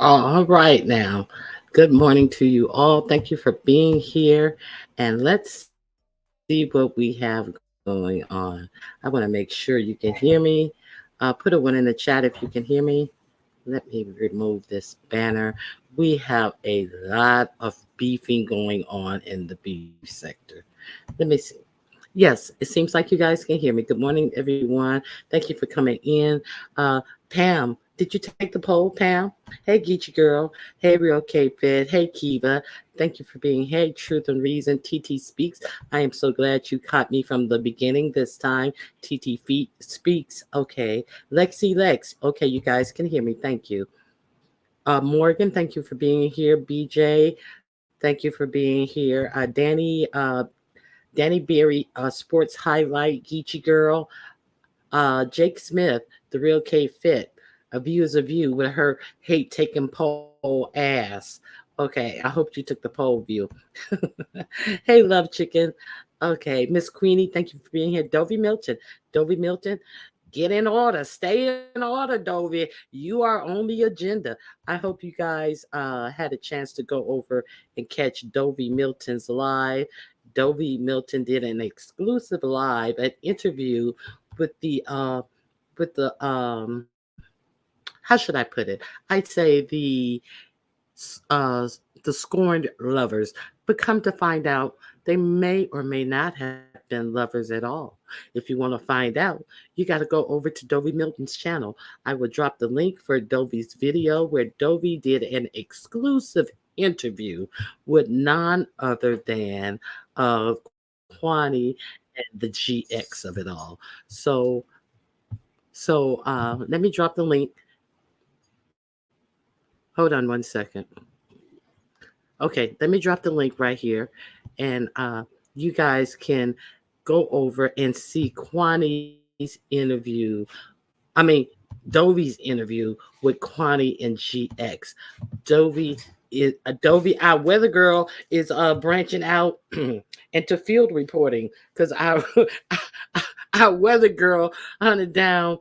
All right now. Good morning to you all. Thank you for being here. And let's see what we have going on. I want to make sure you can hear me. Put a one in the chat if you can hear me. Let me remove this banner. We have a lot of beefing going on in the beef sector. Let me see. Yes, it seems like you guys can hear me. Good morning, everyone. Thank you for coming in. Pam, did you take the poll, Pam? Hey, Geechee Girl. Hey, Real K Fed. Hey, Kiva. Thank you for being here. Hey, Truth and Reason. TT Speaks. I am so glad you caught me from the beginning this time. TT Feet Speaks. Okay. Lexi Lex. Okay, you guys can hear me. Thank you. Morgan, thank you for being here. BJ, thank you for being here. Danny Berry, Sports Highlight, Geechee Girl, Jake Smith, The Real K Fit, A View is a View with her hate taking poll ass. Okay, I hope you took the poll view. Hey, Love Chicken. Okay, Miss Queenie, thank you for being here. Dovey Milton. Dovey Milton, get in order. Stay in order, Dovey. You are on the agenda. I hope you guys had a chance to go over and catch Dovey Milton's live. Dovey Milton did an exclusive live, an interview with the how should I put it? I'd say uh the scorned lovers, but come to find out they may or may not have been lovers at all. If you want to find out, you got to go over to Dovey Milton's channel. I will drop the link for Dovey's video where Dovey did an exclusive interview with none other than Kwani and the GX of it all. So let me drop the link. Hold on one second. Okay, let me drop the link right here, and you guys can go over and see Kwani's interview. I mean, Dovey's interview with Kwani and GX. Dovey Dovey, our weather girl, is branching out into field reporting because our our weather girl hunted down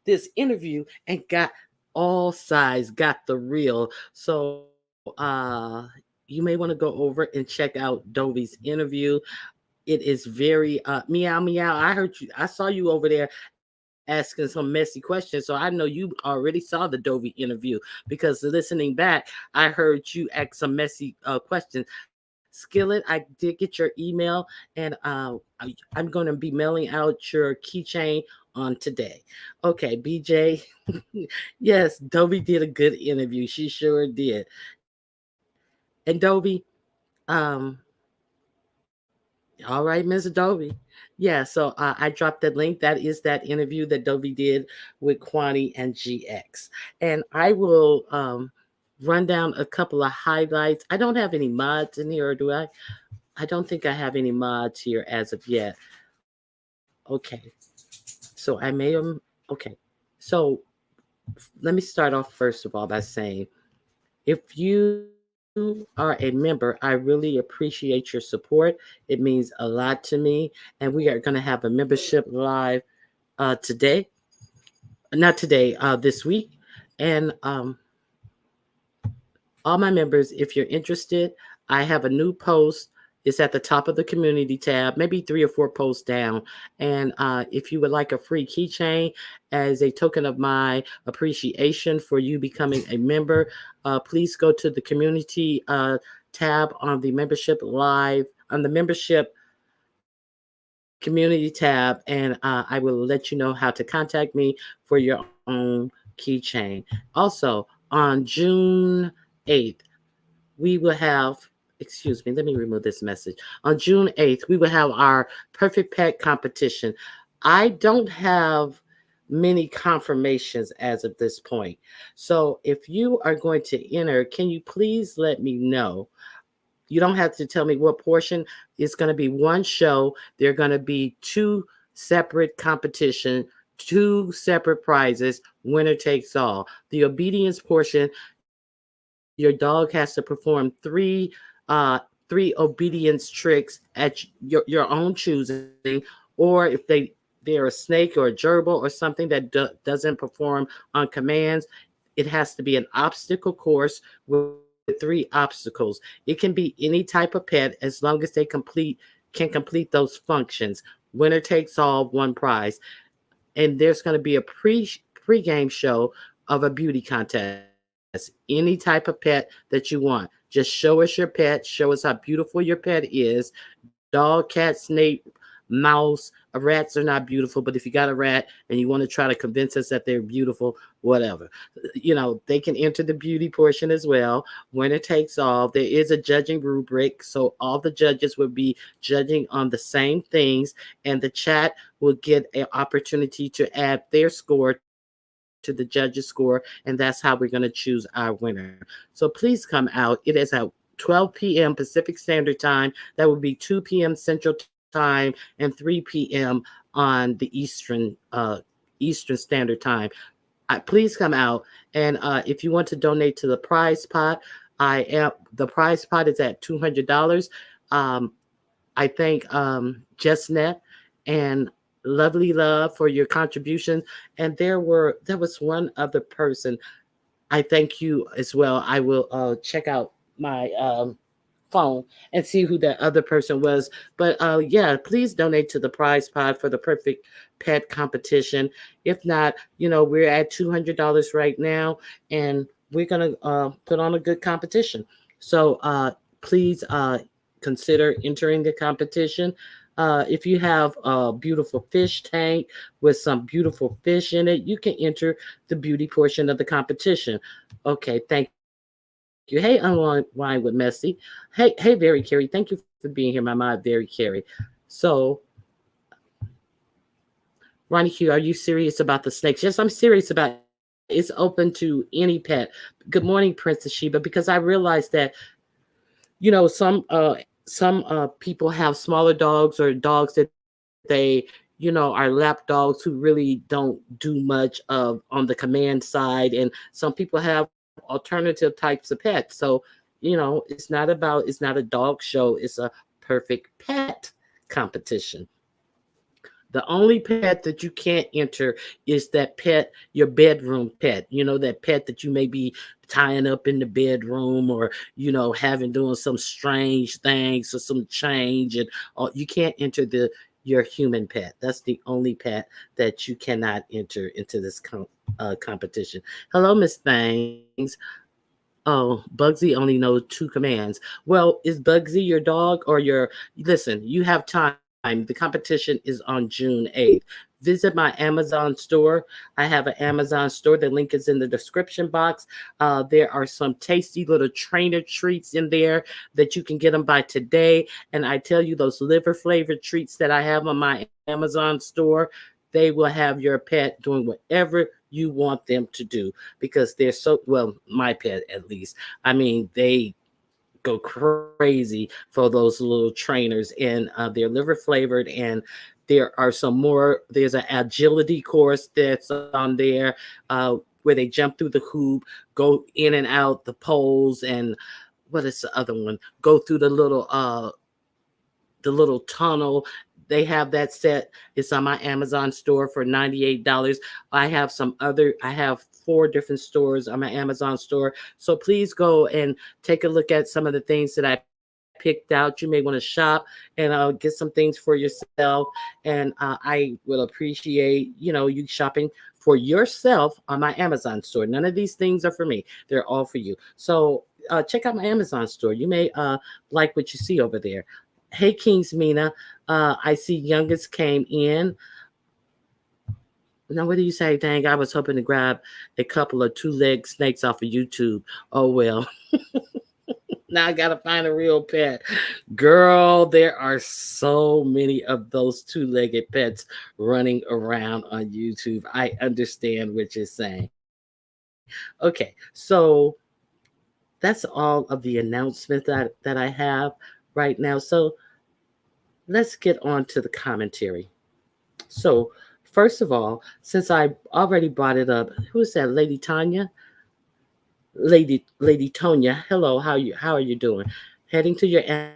this interview and got all sides, got the real. So you may want to go over and check out Dovey's interview. It is very meow meow. I heard you. I saw you over there asking some messy questions, so I know you already saw the Dovey interview because listening back, I heard you ask some messy questions. Skillet, I did get your email, and I'm going to be mailing out your keychain on today. Okay, BJ. Yes, Dovey did a good interview. She sure did. And Dovey, um, all right, Ms. Dovey. Yeah, so I dropped that link. That is that interview that Dovey did with Kwani and GX. And I will run down a couple of highlights. I don't have any mods in here, or do I? I don't think I have any mods here as of yet. Okay. So I may okay. So let me start off first of all by saying if you are a member, I really appreciate your support. It means a lot to me. And we are going to have a membership live today, not today, this week. And all my members, if you're interested, I have a new post. It's at the top of the community tab, maybe 3 or 4 posts down. And if you would like a free keychain as a token of my appreciation for you becoming a member, please go to the community tab on the membership live, on the membership community tab, and I will let you know how to contact me for your own keychain. Also, on June 8th, we will have, excuse me, let me remove this message. On June 8th, we will have our Perfect Pet competition. I don't have many confirmations as of this point. So if you are going to enter, can you please let me know? You don't have to tell me what portion. It's going to be one show. There are going to be two separate competition, two separate prizes, winner takes all. The obedience portion, your dog has to perform three obedience tricks at your own choosing, or if they're a snake or a gerbil or something that doesn't perform on commands, it has to be an obstacle course with three obstacles. It can be any type of pet as long as they can complete those functions. Winner takes all, one prize. And there's going to be a pre-game show of a beauty contest. Any type of pet that you want. Just show us your pet, show us how beautiful your pet is. Dog, cat, snake, mouse, rats are not beautiful, but if you got a rat and you want to try to convince us that they're beautiful, whatever. They can enter the beauty portion as well. Winner takes all. There is a judging rubric, so all the judges will be judging on the same things, and the chat will get an opportunity to add their score to the judge's score, and that's how we're going to choose our winner. So please come out. It is at 12 p.m. Pacific Standard Time. That will be 2 p.m. Central Time and 3 p.m. on the Eastern Standard Time. Please come out, and if you want to donate to the prize pot, the prize pot is at $200. Um, I thank JustNet and Lovely Love for your contributions. And there was one other person. I thank you as well. I will check out my phone and see who that other person was. But yeah, please donate to the prize pod for the perfect pet competition. If not, we're at $200 right now, and we're gonna put on a good competition. So please consider entering the competition. If you have a beautiful fish tank with some beautiful fish in it, you can enter the beauty portion of the competition. Okay, thank you. Hey, Unwind Wine with Messy. Hey, Very Carrie. Thank you for being here, my mind, Very Carrie. So, Ronnie Q, are you serious about the snakes? Yes, I'm serious about it. It's open to any pet. Good morning, Princess Sheba, because I realized that some people have smaller dogs or dogs that are lap dogs who really don't do much of on the command side, and some people have alternative types of pets. So it's not a dog show, it's a perfect pet competition. The only pet that you can't enter is that pet, your bedroom pet. That pet that you may be tying up in the bedroom, or, having doing some strange things or some change. And you can't enter your human pet. That's the only pet that you cannot enter into this competition. Hello, Miss Things. Oh, Bugsy only knows two commands. Well, is Bugsy your dog or your? Listen, you have time. The competition is on June 8th. Visit my Amazon store. I have an Amazon store. The link is in the description box. There are some tasty little trainer treats in there that you can get them by today. And I tell you, those liver flavored treats that I have on my Amazon store, they will have your pet doing whatever you want them to do, because they're so well, my pet at least. I mean, they go crazy for those little trainers, and they're liver flavored. And there are some more. There's an agility course that's on there, where they jump through the hoop, go in and out the poles, and what is the other one? Go through the little tunnel. They have that set. It's on my Amazon store for $98. I have four different stores on my Amazon store. So please go and take a look at some of the things that I picked out. You may want to shop and get some things for yourself. And I will appreciate, you shopping for yourself on my Amazon store. None of these things are for me. They're all for you. So check out my Amazon store. You may like what you see over there. Hey, Kings Mina. I see youngest came in. Now, what do you say? Dang, I was hoping to grab a couple of two-legged snakes off of YouTube. Oh, well. Now I got to find a real pet. Girl, there are so many of those two-legged pets running around on YouTube. I understand what you're saying. Okay, so that's all of the announcements that I have right now. So let's get on to the commentary. So, first of all, since I already brought it up, who is that? Lady Tanya? Lady Tonya. Hello, how are you doing? Heading to your Amazon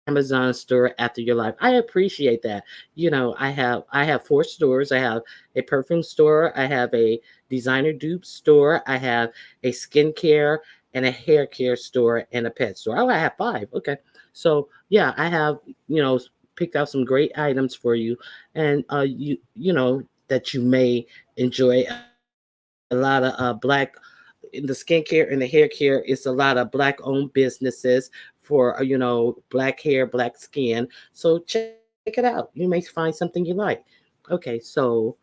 store. Amazon store after your life. I appreciate that. I have four stores. I have a perfume store, I have a designer dupe store, I have a skincare and a hair care store and a pet store. Oh, I have five. Okay. So yeah, I have, you know, picked out some great items for you, and that you may enjoy. A lot of black in the skincare and the hair care. It's a lot of black owned businesses for black hair, black skin. So check it out. You may find something you like. Okay, so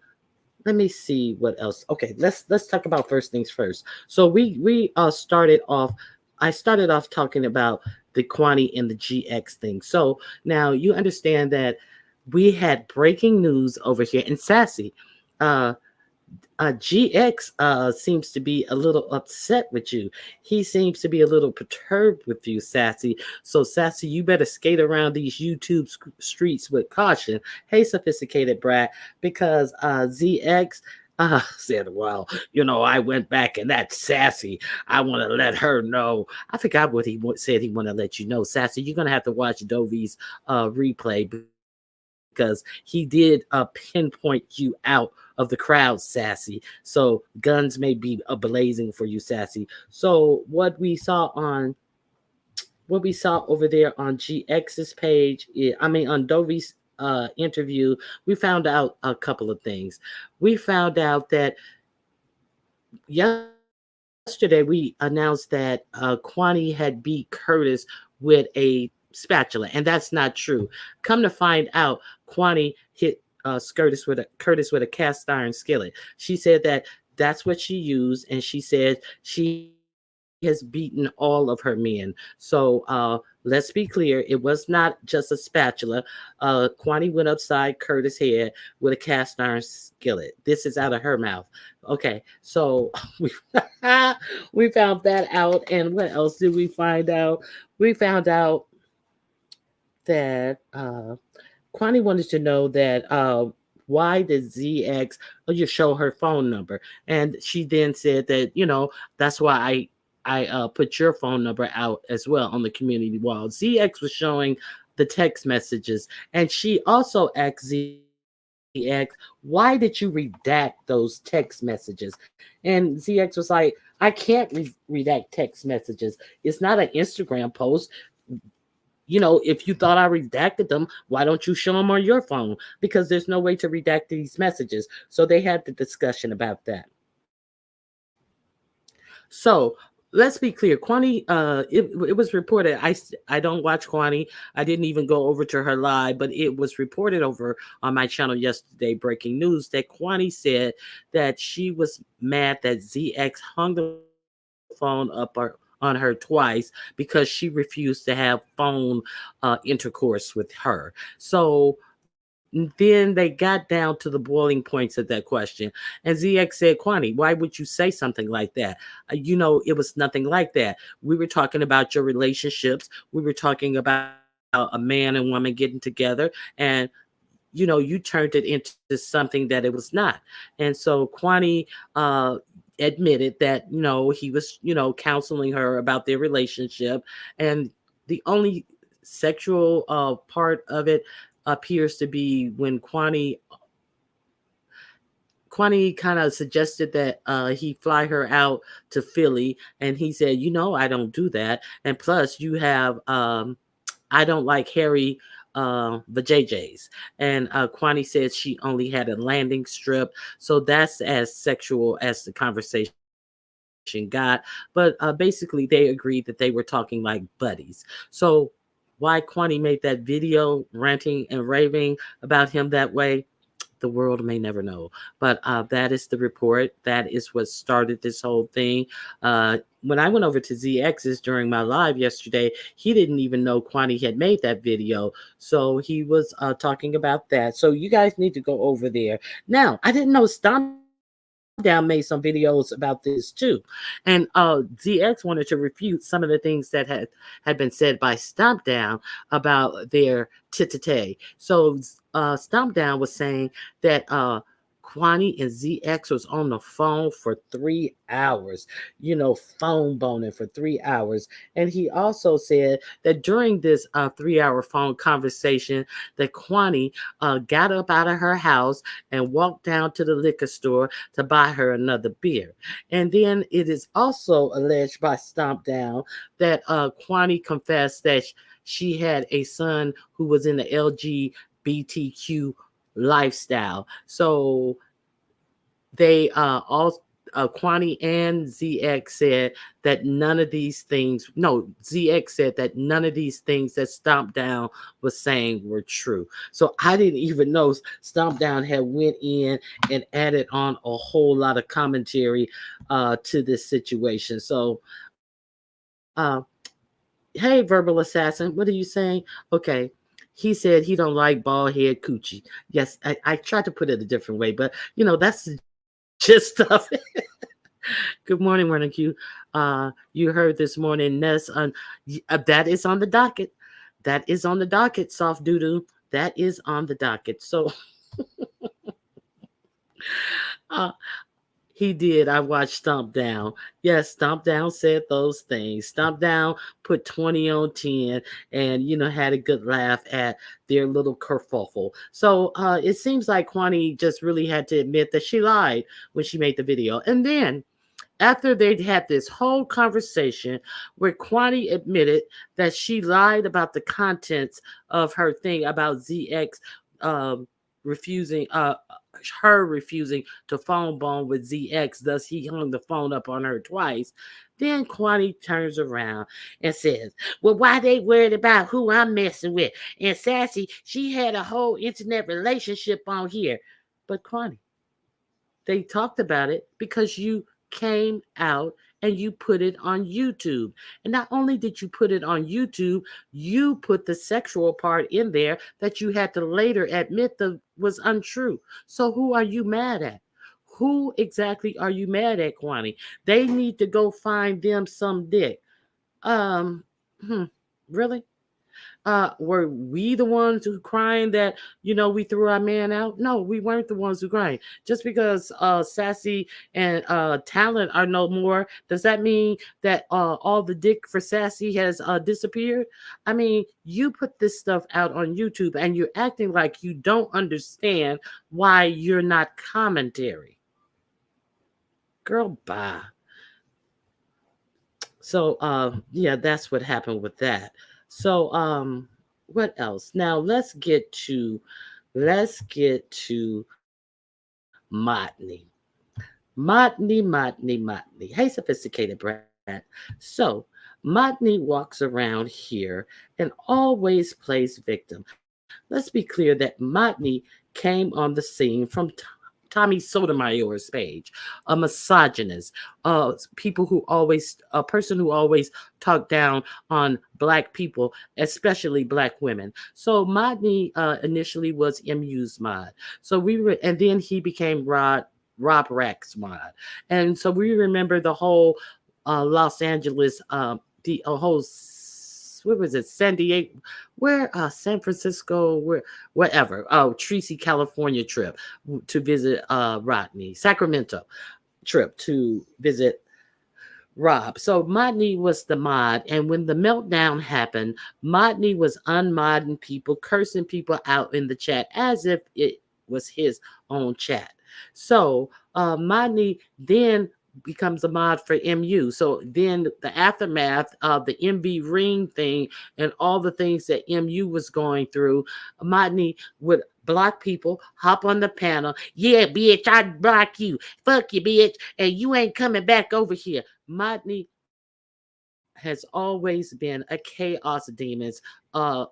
let me see what else. Okay, let's talk about first things first. So we started off. I started off talking about the Quantity and the GX thing. So now you understand that we had breaking news over here in Sassy. Uh, GX seems to be a little upset with you. He seems to be a little perturbed with you, Sassy. So, Sassy, you better skate around these YouTube streets with caution. Hey, sophisticated brat, because ZX said, well, I went back and that's Sassy. I want to let her know. I forgot what he said he want to let you know. Sassy, you're going to have to watch Dovey's replay because he did pinpoint you out of the crowd, Sassy. So guns may be ablazing for you, Sassy. So what we saw over there on GX's page, on Dovey's interview, we found out a couple of things. We found out that yesterday we announced that Kwani had beat Curtis with a spatula, and that's not true. Come to find out, Kwani hit Curtis with a cast iron skillet. She said that that's what she used, and she said she has beaten all of her men. So let's be clear, it was not just a spatula. Kwani went upside Curtis' head with a cast iron skillet. This is out of her mouth. Okay, so we we found that out, and what else did we find out? We found out that Kwani wanted to know that why did ZX you show her phone number, and she then said that that's why I put your phone number out as well on the community wall. ZX was showing the text messages, and she also asked ZX, why did you redact those text messages? And ZX was like, I can't redact text messages. It's not an Instagram post. If you thought I redacted them, why don't you show them on your phone? Because there's no way to redact these messages. So they had the discussion about that. So let's be clear. Kwani, it was reported. I don't watch Kwani. I didn't even go over to her live, but it was reported over on my channel yesterday, breaking news, that Kwani said that she was mad that ZX hung the phone up on her twice because she refused to have phone intercourse with her. So then they got down to the boiling points of that question. And ZX said, Kwani, why would you say something like that? It was nothing like that. We were talking about your relationships. We were talking about a man and woman getting together. And you turned it into something that it was not. And so Kwani admitted that he was counseling her about their relationship, and the only sexual part of it appears to be when Kwani kind of suggested that he fly her out to Philly, and he said, I don't do that, and plus you have I don't like hairy vajayjays. And Kwani says she only had a landing strip. So that's as sexual as the conversation got. But basically, they agreed that they were talking like buddies. So why Kwani made that video ranting and raving about him that way, the world may never know. But that is the report. That is what started this whole thing. When I went over to ZX's during my live yesterday, he didn't even know Kwani had made that video. So he was talking about that. So you guys need to go over there. Now, I didn't know Stomp Down made some videos about this too. And ZX wanted to refute some of the things that had been said by Stomp Down about their tete. So Stomp Down was saying that Kwani and ZX was on the phone for 3 hours, phone boning for 3 hours. And he also said that during this 3 hour phone conversation, that Kwani got up out of her house and walked down to the liquor store to buy her another beer. And then it is also alleged by Stomp Down that Kwani confessed that she had a son who was in the LGBTQ lifestyle. So they all Kwani and ZX said that none of these things. No, ZX said that none of these things that Stomp Down was saying were true. So I didn't even know Stomp Down had went in and added on a whole lot of commentary to this situation. So, hey, verbal assassin, what are you saying? Okay. He said he don't like bald head coochie. Yes, I tried to put it a different way, but that's the gist of it. Good morning, Morning Q. You heard this morning, Ness. That is on the docket. That is on the docket, soft doo-doo. That is on the docket. So uh, he did. I watched Stomp Down. Yes, Stomp Down said those things. Stomp Down put 20 on 10 and, had a good laugh at their little kerfuffle. So it seems like Kwani just really had to admit that she lied when she made the video. And then after they'd had this whole conversation where Kwani admitted that she lied about the contents of her thing about ZX um, refusing, her refusing to phone bone with ZX, thus he hung the phone up on her twice. Then Kwani turns around and says, well, why they worried about who I'm messing with? And Sassy, she had a whole internet relationship on here. But Kwani, they talked about it because you came out and you put it on YouTube. And not only did you put it on YouTube, you put the sexual part in there that you had to later admit that was untrue. So who are you mad at? Who exactly are you mad at, Kwani? They need to go find them some dick. Um, hmm, really? Were we the ones who crying that we threw our man out? No, we weren't the ones who crying. Just because Sassy and Talent are no more, does that mean that all the dick for Sassy has disappeared? I mean, you put this stuff out on YouTube and you're acting like you don't understand why you're not commentary. Girl, bye. So yeah, that's what happened with that. So what else? Now let's get to Motney. Motney. Hey, sophisticated brat. So Motney walks around here and always plays victim. Let's be clear that Motney came on the scene from Tommy Sotomayor's page, a misogynist, a person who always talked down on black people, especially black women. So Modney initially was MU's mod. And then he became Rob Rack's mod. And so we remember the whole Los Angeles, the whole where was it? San Diego, where San Francisco, wherever. Oh, Tracy, California trip to visit Rodney, Sacramento trip to visit Rob. So Modney was the mod, and when the meltdown happened, Modney was unmodding people, cursing people out in the chat as if it was his own chat. So Modney then becomes a mod for MU. So then the aftermath of the MB ring thing and all the things that MU was going through, Modney would block people, hop on the panel. Yeah, bitch, I block you. Fuck you, bitch. And you ain't coming back over here. Modney has always been a chaos demons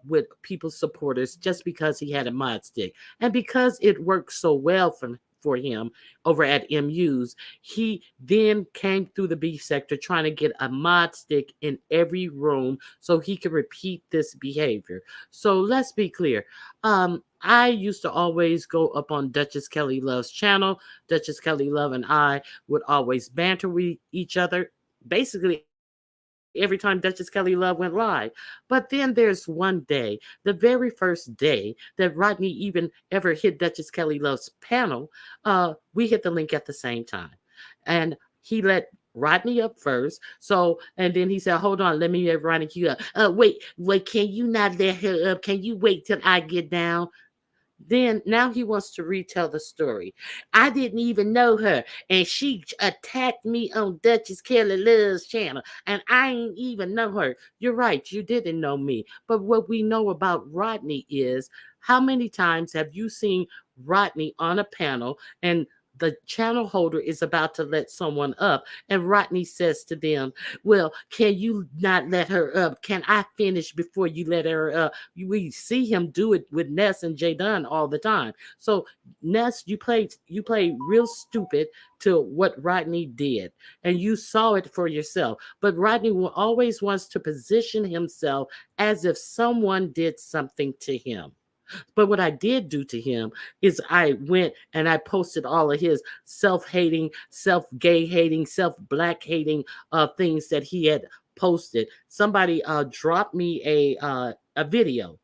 with people's supporters just because he had a mod stick. And because it worked so well for him over at MU's, he then came through the beef sector trying to get a mod stick in every room so he could repeat this behavior. So let's be clear. I used to always go up on Duchess Kelly Love's channel. Duchess Kelly Love and I would always banter with each other basically every time Duchess Kelly Love went live. But then there's one day, the very first day that Rodney even ever hit Duchess Kelly Love's panel, we hit the link at the same time. And he let Rodney up first. So, and then he said, hold on, let me let Rodney you up. Wait, can you not let her up? Can you wait till I get down? Then now he wants to retell the story. I didn't even know her, and she attacked me on Duchess Kelly Love's channel, and I ain't even know her. You're right, you didn't know me. But what we know about Rodney is how many times have you seen Rodney on a panel and the channel holder is about to let someone up, and Rodney says to them, well, can you not let her up? Can I finish before you let her up? We see him do it with Ness and Jay Dunn all the time. So Ness, you played real stupid to what Rodney did, and you saw it for yourself. But Rodney always wants to position himself as if someone did something to him. But what I did do to him is I went and I posted all of his self-hating, self-gay hating, self-black hating things that he had posted. Somebody dropped me a video.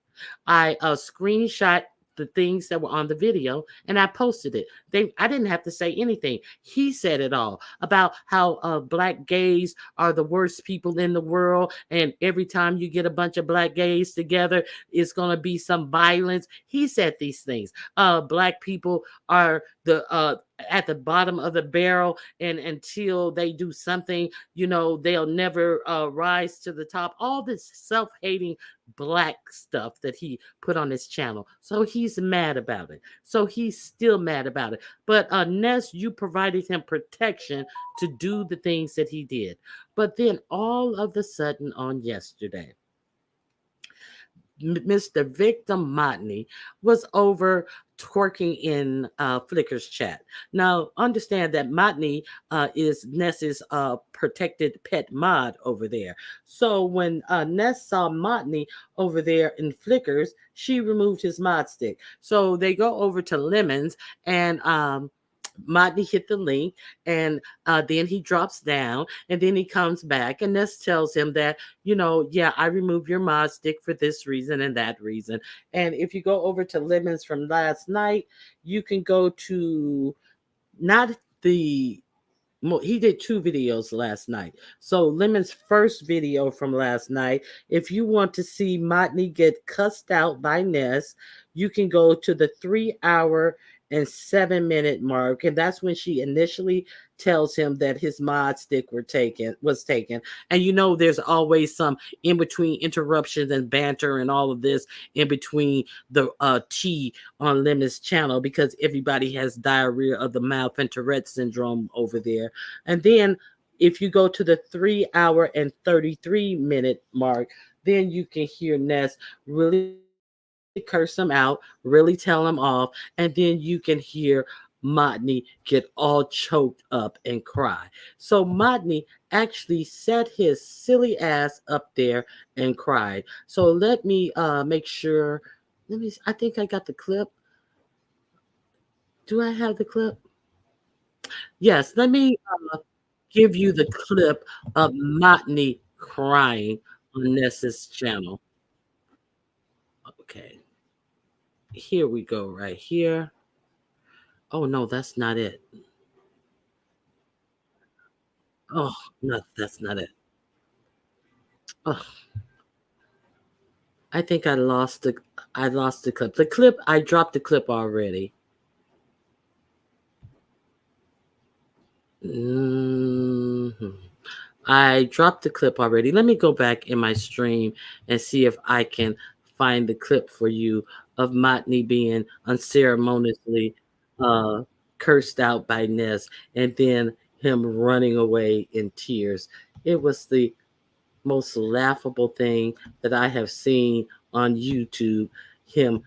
I screenshot the things that were on the video and I posted it. I didn't have to say anything. He said it all about how black gays are the worst people in the world, and every time you get a bunch of black gays together, it's going to be some violence. He said these things. Black people are the at the bottom of the barrel, and until they do something, they'll never rise to the top. All this self-hating black stuff that he put on his channel. So he's mad about it. So he's still mad about it. But Ness, you provided him protection to do the things that he did. But then all of a sudden on yesterday, Mr. Victor Motney was over twerking in Flickr's chat. Now, understand that Motney is Ness's protected pet mod over there. So when Ness saw Motney over there in Flickers, she removed his mod stick. So they go over to Lemons, and Motney hit the link, and then he drops down, and then he comes back, and Ness tells him that, yeah, I removed your mod stick for this reason and that reason. And if you go over to Lemons from last night, you can go to not the he did 2 videos last night. So Lemon's first video from last night, if you want to see Motney get cussed out by Ness, you can go to the 3 hour and 7 minute mark, and that's when she initially tells him that his mod stick was taken. And there's always some in between interruptions and banter and all of this in between the tea on Lemon's channel, because everybody has diarrhea of the mouth and Tourette syndrome over there. And then if you go to the 3 hour and 33 minute mark, then you can hear Ness really curse him out, really tell him off, and then you can hear Motney get all choked up and cry. So Motney actually set his silly ass up there and cried. So let me make sure. I think I got the clip. Do I have the clip? Yes, let me give you the clip of Motney crying on Ness's channel. Okay, here we go right here. Oh no, that's not it. Oh no, that's not it. Oh, I think I lost the clip. I dropped the clip already. Mhm. I dropped the clip already. Let me go back in my stream and see if I can find the clip for you of Motney being unceremoniously uh, cursed out by Ness, and then him running away in tears. It was the most laughable thing that I have seen on YouTube. Him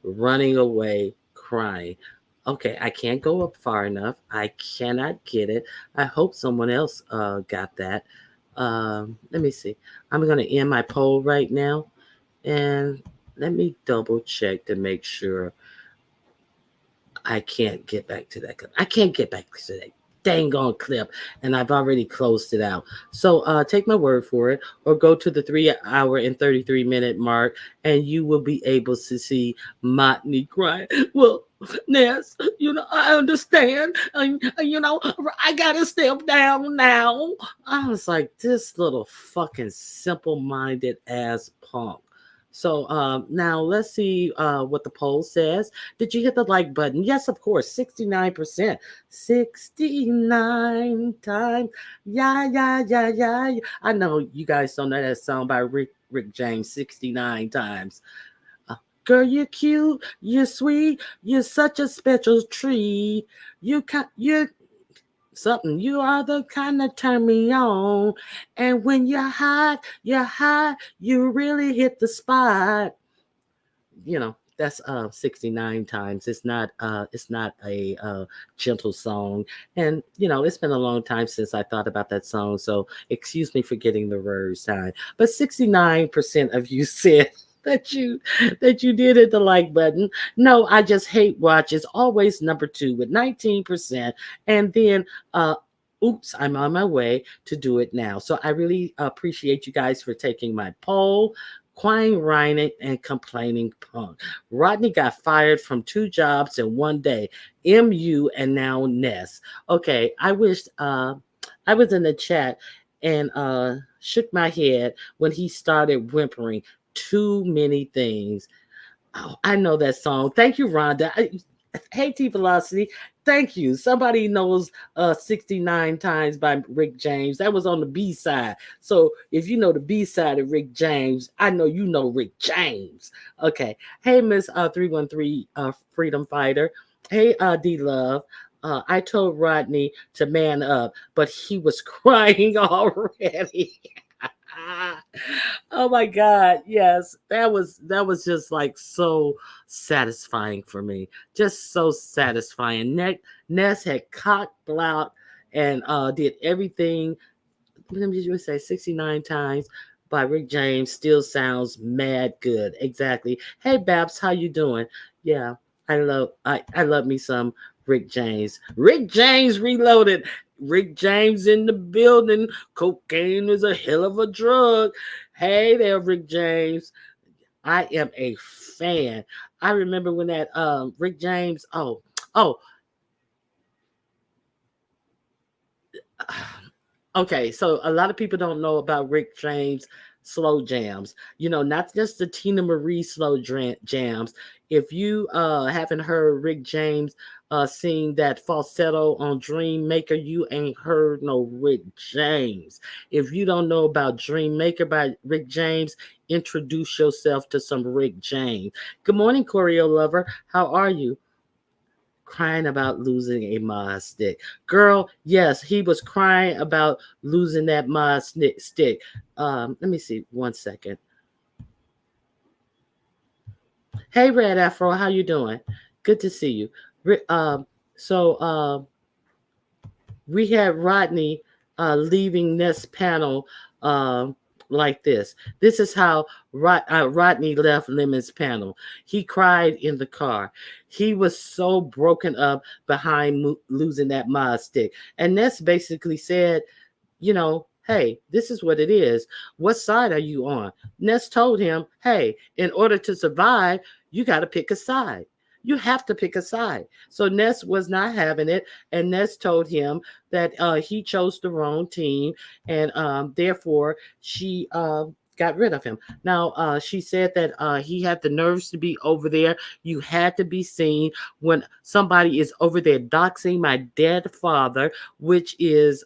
running away crying. Okay, I can't go up far enough. I cannot get it. I hope someone else got that. Let me see. I'm going to end my poll right now, and let me double check to make sure I can't get back to that. I can't get back to that. dang on clip, and I've already closed it out. So take my word for it, or go to the 3 hour and 33 minute mark, and you will be able to see Motley crying. Well, Ness, I understand. I gotta step down now. I was like, this little fucking simple minded ass punk. So now let's see what the poll says. Did you hit the like button? Yes, of course, 69%. 69 times. Yeah, yeah, yeah, yeah. I know you guys don't know that song by Rick James, 69 times. Uh, Girl, you're cute, you're sweet, you're such a special treat. You're something. You are the kind that turn me on. And when you're hot, you really hit the spot. That's 69 times. It's not a gentle song. And it's been a long time since I thought about that song, so excuse me for getting the words time. But 69% of you said that you did hit the like button. No, I just hate watch is always number 2 with 19%. And then oops, I'm on my way to do it now. So I really appreciate you guys for taking my poll. Crying, whining, and complaining punk. Rodney got fired from 2 jobs in one day. MU and now Ness. Okay, I wish I was in the chat and shook my head when he started whimpering too many things. Oh, I know that song. Thank you, Rhonda. Hey, T Velocity. Thank you. Somebody knows 69 times by Rick James. That was on the B side. So if you know the B side of Rick James, I know you know Rick James. Okay. Hey, Miss 313 Freedom Fighter. Hey, D Love. I told Rodney to man up, but he was crying already. Oh my God. Yes. That was just like so satisfying for me. Just so satisfying. Ness had cocked blocked and did everything. Let me just say 69 times by Rick James still sounds mad good. Exactly. Hey Babs, how you doing? Yeah, I love me some Rick James. Rick James reloaded. Rick James in the building. Cocaine is a hell of a drug. Hey there, Rick James. I am a fan. I remember when that Rick James. Oh, okay, so a lot of people don't know about Rick James slow jams. Not just the Tina Marie slow jams. If you haven't heard Rick James sing that falsetto on Dream Maker, you ain't heard no Rick James. If you don't know about Dream Maker by Rick James, introduce yourself to some Rick James. Good morning, Choreo Lover. How are you? Crying about losing a mod stick. Girl, yes, he was crying about losing that mod stick. Let me see 1 second. Hey, Red Afro, how you doing? Good to see you. So we had Rodney leaving this panel um, like this. This is how Rodney left Lemon's panel. He cried in the car. He was so broken up behind losing that mod stick. And Ness basically said, hey, this is what it is. What side are you on? Ness told him, hey, in order to survive, you got to pick a side. You have to pick a side. So Ness was not having it. And Ness told him that he chose the wrong team. And therefore, she got rid of him. Now, she said that he had the nerves to be over there. You had to be seen when somebody is over there doxing my dead father, which is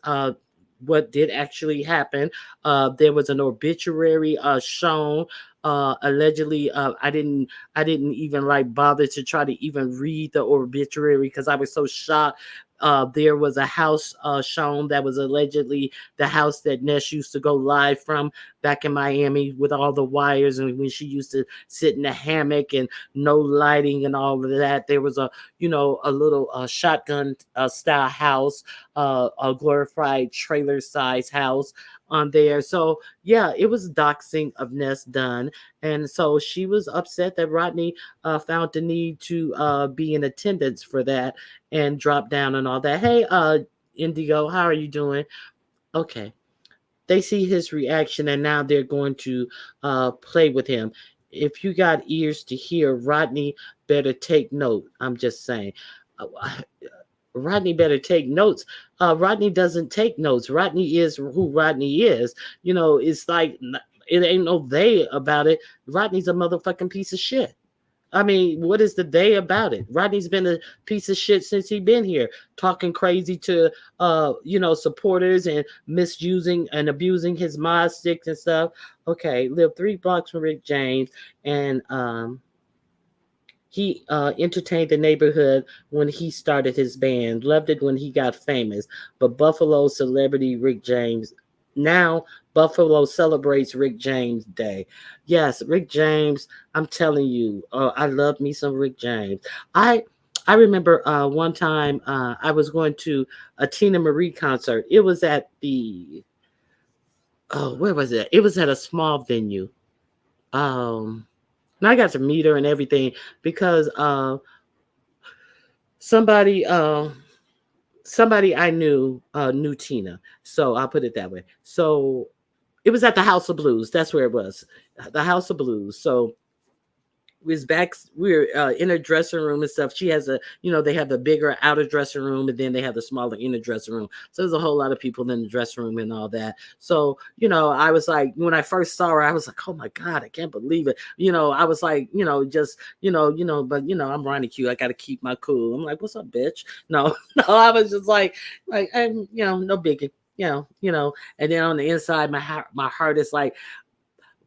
what did actually happen. There was an obituary shown. Allegedly, I didn't even like bother to try to even read the obituary because I was so shocked. There was a house shown that was allegedly the house that Ness used to go live from back in Miami with all the wires, and when she used to sit in the hammock and no lighting and all of that. There was a little shotgun style house, a glorified trailer size house on there. So yeah, it was doxing of Ness done, and so she was upset that Rodney found the need to be in attendance for that and drop down and all that. Hey, Indigo, how are you doing? Okay. They see his reaction and now they're going to play with him. If you got ears to hear, Rodney better take note. I'm just saying. Uh, Rodney better take notes. Rodney doesn't take notes. Rodney is who Rodney is. It's like it ain't no they about it. Rodney's a motherfucking piece of shit. I mean, what is the day about it? Rodney's been a piece of shit since he been here, talking crazy to supporters and misusing and abusing his mod sticks and stuff. Okay, lived 3 blocks from Rick James, and he entertained the neighborhood when he started his band, loved it when he got famous. But Buffalo celebrity Rick James, now Buffalo celebrates Rick James Day. Yes, Rick James, I'm telling you, I love me some Rick James. I I remember one time I was going to a Tina Marie concert. It was at the where was it? It was at a small venue. Um, and I got to meet her and everything because somebody somebody I knew Tina. So I'll put it that way. So it was at the House of Blues. That's where it was. The House of Blues. So we were in a dressing room and stuff. She has they have the bigger outer dressing room and then they have the smaller inner dressing room. So there's a whole lot of people in the dressing room and all that. So I was like, when I first saw her, I was like, oh my God, I can't believe it. I was like, just but I'm Ronnie Q, I got to keep my cool. I'm like, what's up, bitch? No, no, I was just like I'm no biggie. And then on the inside, my heart is like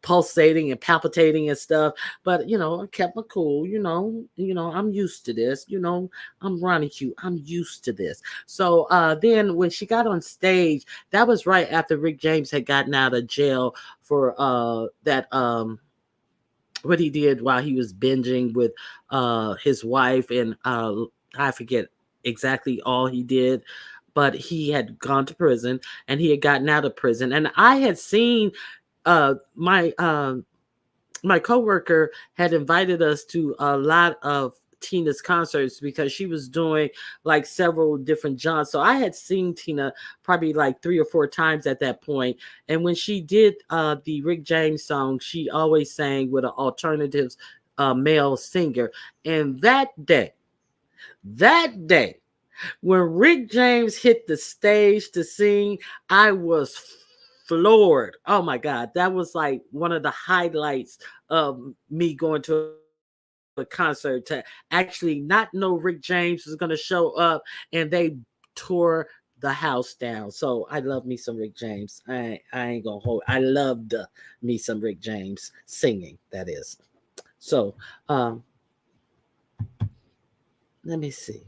pulsating and palpitating and stuff. But I kept my cool. I'm used to this. I'm Ronnie Q. I'm used to this. So then when she got on stage, that was right after Rick James had gotten out of jail for that what he did while he was binging with his wife, and I forget exactly all he did. But he had gone to prison and he had gotten out of prison. And I had seen my coworker had invited us to a lot of Tina's concerts because she was doing like several different genres. So I had seen Tina probably like 3 or 4 times at that point. And when she did the Rick James song, she always sang with an alternative male singer. And that day, when Rick James hit the stage to sing, I was floored. Oh my God. That was like one of the highlights of me going to a concert, to actually not know Rick James was going to show up, and they tore the house down. So I love me some Rick James. I ain't gonna hold. I loved me some Rick James singing. That is. So let me see.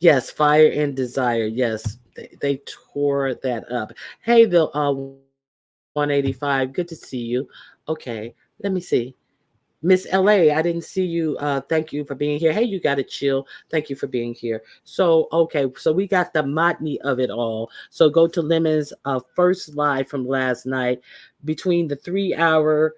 Yes, Fire and Desire. Yes, they tore that up. Hey, the 185. Good to see you. Okay, let me see. Miss LA, I didn't see you. Thank you for being here. Hey, you got to chill. Thank you for being here. So, okay, so we got the monotony of it all. So go to Lemon's first live from last night between the 3 hour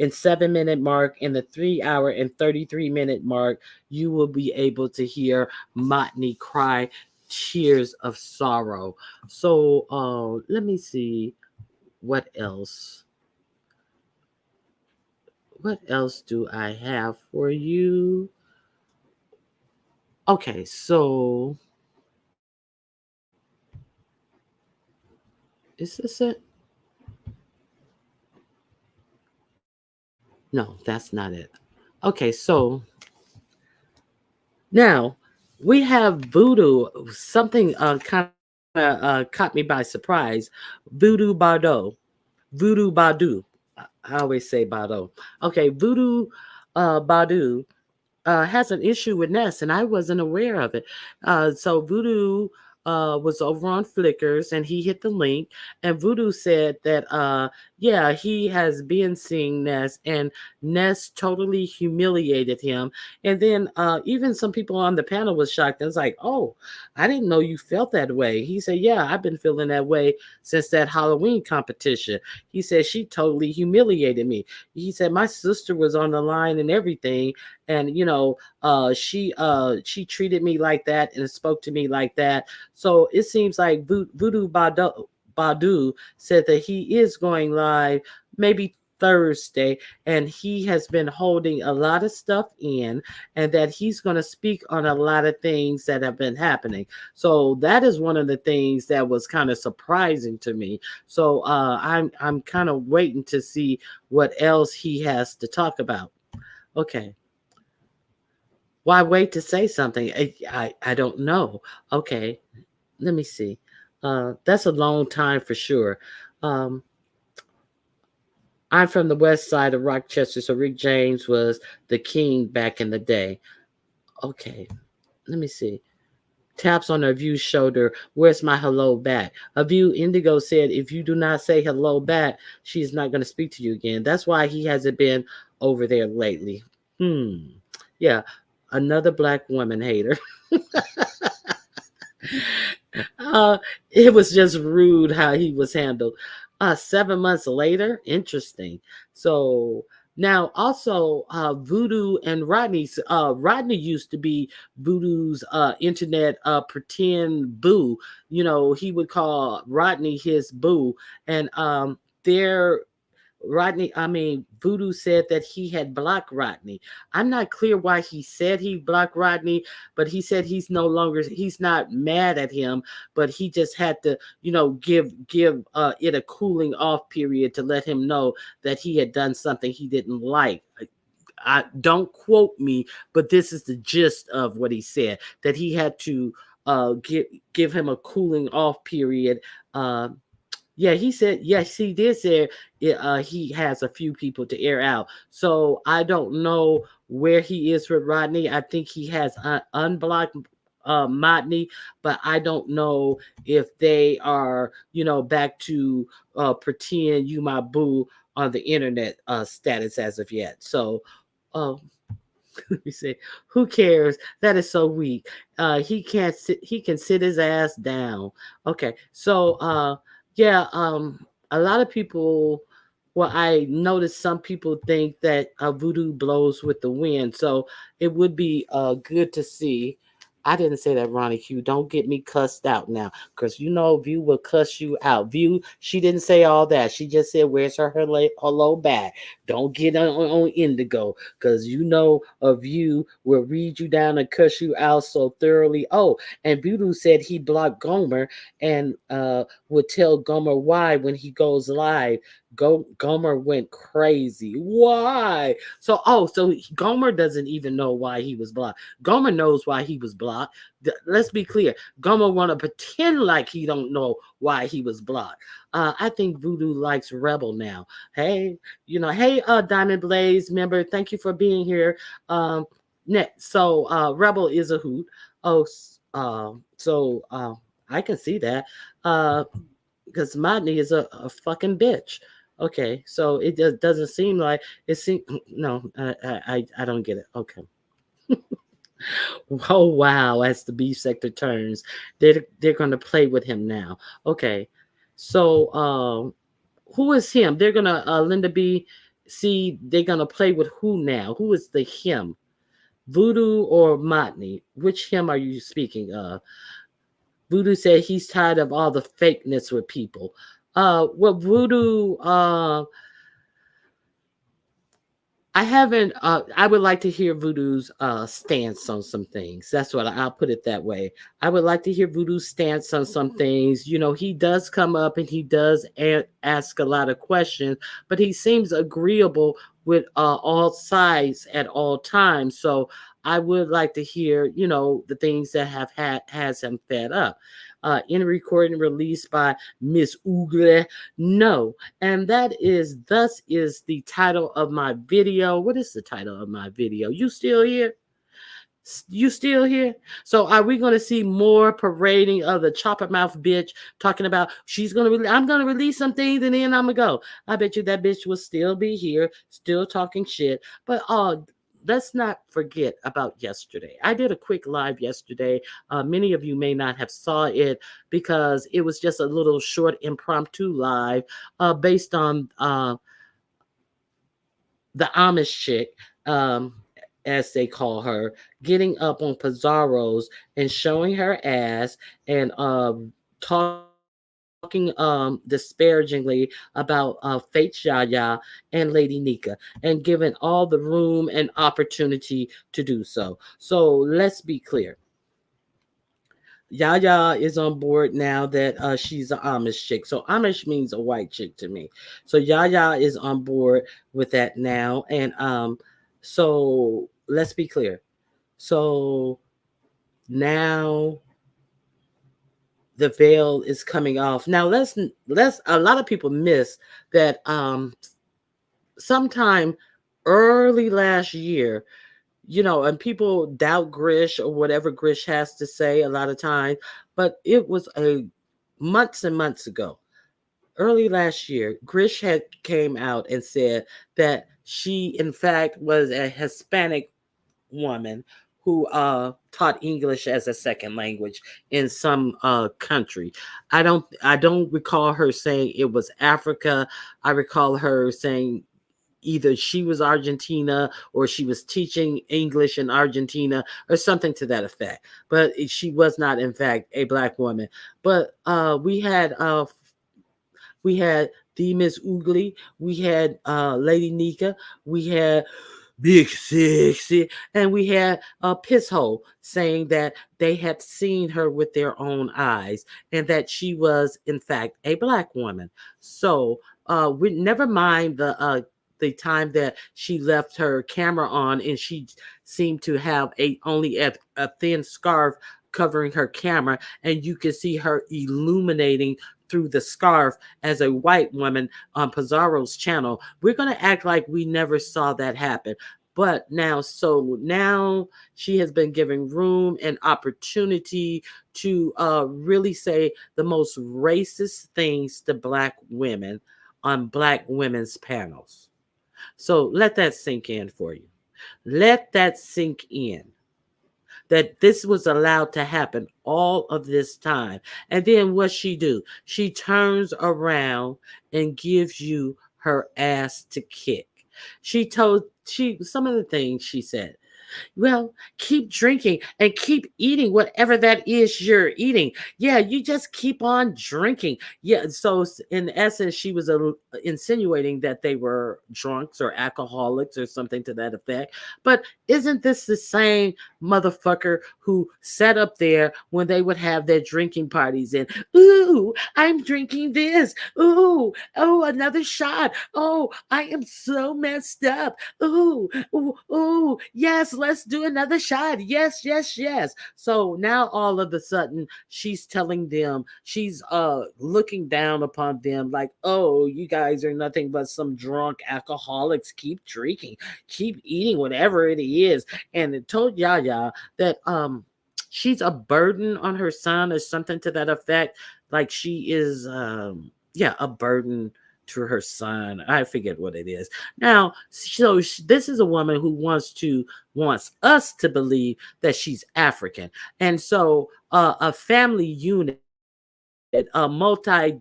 and 7 minute mark and the 3 hour and 33 minute mark. You will be able to hear Monotony cry tears of sorrow. So, let me see what else. What else do I have for you? Okay, so is this it? No, that's not it. Okay, so now we have Voodoo. Something kind of caught me by surprise. Voodoo Bardot. Voodoo Badu. I always say Bado. Okay, Voodoo Badu has an issue with Ness, and I wasn't aware of it. So Voodoo was over on Flickrs, and he hit the link, and Voodoo said that, yeah, he has been seeing Ness, and Ness totally humiliated him. And then even some people on the panel was shocked. And was like, oh, I didn't know you felt that way. He said, yeah, I've been feeling that way since that Halloween competition. He said, she totally humiliated me. He said, my sister was on the line and everything, and she treated me like that and spoke to me like that. So it seems like Voodoo Badu said that he is going live maybe Thursday, and he has been holding a lot of stuff in, and that he's going to speak on a lot of things that have been happening. So that is one of the things that was kind of surprising to me. So I'm kind of waiting to see what else he has to talk about. Okay. Why wait to say something? I don't know. Okay, let me see. That's a long time for sure. Um, I'm from the west side of Rochester, so Rick James was the king back in the day. Okay, let me see. Taps on a view's shoulder. Where's my hello back? A view Indigo said, if you do not say hello back, she's not going to speak to you again. That's why he hasn't been over there lately. Yeah, another black woman hater. uh, it was just rude how he was handled. 7 months later, interesting. So now also Voodoo and Rodney's Rodney used to be Voodoo's internet pretend boo. You know, he would call Rodney his boo, and their Voodoo said that he had blocked Rodney. I'm not clear why he said he blocked Rodney, but he said he's not mad at him, but he just had to, give it a cooling off period to let him know that he had done something he didn't like. I don't quote me, but this is the gist of what he said, that he had to give him a cooling off period. Yeah, he said, yes, he did say he has a few people to air out. So I don't know where he is with Rodney. I think he has unblocked Rodney, but I don't know if they are, back to pretend you my boo on the internet status as of yet. So, uh, let me say, who cares? That is so weak. He can't sit. He can sit his ass down. Okay, so yeah, a lot of people. Well, I noticed some people think that voodoo blows with the wind, so it would be good to see. I didn't say that, Ronnie Q. Don't get me cussed out now, because View will cuss you out. View, she didn't say all that. She just said, "Where's her hello back?" Don't get on Indigo, because a View will read you down and cuss you out so thoroughly. Oh, and Voodoo said he blocked Gomer and would tell Gomer why when he goes live. Gomer went crazy. Why? So Gomer doesn't even know why he was blocked. Gomer knows why he was blocked. Let's be clear. Gomer want to pretend like he don't know why he was blocked. I think Voodoo likes Rebel now. Hey, hey, Diamond Blaze member, thank you for being here. So Rebel is a hoot. Oh, I can see that. Because Modney is a fucking bitch. Okay, so it just doesn't seem like it seems. No, I don't get it. Okay. Oh wow! As the B sector turns, they're going to play with him now. Okay, so who is him? They're gonna Linda B. See, they're gonna play with who now? Who is the him? Voodoo or Motney? Which him are you speaking of? Voodoo said he's tired of all the fakeness with people. Well, Voodoo, I haven't. I would like to hear Voodoo's stance on some things. That's what I'll put it that way. I would like to hear Voodoo's stance on some things. He does come up and he does ask a lot of questions, but he seems agreeable with all sides at all times. So I would like to hear, the things that has him fed up. In recording released by Miss Oogle. No, and thus is the title of my video. What is the title of my video? You still here? You still here? So are we going to see more parading of the chopper mouth bitch talking about I'm going to release some things and then I'm going to go. I bet you that bitch will still be here, still talking shit. But let's not forget about yesterday. I did a quick live yesterday. Many of you may not have saw it because it was just a little short impromptu live based on the Amish chick. as they call her, getting up on Pizarro's and showing her ass and talking disparagingly about Fate Yaya and Lady Nika, and given all the room and opportunity to do so. So let's be clear. Yaya is on board now that she's an Amish chick. So Amish means a white chick to me. So Yaya is on board with that now. And so let's be clear. So now the veil is coming off. Now let's a lot of people miss that sometime early last year, and people doubt Grish or whatever Grish has to say a lot of times, but it was a months and months ago, early last year, Grish had came out and said that she in fact was a Hispanic woman who taught English as a second language in some country. I don't recall her saying it was Africa. I recall her saying either she was Argentina or she was teaching English in Argentina or something to that effect. But she was not, in fact, a black woman. But we had the Miss Oogly, we had Lady Nika, we had Big Sexy, and we had a Pisshole saying that they had seen her with their own eyes and that she was, in fact, a black woman. So we never mind the time that she left her camera on and she seemed to have only a thin scarf covering her camera, and you could see her illuminating through the scarf as a white woman on Pizarro's channel. We're going to act like we never saw that happen. But now she has been given room and opportunity to really say the most racist things to black women on black women's panels. So let that sink in for you. Let that sink in, that this was allowed to happen all of this time. And then what she do? She turns around and gives you her ass to kick. She some of the things she said. Well, keep drinking and keep eating whatever that is you're eating. Yeah, you just keep on drinking. Yeah, so in essence, she was insinuating that they were drunks or alcoholics or something to that effect. But isn't this the same motherfucker who sat up there when they would have their drinking parties and, ooh, I'm drinking this. Ooh, oh, another shot. Oh, I am so messed up. Ooh, ooh, ooh, yes, let's do another shot. Yes, yes, yes. So now all of a sudden she's telling them, she's looking down upon them like, oh, you guys are nothing but some drunk alcoholics. Keep drinking, keep eating whatever it is. And it told Yaya that she's a burden on her son or something to that effect. Like she is yeah, a burden to her son. I forget what it is. Now, so this is a woman who wants us to believe that she's African, and so a family unit, multi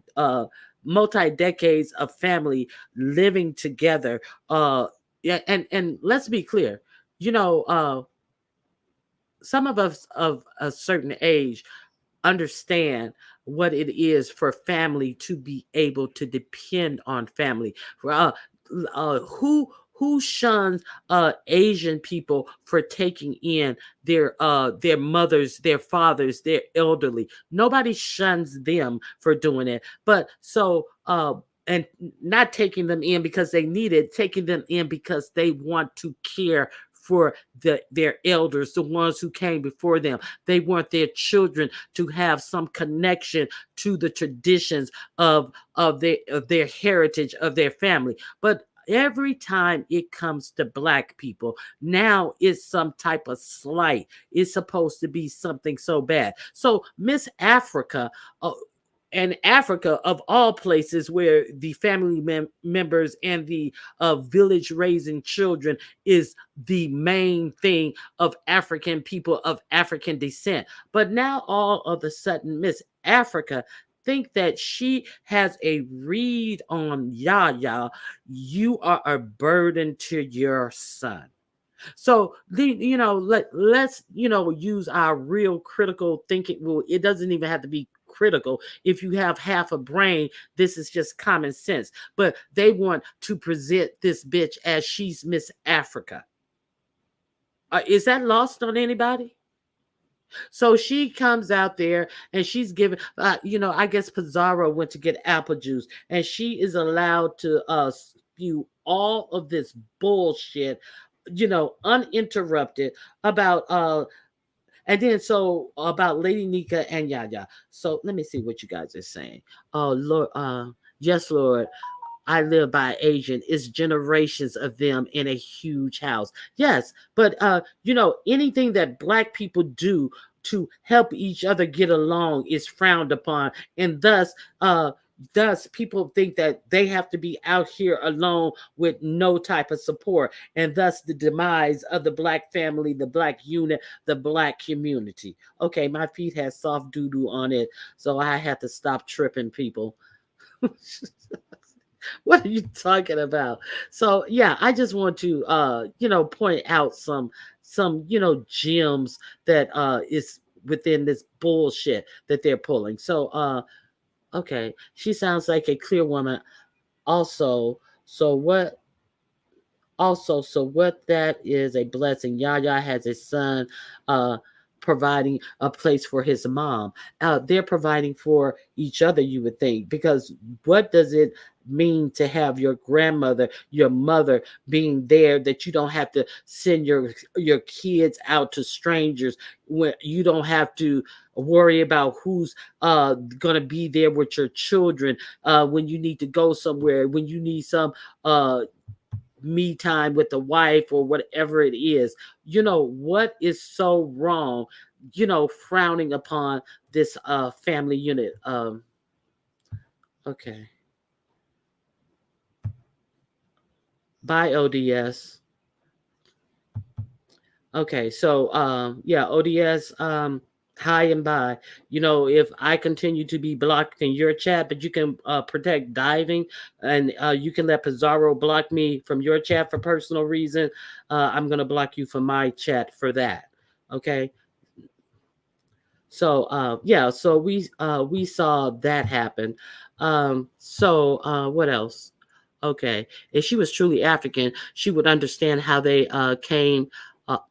decades of family living together. Yeah, and let's be clear. You know, some of us of a certain age understand what it is for family to be able to depend on family. Who shuns Asian people for taking in their mothers, their fathers, their elderly? Nobody shuns them for doing it. But so and not taking them in because they need it, taking them in because they want to care for their elders, the ones who came before them. They want their children to have some connection to the traditions of their heritage, of their family. But every time it comes to black people, now it's some type of slight. It's supposed to be something so bad. So Miss Africa, and Africa, of all places where the family members and the village raising children is the main thing of African people of African descent. But now all of a sudden, Miss Africa think that she has a read on Yaya. You are a burden to your son. So let's use our real critical thinking. Well, it doesn't even have to be critical. If you have half a brain, this is just common sense. But they want to present this bitch as she's Miss Africa. Is that lost on anybody? So she comes out there and she's giving, I guess Pizarro went to get apple juice and she is allowed to spew all of this bullshit, uninterrupted about, and then so about Lady Nika and Yaya. So let me see what you guys are saying. Oh, Lord, yes, Lord. I live by Asian. It's generations of them in a huge house. Yes, but anything that black people do to help each other get along is frowned upon, and thus people think that they have to be out here alone with no type of support, and thus the demise of the black family, the black unit, the black community. Okay, my feet has soft doo-doo on it, so I have to stop tripping people. What are you talking about? So yeah, I just want to point out some gems that is within this bullshit that they're pulling. So okay, she sounds like a clear woman. Also, so what so what that is a blessing. Yaya has a son uh providing a place for his mom. They're providing for each other, you would think, because what does it mean to have your grandmother, your mother being there, that you don't have to send your kids out to strangers, when you don't have to worry about who's going to be there with your children when you need to go somewhere, when you need some me time with the wife or whatever it is. What is so wrong, frowning upon this family unit? Okay. Bye, ODS. Okay, so yeah, ODS, hi and bye. If I continue to be blocked in your chat, but you can protect diving, and you can let Pizarro block me from your chat for personal reason. I'm gonna block you from my chat for that. Okay. So yeah, so we saw that happen. So what else? Okay, if she was truly African, she would understand how they came.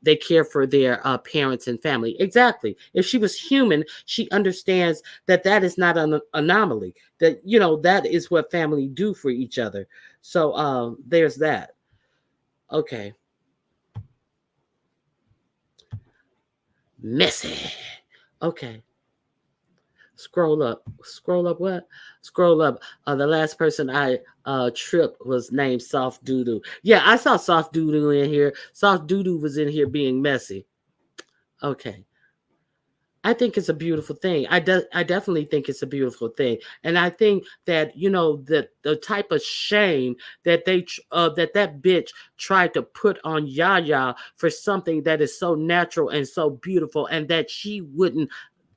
They care for their parents and family. Exactly. If she was human, she understands that that is not an anomaly. That that is what family do for each other. So there's that. Okay, messy. Okay. Scroll up what? Scroll up. The last person I tripped was named Soft Doodoo. Yeah, I saw Soft Doodoo in here. Soft Doodoo was in here being messy. Okay. I think it's a beautiful thing. I definitely think it's a beautiful thing. And I think that the type of shame that that bitch tried to put on Yaya for something that is so natural and so beautiful, and that she wouldn't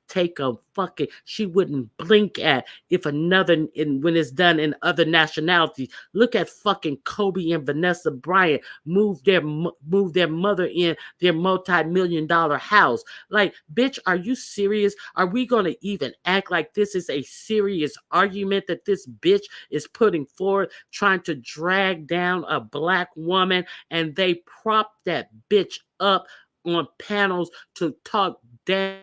take a fucking, she wouldn't blink at if another, when it's done in other nationalities. Look at fucking Kobe and Vanessa Bryant move their mother in their multi-million-dollar house. Like, bitch, are you serious? Are we going to even act like this is a serious argument that this bitch is putting forward, trying to drag down a black woman, and they prop that bitch up on panels to talk down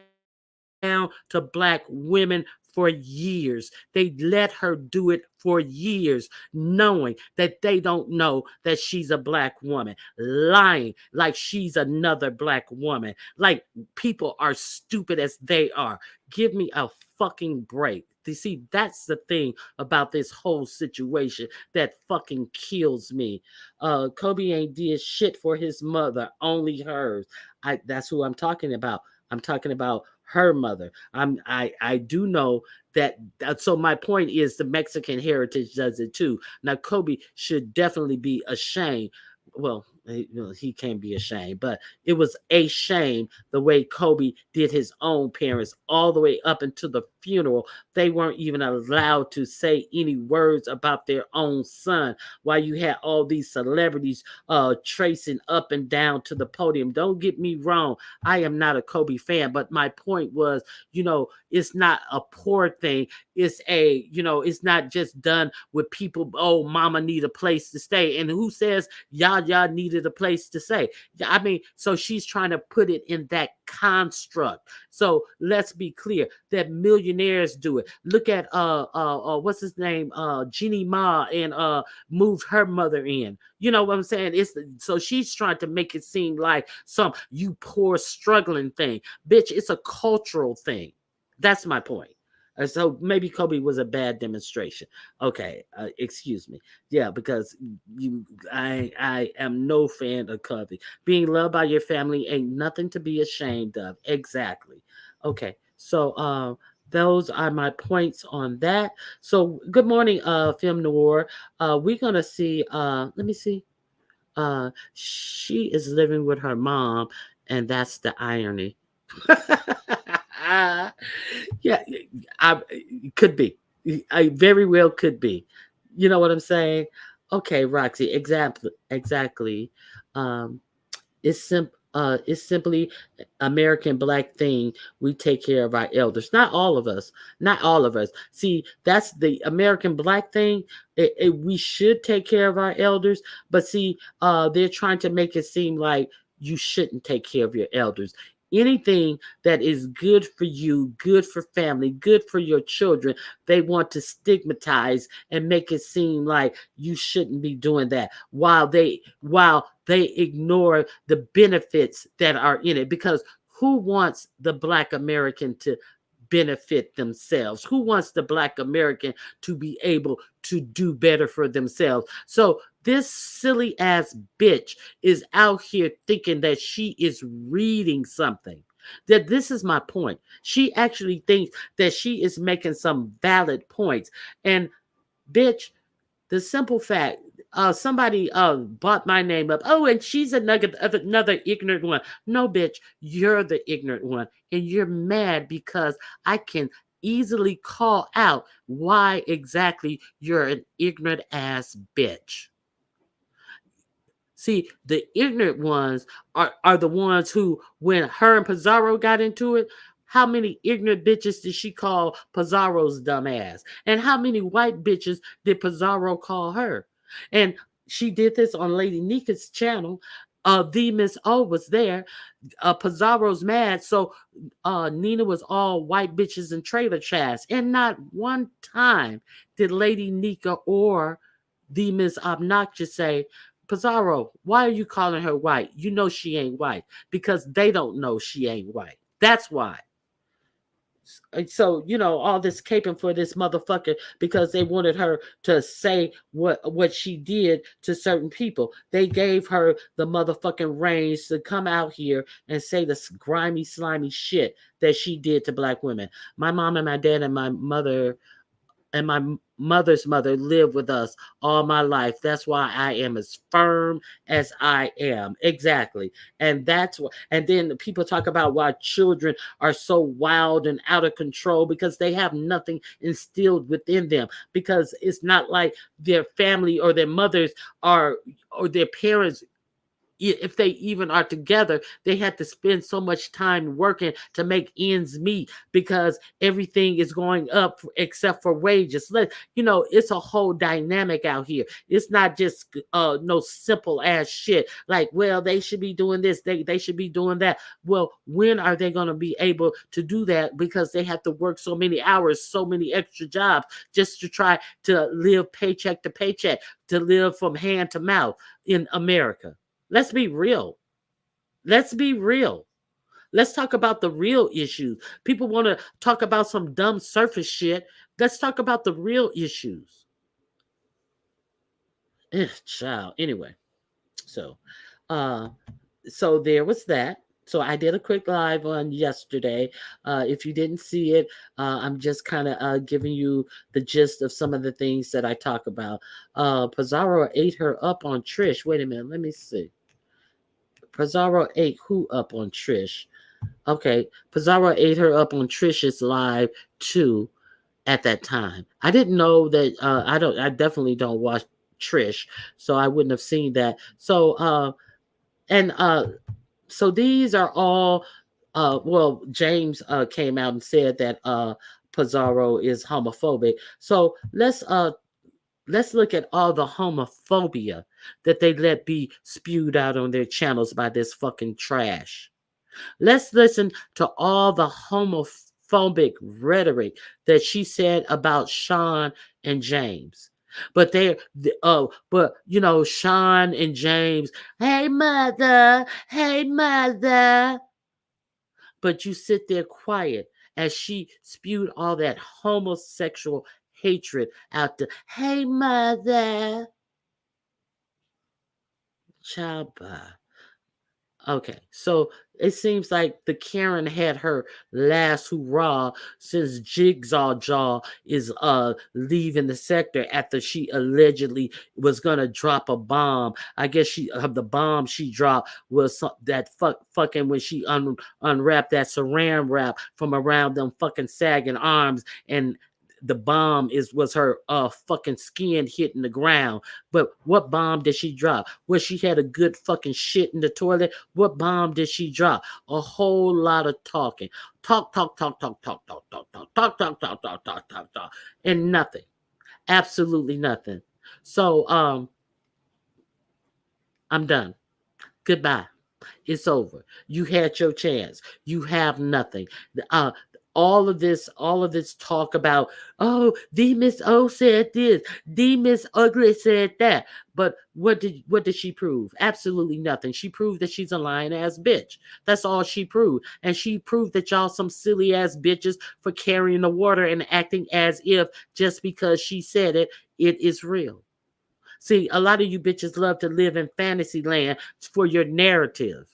to black women for years. They let her do it for years, knowing that they don't know that she's a black woman, lying like she's another black woman. Like, people are stupid as they are. Give me a fucking break. You see, that's the thing about this whole situation that fucking kills me. Kobe ain't did shit for his mother, only hers. That's who I'm talking about. I'm talking about her mother. I do know that. So my point is, the Mexican heritage does it too. Now Kobe should definitely be ashamed. Well, he can't be ashamed, but it was a shame the way Kobe did his own parents all the way up into the funeral. They weren't even allowed to say any words about their own son, while you had all these celebrities tracing up and down to the podium. Don't get me wrong, I am not a Kobe fan, but my point was, it's not a poor thing. It's not just done with people. Oh, mama need a place to stay, and who says y'all needed a place to stay? I mean, so she's trying to put it in that construct. So let's be clear that millionaires do it. Look at what's his name, Jeannie Ma, and moved her mother in. You know what I'm saying? So she's trying to make it seem like some you poor struggling thing. Bitch, it's a cultural thing. That's my point. So maybe Kobe was a bad demonstration. Okay, excuse me. Yeah, because I am no fan of Kobe. Being loved by your family ain't nothing to be ashamed of. Exactly. Okay, so those are my points on that. So good morning, Film Noir. We're gonna see. Let me see. She is living with her mom, and that's the irony. Yeah, it could be. I very well could be. You know what I'm saying? Okay, Roxy, exactly. Um, it's simply American black thing. We take care of our elders. Not all of us. Not all of us. See, that's the American black thing. We should take care of our elders, but see, they're trying to make it seem like you shouldn't take care of your elders. Anything that is good for you, good for family, good for your children, they want to stigmatize and make it seem like you shouldn't be doing that, while they ignore the benefits that are in it. Because who wants the Black American to benefit themselves? Who wants the Black American to be able to do better for themselves? So this silly ass bitch is out here thinking that she is reading something. That this is my point. She actually thinks that she is making some valid points. And bitch, the simple fact, somebody bought my name up. Oh, and she's another ignorant one. No, bitch, you're the ignorant one, and you're mad because I can easily call out why exactly you're an ignorant ass bitch. See, the ignorant ones are the ones who, when her and Pizarro got into it, how many ignorant bitches did she call Pizarro's dumb ass? And how many white bitches did Pizarro call her? And she did this on Lady Nika's channel. The Miss O was there. Pizarro's mad. So Nina was all white bitches and trailer trash. And not one time did Lady Nika or the Miss Obnoxious say, Pizarro, why are you calling her white? You know she ain't white. Because they don't know she ain't white. That's why. So, all this caping for this motherfucker because they wanted her to say what she did to certain people. They gave her the motherfucking range to come out here and say this grimy, slimy shit that she did to black women. My mom and my dad and my mother's mother lived with us all my life. That's why I am as firm as I am. Exactly. And that's what, and then people talk about why children are so wild and out of control because they have nothing instilled within them. Because it's not like their family or their mothers or their parents, if they even are together, they had to spend so much time working to make ends meet because everything is going up except for wages. It's a whole dynamic out here. It's not just no simple ass shit like, well, they should be doing this, they should be doing that. Well, when are they going to be able to do that? Because they have to work so many hours, so many extra jobs just to try to live paycheck to paycheck, to live from hand to mouth in America. Let's be real. Let's be real. Let's talk about the real issues. People want to talk about some dumb surface shit. Let's talk about the real issues. Child. Anyway, so uh so there was that. So I did a quick live on yesterday. If you didn't see it, I'm just kind of giving you the gist of some of the things that I talk about. Pizarro ate her up on Trish. Wait a minute, let me see. Pizarro ate who up on Trish? Okay, Pizarro ate her up on Trish's live too at that time. I didn't know that. I definitely don't watch Trish, so I wouldn't have seen that. And so these are all. Well, James came out and said that Pizarro is homophobic. So let's look at all the homophobia that they let be spewed out on their channels by this fucking trash. Let's listen to all the homophobic rhetoric that she said about Sean and James. But Sean and James, hey mother. But you sit there quiet as she spewed all that homosexual hatred out there. Hey mother, child. Okay, so it seems like the Karen had her last hurrah since Jigsaw Jaw is leaving the sector after she allegedly was gonna drop a bomb. I guess the bomb she dropped was that fucking when she unwrapped that saran wrap from around them fucking sagging arms, and the bomb was her fucking skin hitting the ground. But what bomb did she drop? Where she had a good fucking shit in the toilet? What bomb did she drop? A whole lot of talking. Talk, talk, talk, talk, talk, talk, talk, talk, talk, talk, talk, talk, talk, talk, talk. And nothing. Absolutely nothing. So I'm done. Goodbye. It's over. You had your chance. You have nothing. Uh, all of this talk about, oh, the Miss O said this, the Miss Ugly said that. But what did she prove? Absolutely nothing. She proved that she's a lying ass bitch. That's all she proved. And she proved that y'all some silly ass bitches for carrying the water and acting as if just because she said it, it is real. See, a lot of you bitches love to live in fantasy land for your narrative.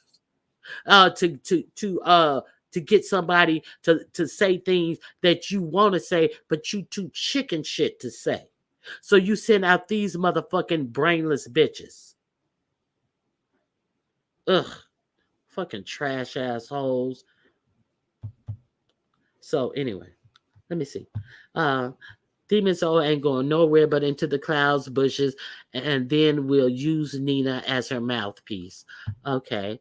Uh, to to to uh to get somebody to say things that you want to say, but you too chicken shit to say. So you send out these motherfucking brainless bitches. Ugh, fucking trash assholes. So anyway, let me see. Uh, Demon Soul ain't going nowhere but into the clouds, bushes, and then we'll use Nina as her mouthpiece. Okay.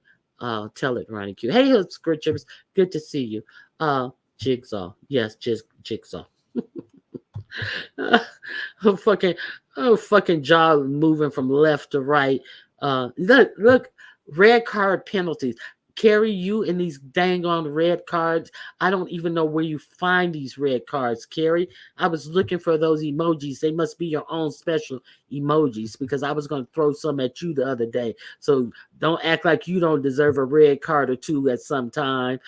Tell it, Ronnie Q. Hey, Scriptures. Good to see you. Jigsaw. Yes, just Jigsaw. fucking, fucking jaw moving from left to right. Look, red card penalties. Carry you in these dang on red cards. I don't even know where you find these red cards, Carrie. I was looking for those emojis. They must be your own special emojis because I was going to throw some at you the other day. So don't act like you don't deserve a red card or two at some time.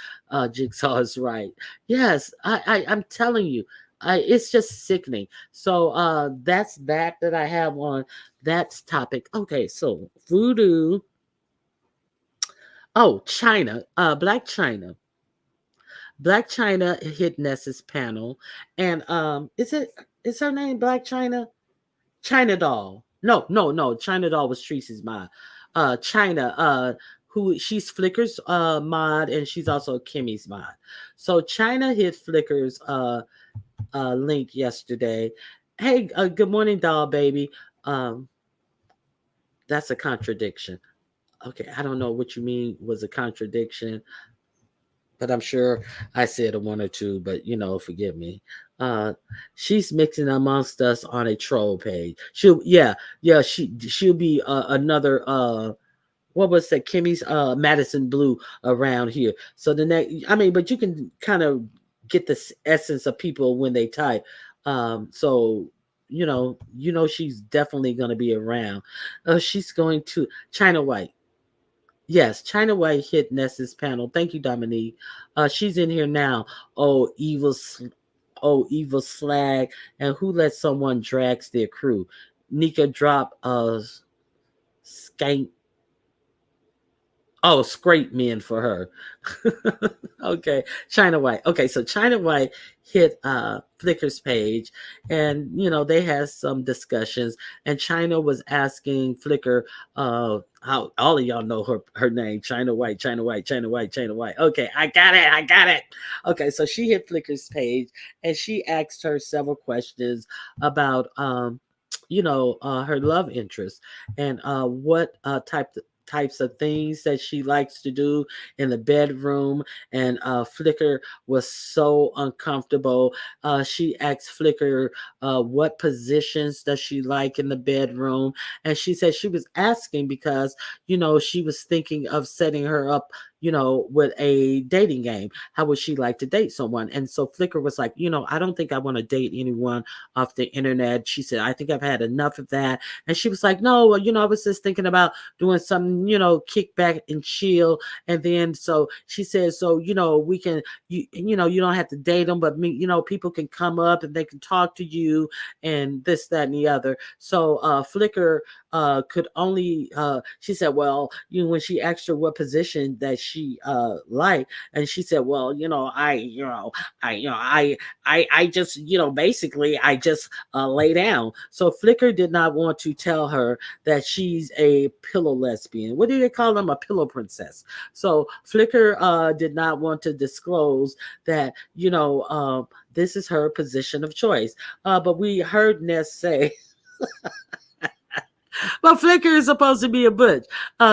Jigsaw is right. Yes, I'm telling you. It's just sickening. So that's that I have on that topic. Okay, so Voodoo. Oh, China. Black China. Black China hit Ness's panel, and is her name Black China? China Doll. No, no, no. China Doll was Tracy's mod. China. Who she's Flickr's mod, and she's also Kimmy's mod. So China hit Flickr's link yesterday. Hey, good morning, doll baby. Um, that's a contradiction. Okay, I don't know what you mean was a contradiction, but I'm sure I said a one or two, but forgive me. Uh, she's mixing amongst us on a troll page. She'll be another what was that Kimmy's Madison Blue around here. So the next, I mean, but you can kind of get the essence of people when they type. So she's definitely going to be around. She's going to China White. Yes, China White hit Ness's panel. Thank you, Dominique. She's in here now. Oh, evil slag. And who let someone drags their crew? Nika drop skank. Oh, scrape men for her. Okay, China White. Okay, so China White hit Flickr's page, and they had some discussions, and China was asking Flickr, how all of y'all know her name, China White, China White, China White, China White. Okay, I got it. Okay, so she hit Flickr's page, and she asked her several questions about her love interest, and what types of things that she likes to do in the bedroom. And Flickr was so uncomfortable. She asked Flickr, what positions does she like in the bedroom, and she said she was asking because she was thinking of setting her up with a dating game. How would she like to date someone? And so Flickr was like, I don't think I want to date anyone off the internet. She said, I think I've had enough of that. And she was like, no, well, I was just thinking about doing some, kick back and chill. And then so she said, so, we can, you don't have to date them, but me, people can come up and they can talk to you and this, that, and the other. So Flickr could only she said, well, when she asked her what position that she liked, and she said, well, I just, basically I just lay down. So Flickr did not want to tell her that she's a pillow lesbian. What do they call them? A pillow princess. So Flickr did not want to disclose that, this is her position of choice. But we heard Ness say, but Flickr is supposed to be a butch.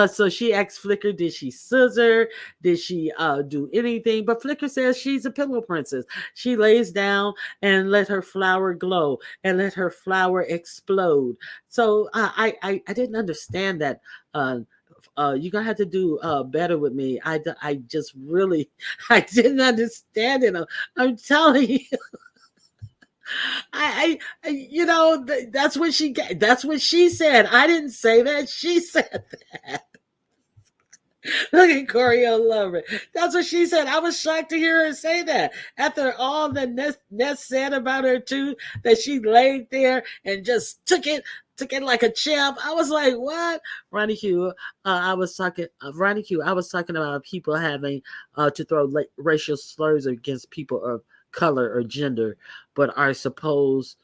So she asked Flickr, did she scissor? Did she do anything? But Flickr says she's a pillow princess. She lays down and let her flower glow and let her flower explode. So I didn't understand that. You're gonna have to do better with me. I just really I didn't understand it. I'm telling you. That's what that's what she said. I didn't say that. She said that. Look at Corey Lover. That's what she said. I was shocked to hear her say that. After all that Ness said about her too, that she laid there and just took it like a champ. I was like, what? Ronnie Q, Ronnie Q, I was talking about people having to throw racial slurs against people of color or gender, but are supposed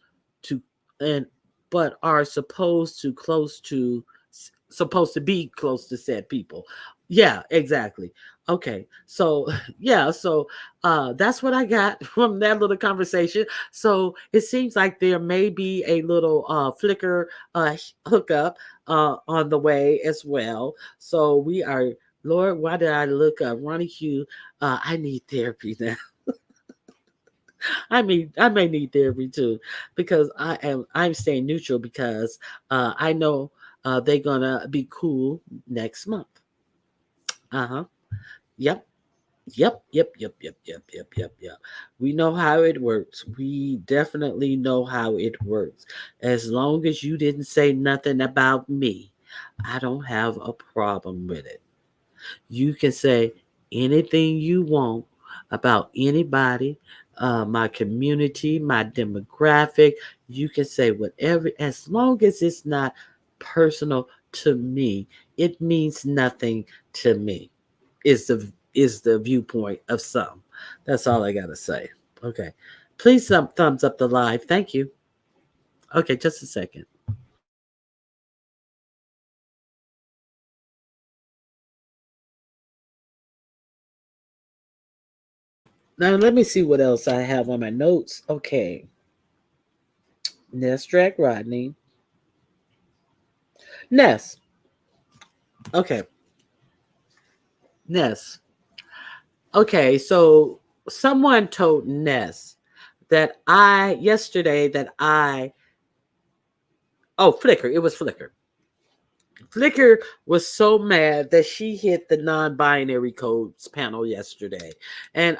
to and but are supposed to be close to said people. Yeah, exactly. Okay. So yeah, so that's what I got from that little conversation. So it seems like there may be a little Flickr hookup on the way as well. So we are, Lord, why did I look up Ronnie Q? I need therapy now. I may need therapy too, because I'm staying neutral because I know they're gonna be cool next month. Uh-huh. Yep. Yep. We know how it works. We definitely know how it works. As long as you didn't say nothing about me, I don't have a problem with it. You can say anything you want about anybody, my community, my demographic. You can say whatever, as long as it's not personal to me. It means nothing to me. Is the viewpoint of some. That's all I gotta say. Okay. Please thumbs up the live. Thank you. Okay, just a second. Now let me see what else I have on my notes. Okay. Ness drag Rodney. Ness. Okay. Ness. Okay, so someone told Ness that Flickr, it was Flickr. Flickr was so mad that she hit the non-binary codes panel yesterday. And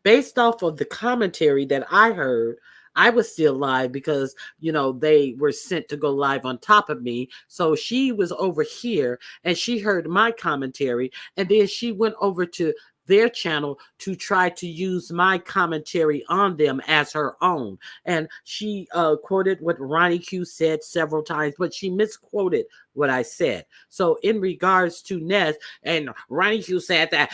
based off of the commentary that I heard, I was still live because, they were sent to go live on top of me. So she was over here and she heard my commentary. And then she went over to their channel to try to use my commentary on them as her own. And she quoted what Ronnie Q said several times, but she misquoted what I said. So in regards to Ness, and Ronnie Q said that,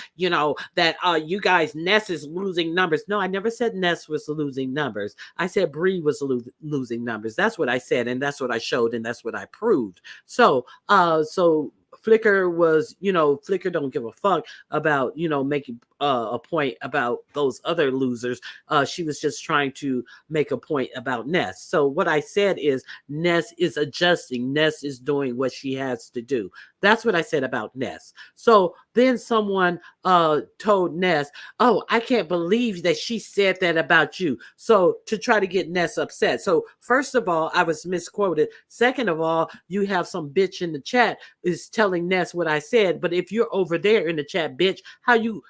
that you guys, Ness is losing numbers. No, I never said Ness was losing numbers. I said Bree was losing numbers. That's what I said, and that's what I showed, and that's what I proved. So Flickr was, Flickr don't give a fuck about, making a point about those other losers. She was just trying to make a point about Ness. So what I said is Ness is adjusting. Ness is doing what she has to do. That's what I said about Ness. So then someone told Ness, oh, I can't believe that she said that about you. So to try to get Ness upset. So first of all, I was misquoted. Second of all, you have some bitch in the chat is telling Ness what I said. But if you're over there in the chat, bitch, how you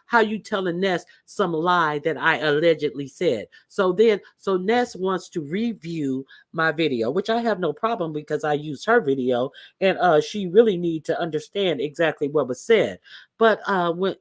telling Ness some lie that I allegedly said? So Ness wants to review my video, which I have no problem because I used her video, and she really need to understand exactly what was said. But when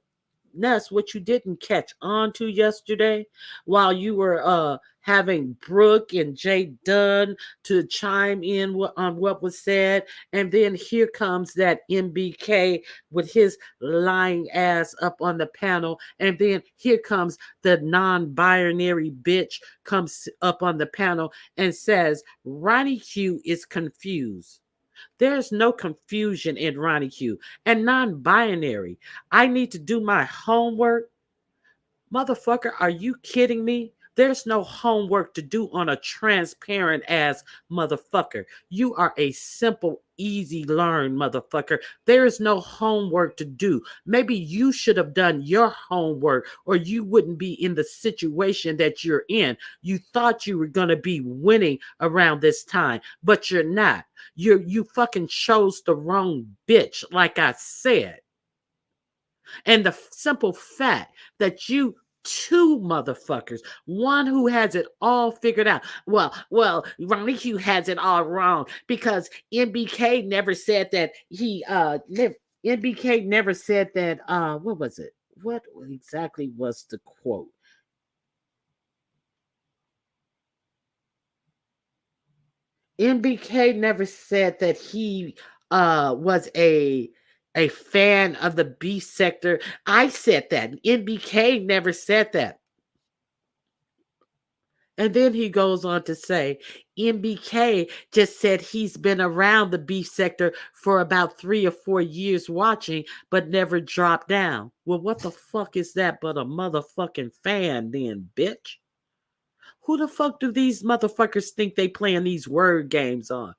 Ness, what you didn't catch on to yesterday while you were having Brooke and Jay Dunn to chime in on what was said, and then here comes that MBK with his lying ass up on the panel, and then here comes the non-binary bitch comes up on the panel and says Ronnie Q is confused. There's no confusion in Ronnie Q and non-binary. I need to do my homework. Motherfucker, are you kidding me? There's no homework to do on a transparent ass motherfucker. You are a simple, easy learn motherfucker. There is no homework to do. Maybe you should have done your homework or you wouldn't be in the situation that you're in. You thought you were going to be winning around this time, but you're not. You fucking chose the wrong bitch, like I said. And the simple fact that you two motherfuckers, one who has it all figured out. Well, Ronnie Q has it all wrong because MBK never said that MBK never said that what was it? What exactly was the quote? MBK never said that he was a fan of the B sector. I said that. MBK never said that. And then he goes on to say, MBK just said he's been around the beef sector for about 3 or 4 years watching, but never dropped down. Well, what the fuck is that but a motherfucking fan then, bitch? Who the fuck do these motherfuckers think they playing these word games on?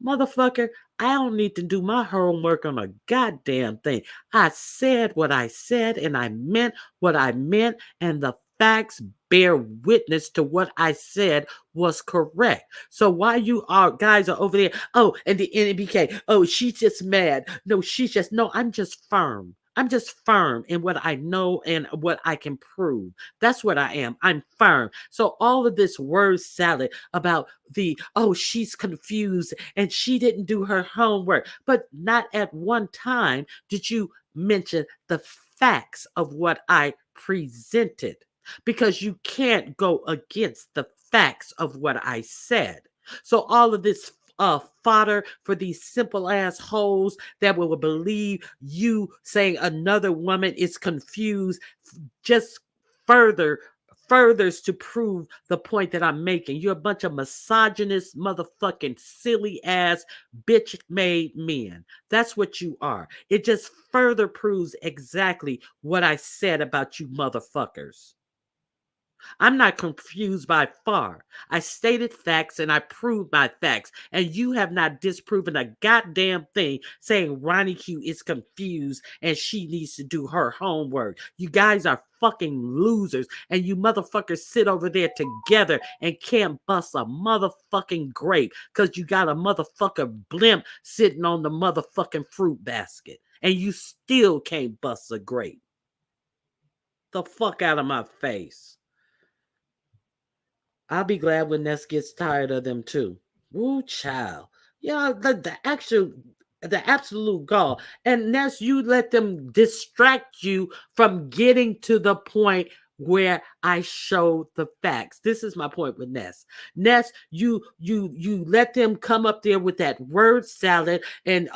Motherfucker, I don't need to do my homework on a goddamn thing. I said what I said and I meant what I meant, and the facts bear witness to what I said was correct. So why you guys are over there, oh, and the NBK, oh, she's just mad. No, I'm just firm. I'm just firm in what I know and what I can prove. That's what I am. I'm firm. So all of this word salad about she's confused and she didn't do her homework, but not at one time did you mention the facts of what I presented, because you can't go against the facts of what I said. So all of this fodder for these simple ass hoes that will believe you saying another woman is confused just further furthers to prove the point that I'm making. You're a bunch of misogynist, motherfucking silly ass bitch made men. That's what you are. It just further proves exactly what I said about you motherfuckers. I'm not confused by far. I stated facts and I proved my facts, and you have not disproven a goddamn thing saying Ronnie Q is confused and she needs to do her homework. You guys are fucking losers, and you motherfuckers sit over there together and can't bust a motherfucking grape because you got a motherfucker blimp sitting on the motherfucking fruit basket, and you still can't bust a grape. The fuck out of my face. I'll be glad when Ness gets tired of them too. Woo, child. Yeah, the actual the absolute gall. And Ness, you let them distract you from getting to the point where I show the facts. This is my point with Ness. Ness, you let them come up there with that word salad and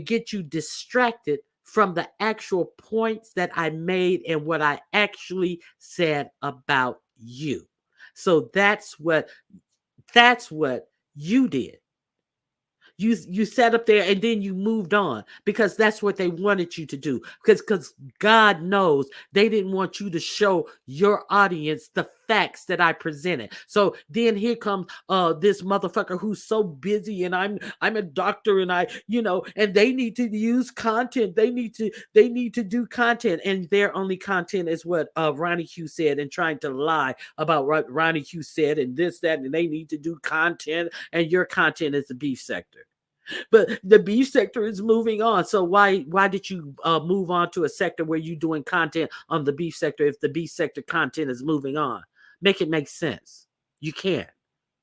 get you distracted from the actual points that I made and what I actually said about you. So that's what you did. You sat up there and then you moved on because that's what they wanted you to do. Because God knows they didn't want you to show your audience the facts that I presented. So then here comes this motherfucker who's so busy, and I'm a doctor, and and they need to use content. They need to do content, and their only content is what Ronnie Q said, and trying to lie about what Ronnie Q said and this, that, and they need to do content, and your content is the beef sector. But the beef sector is moving on. So why did you move on to a sector where you're doing content on the beef sector if the beef sector content is moving on? Make it make sense. You can't,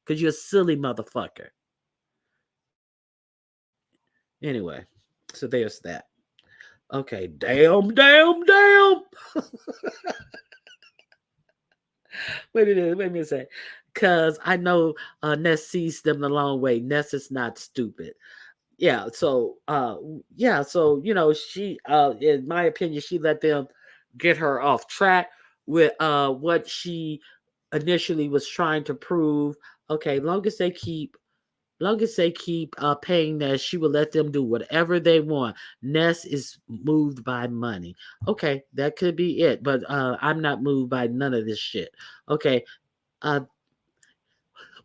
because you're a silly motherfucker. Anyway, so there's that. Okay, damn. Wait a minute, let me say. Because I know Ness sees them the long way. Ness is not stupid. Yeah, so she in my opinion, she let them get her off track with what she initially was trying to prove. Okay, long as they keep paying Ness, she will let them do whatever they want. Ness is moved by money. Okay, that could be it, but I'm not moved by none of this shit. Okay, uh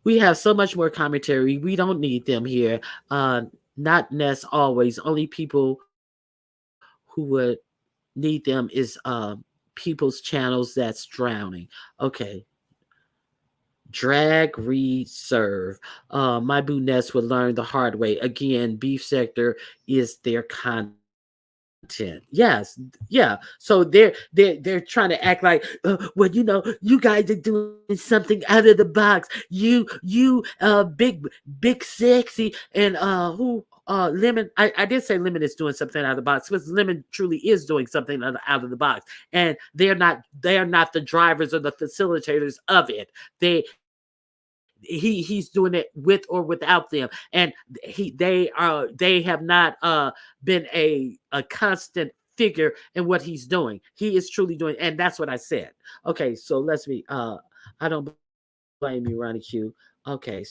we have so much more commentary. We don't need them here. Not Ness always. Only people who would need them is people's channels that's drowning. Okay. Drag, read, serve. My boo Ness would learn the hard way. Again, beef sector is their content. Yes, yeah. So they're trying to act like, well, you guys are doing something out of the box. You big sexy, and who Lemon. I did say Lemon is doing something out of the box because Lemon truly is doing something out of the box, and they are not the drivers or the facilitators of it. He's doing it with or without them, and they have not been a constant figure in what he's doing. He is truly doing, and that's what I said. Okay, so let's be I don't blame you, Ronnie Q. Okay,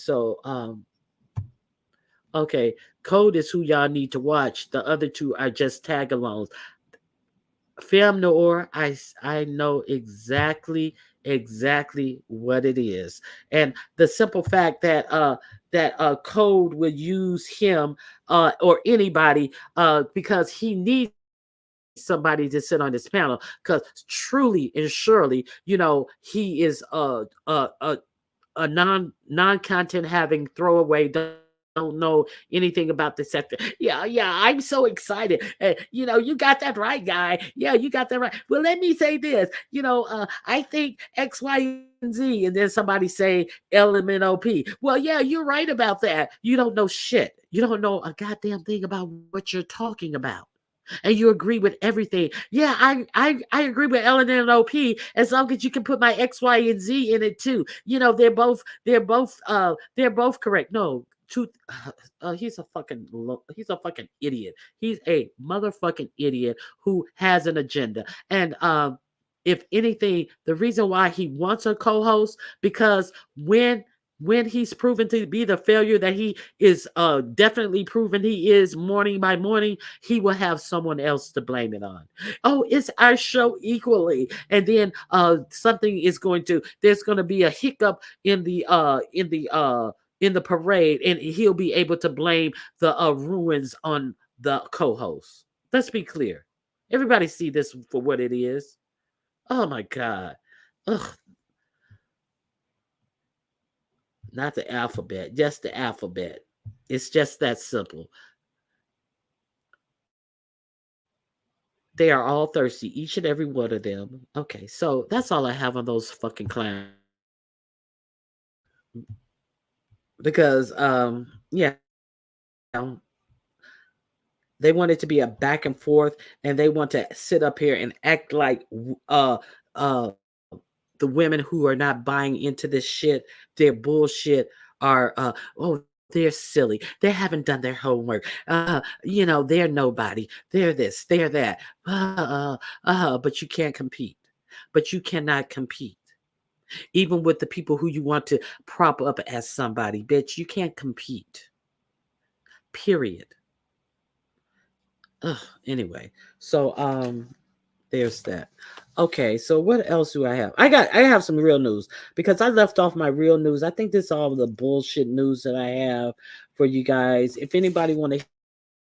okay, Code is who y'all need to watch. The other two are just tag alongs. Film noir, I know exactly what it is, and the simple fact that Code would use him or anybody because he needs somebody to sit on this panel, because truly and surely, he is a non-content having throwaway, don't know anything about the sector. Yeah, I'm so excited. You got that right, guy. Yeah, you got that right. Well, let me say this. I think X, Y, and Z, and then somebody say LMNOP. Well, yeah, you're right about that. You don't know shit. You don't know a goddamn thing about what you're talking about, and you agree with everything. Yeah, I agree with LNNOP as long as you can put my X, Y, and Z in it too. They're both correct. No, truth. He's a fucking idiot. He's a motherfucking idiot who has an agenda. And if anything, the reason why he wants a co-host, because when he's proven to be the failure that he is definitely proven he is morning by morning, he will have someone else to blame it on. Oh, it's our show equally. And then something is going to there's going to be a hiccup in the parade, and he'll be able to blame the ruins on the co-host. Let's be clear. Everybody see this for what it is. Oh my god. Ugh, not the alphabet, just the alphabet. It's just that simple. They are all thirsty, each and every one of them. Okay, so that's all I have on those fucking clowns. Because yeah, They want it to be a back and forth, and they want to sit up here and act like uh uh the women who are not buying into this shit, their bullshit, are oh, they're silly. They haven't done their homework. They're nobody. They're this, they're that. But you can't compete. But you cannot compete. Even with the people who you want to prop up as somebody, bitch, you can't compete. Period. Anyway, so there's that. Okay, so what else do I have? I have some real news because I left off my real news. I think this is all the bullshit news that I have for you guys. If anybody want to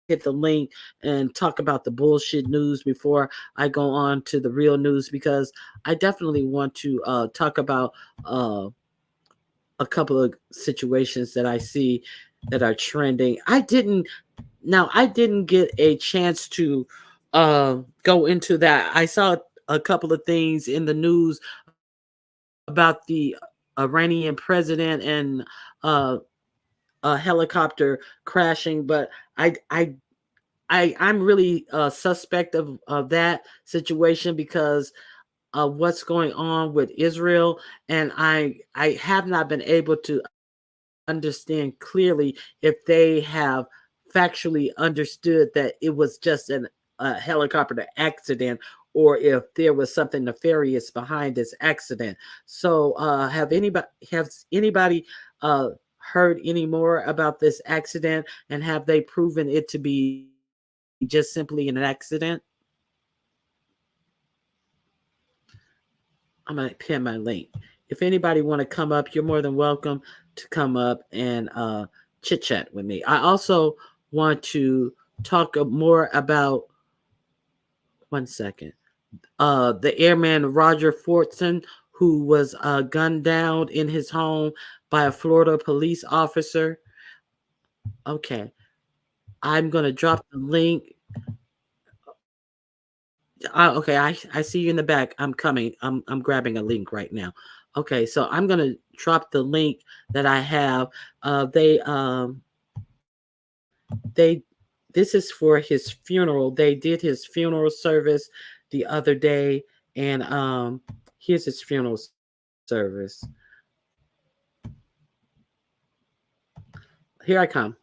hit the link and talk about the bullshit news before I go on to the real news, because I definitely want to talk about uh a couple of situations that I see that are trending. I didn't get a chance to go into that. I saw a couple of things in the news about the Iranian president and uh, a helicopter crashing, but I I I'm really suspect of that situation because of what's going on with Israel, and I have not been able to understand clearly if they have factually understood that it was just a helicopter accident, or if there was something nefarious behind this accident. So, has anybody uh, heard any more about this accident, and have they proven it to be just simply an accident? I'm gonna pin my link. If anybody want to come up, you're more than welcome to come up and chit chat with me. I also want to talk more about, one second, the airman Roger Fortson, who was gunned down in his home by a Florida police officer. Okay, I'm gonna drop the link. Okay, I see you in the back. I'm coming. I'm grabbing a link right now. Okay, so I'm gonna drop the link that I have. They this is for his funeral. They did his funeral service the other day, and here's his funeral service. Here I come.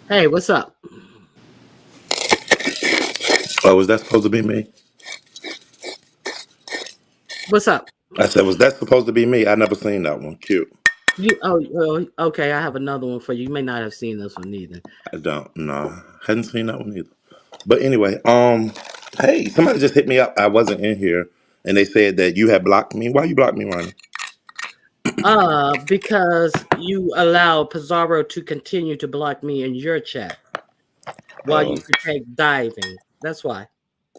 Hey, what's up? Oh, was that supposed to be me? What's up? I said, was that supposed to be me? I never seen that one. Cute. Okay. I have another one for you. You may not have seen this one either. I don't. No, hadn't seen that one either. But anyway, hey, somebody just hit me up. I wasn't in here, and they said that you had blocked me. Why you blocked me, Ronnie? Because you allow Pizarro to continue to block me in your chat while Oh, you protect diving. That's why.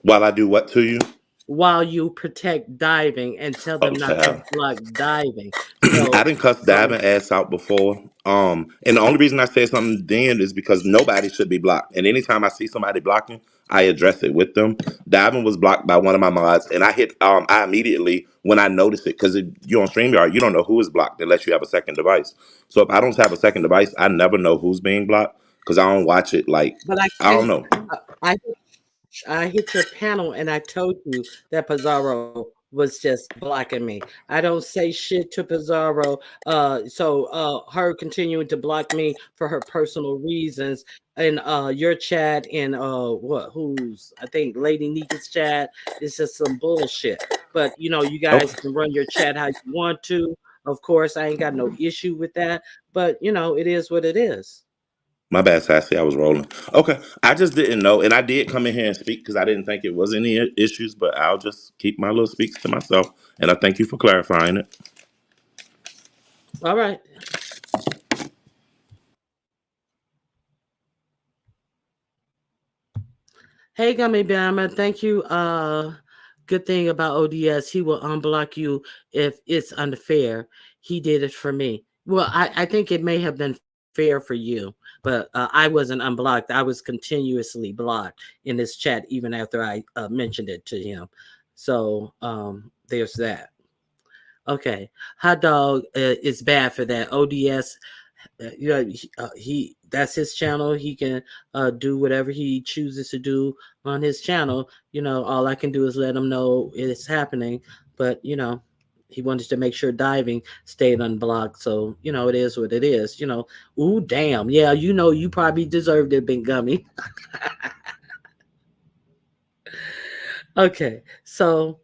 while I do what to you? While you protect diving and tell Oh, them not to child. block diving. I So didn't cuss so Diving ass out before. And the only reason I said something then is because nobody should be blocked. And anytime I see somebody blocking, I address it with them. Diving was blocked by one of my mods, and I immediately when I noticed it, because you're on StreamYard, you don't know who is blocked unless you have a second device. So if I don't have a second device, I never know who's being blocked because I don't watch it like but I I don't came know. I hit your panel and I told you that Pizarro was just blocking me. I don't say shit to Pizarro. Her continuing to block me for her personal reasons in your chat, in I think Lady Nika's chat, is just some bullshit. But you Okay, guys can run your chat how you want to. Of course, I ain't got no issue with that. But it is what it is. my bad, Sassy. I was rolling. Okay, I just didn't know, and I did come in here and speak because I didn't think it was any issues. But I'll just keep my little speaks to myself, and I thank you for clarifying it. All right. Hey, Gummy Bama, thank you. Good thing about ODS, he will unblock you if it's unfair. He did it for me. Well, I think it may have been fair for you, but I wasn't unblocked. I was continuously blocked in this chat even after I mentioned it to him. So there's that. Okay, hot dog is bad for that. ODS he that's his channel. He can do whatever he chooses to do on his channel. All I can do is let him know it's happening. But he wanted to make sure diving stayed unblocked. So it is what it is. Ooh, damn, yeah. You probably deserved it, Big Gummy. Okay, so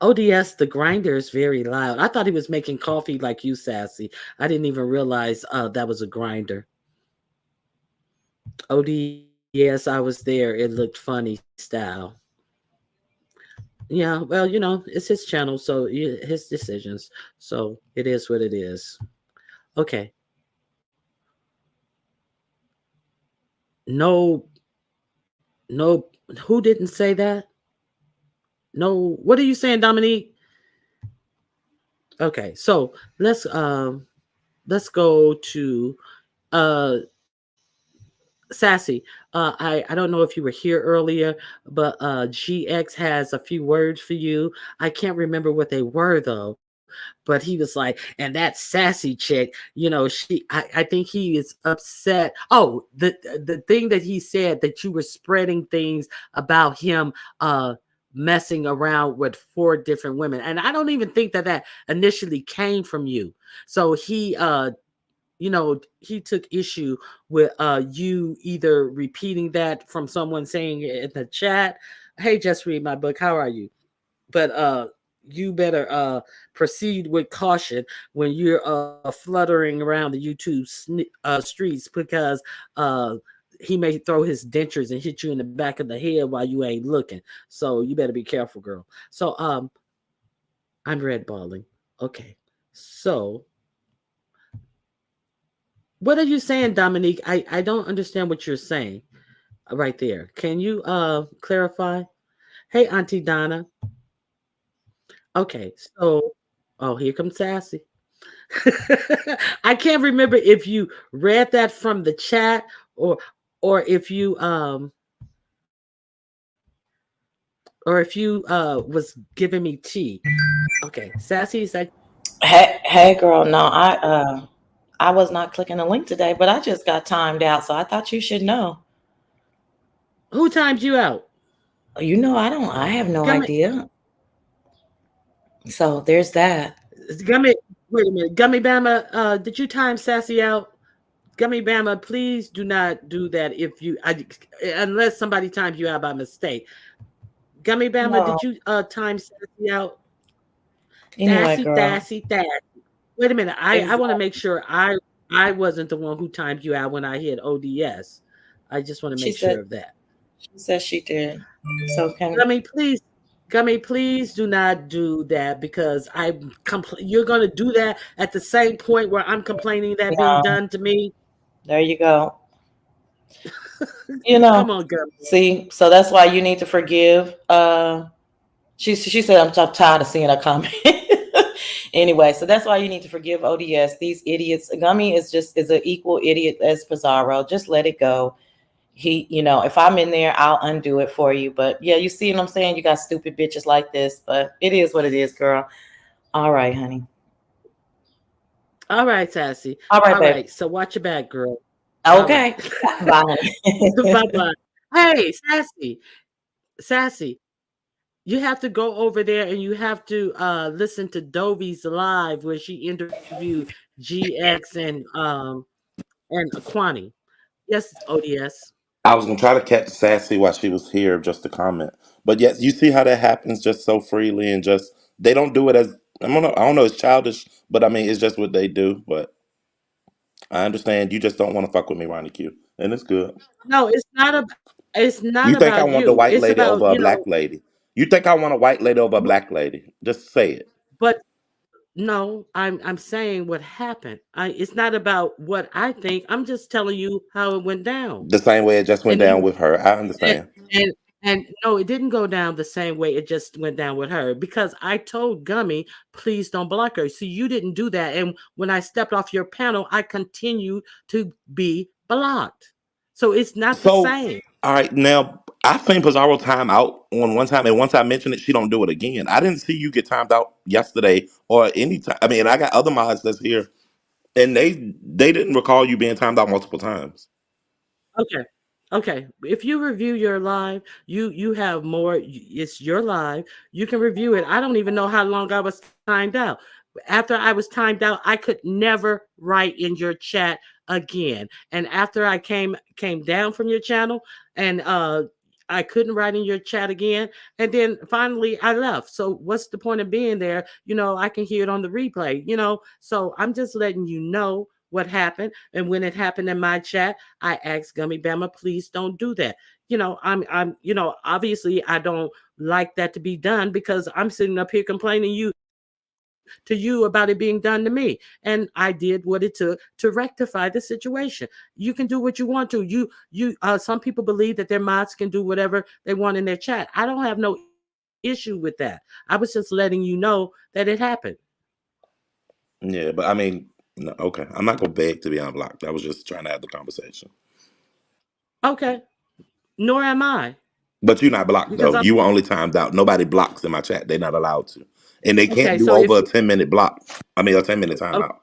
ODS, the grinder is very loud. I thought he was making coffee like you, Sassy. I didn't even realize that was a grinder. ODS, I was there. It looked funny style. Yeah, well, it's his channel, so his decisions. So it is what it is. Okay. No, no, who didn't say that? No, what are you saying, Dominique? Okay, so let's go to uh Sassy. I don't know if you were here earlier, but GX has a few words for you. I can't remember what they were though, but he was like, and that sassy chick, I think he is upset. Oh, the thing that he said, that you were spreading things about him messing around with four different women, and I don't even think that initially came from you. So he took issue with you either repeating that from someone saying it in the chat. Hey, just read my book. How are you? But you better proceed with caution when you're fluttering around the YouTube streets, because uh, he may throw his dentures and hit you in the back of the head while you ain't looking. So you better be careful, girl. So I'm red balling. Okay. So what are you saying, Dominique? I don't understand what you're saying right there. Can you clarify? Hey, Auntie Donna. Okay, so oh, here comes Sassy. I can't remember if you read that from the chat, or or if you um or if you was giving me tea. Okay, Sassy, is that Hey, girl. No, I was not clicking the link today, but I just got timed out, so I thought you should know. who timed you out? I don't. I have no Gummy, idea. So there's that. Gummy, wait a minute. Gummy Bama, did you time Sassy out? Gummy Bama, please do not do that unless somebody times you out by mistake. Gummy Bama, No. did you time Sassy out? Anyway, Sassy, girl. Sassy, Sassy. Wait a minute. I want to Exactly. make sure I wasn't the one who timed you out when I hit ODS. I just want to She make said. sure of that. She said she did. So can. Gummy, please. Gummy, please do not do that, because you're going to do that at the same point where I'm complaining that being No. done to me. There you go. You Come know. on, Gummy. See. So that's why you need to forgive. She said I'm tired of seeing her comment. Anyway, so that's why you need to forgive ODS. These idiots. Gummy is an equal idiot as Pizarro. Just let it go. If I'm in there, I'll undo it for you. But yeah, you see what I'm saying? You got stupid bitches like this, but it is what it is, girl. All right, honey. All right, Sassy. All right, All babe. right. So watch your back, girl. All right. Okay. Bye, Bye honey. bye. Hey, Sassy. Sassy. You have to go over there and you have to listen to Dovey's live where she interviewed GX and Aquani. Yes, ODS. I was gonna try to catch Sassy while she was here just to comment. But yes, you see how that happens just so freely, and just they don't do it as I don't know, it's childish, but I mean it's just what they do. But I understand you just don't want to fuck with me, Ronnie Q. And it's good. No, it's not You think I about want the you. white It's lady about, over a black lady. You think I want a white lady over a black lady. Just say it. but no, I'm saying what happened. It's not about what I think. I'm just telling you how it went down. The same way it just went And down you with her. I and understand. and and no, it didn't go down the same way. It just went down with her because I told Gummy, please don't block her. See, you didn't do that, and when I stepped off your panel, I continued to be blocked. So it's not the So, same. all right, now I've seen Pizarro time out on one time, and once I mention it, she don't do it again. I didn't see you get timed out yesterday or any time. I mean, I got other mods that's here. and they didn't recall you being timed out multiple times. Okay. Okay. If you review your live, you have more. It's your live. You can review it. I don't even know how long I was timed out. After I was timed out, I could never write in your chat again. And after I came down from your channel, and I couldn't write in your chat again. And then finally I left. So what's the point of being there? I can hear it on the replay. So I'm just letting you know what happened. And when it happened in my chat, I asked Gummy Bama, please don't do that. Obviously I don't like that to be done because I'm sitting up here complaining to you about it being done to me. And I did what it took to rectify the situation. You can do what you want to. Some people believe that their mods can do whatever they want in their chat. I don't have no issue with that. I was just letting you know that it happened. Yeah, but I mean, no, okay. I'm not gonna beg to be unblocked. I was just trying to have the conversation. Okay. Nor am I. But you're not blocked Because though. I'm You were only timed out. Nobody blocks in my chat. They're not allowed to, and they can't okay. do So if over a 10-minute block. I mean, a 10-minute oh, timeout.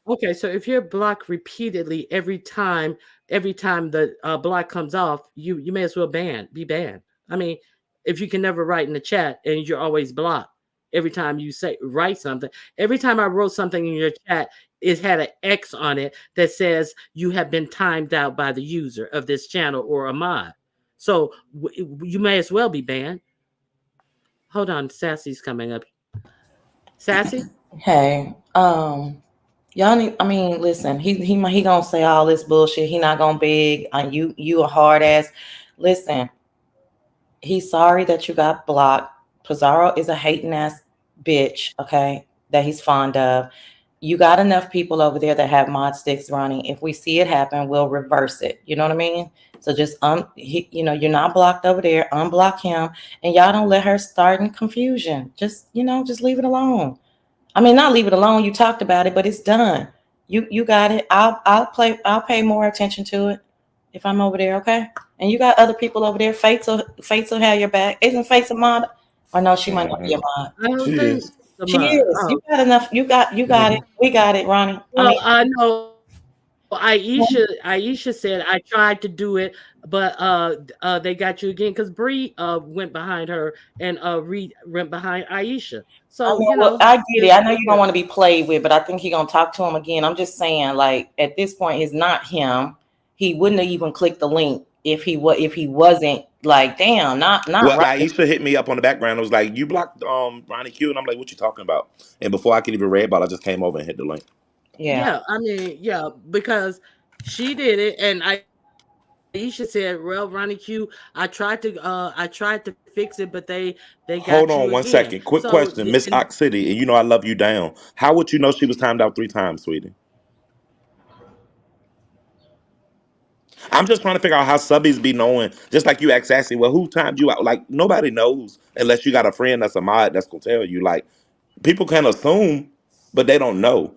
okay, so if you're blocked repeatedly every time the block comes off, you may as well be banned. I mean, if you can never write in the chat and you're always blocked every time you say write something, every time I wrote something in your chat, it had an X on it that says you have been timed out by the user of this channel or a mod. So you may as well be banned. Hold on, Sassy's coming up. Sassy? Hey, y'all need. I mean, listen. He gonna say all this bullshit. He not gonna beg. You a hard ass. Listen, he's sorry that you got blocked. Pizarro is a hating ass bitch. Okay, that he's fond of. You got enough people over there that have mod sticks running. If we see it happen, we'll reverse it. You know what I mean? So just you're not blocked over there. Unblock him, and y'all don't let her start in confusion. Just leave it alone. I mean, not leave it alone. You talked about it, but it's done. You got it. I'll pay more attention to it if I'm over there, okay? And you got other people over there. Fates will have your back. Isn't Fates a mod? Or no, she might not be a Hmm. mod. I don't She think is. the She mod. is. Oh. You got enough. You got it. We got it, Ronnie. I Well, mean, I know Aisha said I tried to do it, but they got you again because Bree went behind her and went behind Aisha. I So know. Well, I get it. there's I know you don't want to be played with, but I think he gonna talk to him again. I'm just saying, like at this point, it's not him. He wouldn't have even clicked the link if he wasn't like, damn, not Well, right. Aisha hit me up on the background. It was like, "You blocked Ronnie Q," and I'm like, "What you talking about?" And before I could even read about it, I just came over and hit the link. Yeah. yeah. I mean, yeah, because she did it, and Aisha said, "Well, Ronnie Q, I tried to fix it, but they got you again." Hold on one So second. Quick and question, Miss Ox City, and you know I love you down. How would you know she was timed out 3 times, sweetie? I'm just trying to figure out how subbies be knowing. Just like you asked Ashley, well, who timed you out? Like nobody knows unless you got a friend that's a mod that's gonna tell you. Like people can assume, but they don't know.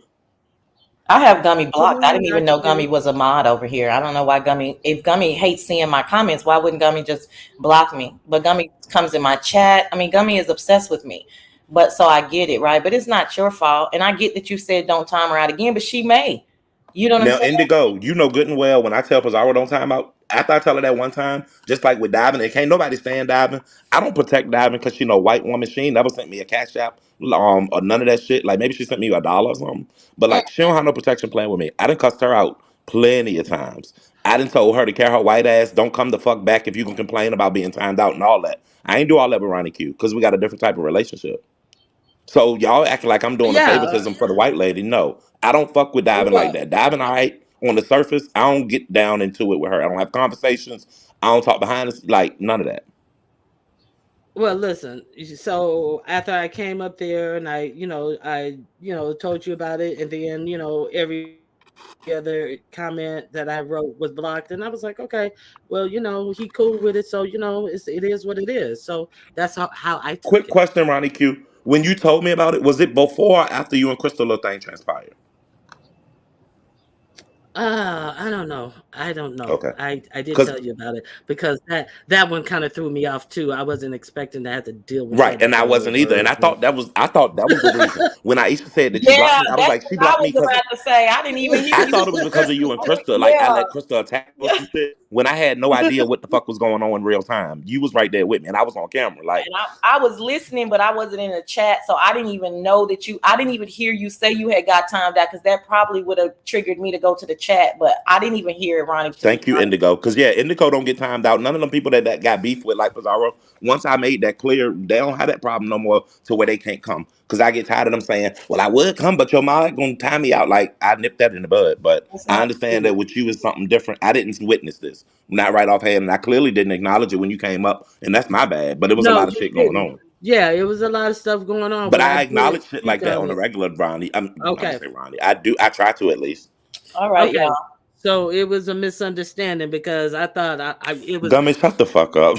I have Gummy hold blocked. I on, didn't even I know can. Gummy was a mod over here. I don't know why Gummy. If Gummy hates seeing my comments, why wouldn't Gummy just block me? But Gummy comes in my chat. I mean, Gummy is obsessed with me. But so I get it, right? But it's not your fault. And I get that you said don't time her out again, but she may. You know what I'm Now, saying? Indigo, you know good and well when I tell Pizarro don't time out, after I tell her that one time, just like with diving, and can't nobody stand diving. I don't protect diving because she know white woman. She ain't never sent me a cash app, or none of that shit. Like maybe she sent me $1 or something, but like she don't have no protection plan with me. I done cussed her out plenty of times. I done told her to carry her white ass. Don't come the fuck back if you can complain about being timed out and all that. I ain't do all that with Ronnie Q because we got a different type of relationship. So y'all acting like I'm doing a Yeah. favoritism for the white lady. No, I don't fuck with diving like Well, that. Diving all right on the surface. I don't get down into it with her. I don't have conversations. I don't talk behind us. Like none of that. well, listen. So after I came up there and I told you about it, and then every other comment that I wrote was blocked, and I was like, okay, well, he cool with it, so it is what it is. So that's how I took it. Quick question, Ronnie Q. When you told me about it, was it before or after you and Crystal little thing transpired? I don't know. I don't know. Okay. I did Cause tell you about it because that one kind of threw me off too. I wasn't expecting to have to deal with right, that and I girl wasn't either. over And again. I thought that was the reason. When Aisha said that she blocked Yeah, me, I was that's like, she what I blocked me was because about to say. I didn't even hear I you. thought it was because of you and Krista. Like I Yeah. let Krista attack or some shit when I had no idea what the fuck was going on in real time. You was right there with me, and I was on camera. Like, And I was listening, but I wasn't in the chat, so I didn't even know that you. I didn't even hear you say you had got timed out because that probably would have triggered me to go to the chat. But I didn't even hear it, Ronnie. To be thank you, honest, Indigo. Because yeah, Indigo don't get timed out. None of them people that got beef with like Pizarro. Once I made that clear, they don't have that problem no more to where they can't come. Because I get tired of them saying, "Well, I would come, but your mom gonna time me out." Like I nipped that in the bud. But that's I not understand true. that with you is something different. I didn't witness this, not right offhand, and I clearly didn't acknowledge it when you came up, and that's my bad. But it was a No, lot of you shit going didn't. on. Yeah, it was a lot of stuff going on, But but I I did acknowledge shit speak like that of on the it. regular, Ronnie. I'm gonna Okay. say Ronnie. I do. I try to at least. All right, Okay. y'all. So it was a misunderstanding because I thought I it was Gummy, shut the fuck up.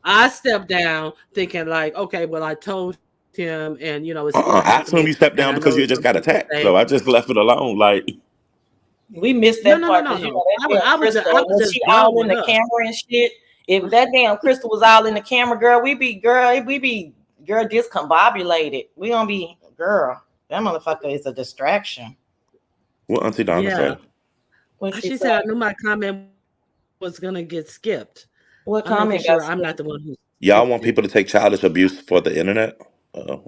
I stepped down thinking like, okay, well I told him and it's still happening I assume you and stepped I down know because you some just got people attacked. say So I just left it alone. Like, We missed no that no no part no because no. that damn I Crystal was was just she all in blowing the up. camera and shit. If that damn Crystal was all in the camera, girl, we be girl discombobulated. We gonna be girl. That motherfucker is a distraction. what Auntie Donna Yeah. say? What she She say? said I knew my comment was gonna get skipped. I'm making sure What I'm not comment the got one who skipped? skipped it. Y'all want people to take childish abuse for the internet?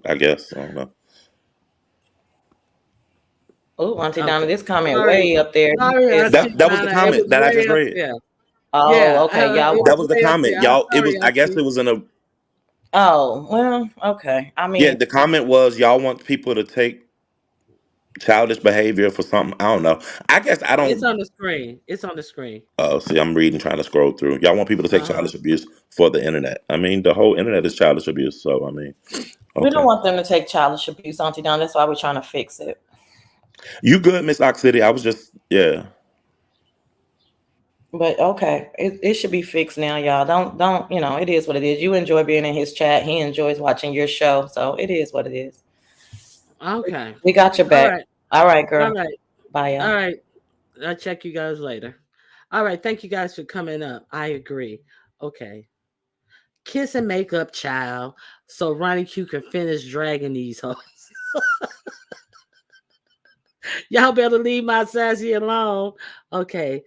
I guess. I don't know. Oh, Auntie Okay. Donna, this comment Sorry. way up there. He Sorry, said Auntie That was something. the Donna. It comment was that I just way up read. there. Oh, Yeah, okay, y'all. it was That was the way up comment, there. I'm y'all. It sorry, was. I guess Auntie. it was in a. Oh, well, okay. I Yeah, mean, the comment was y'all want people to take childish behavior for something. I don't know. I guess I It's don't. on the screen. It's on the screen. See, I'm reading, trying to scroll through. Y'all want people to take Uh-huh. childish abuse for the internet. I mean, the whole internet is childish abuse. So, I mean, we don't okay. want them to take childish abuse, Auntie Donna. That's why we're trying to fix it. You good, Miss Ox City? I was just, yeah. But okay, it should be fixed now, y'all. Don't it is what it is. You enjoy being in his chat. He enjoys watching your show. So it is what it is. Okay. We got your All back. right. All right, All girl. right. Bye, All y'all. right. I'll check you guys later. All right. Thank you guys for coming up. I agree. Okay. Kiss and makeup, child. So Ronnie Q can finish dragging these hoes. Y'all better leave my sassy alone. Okay.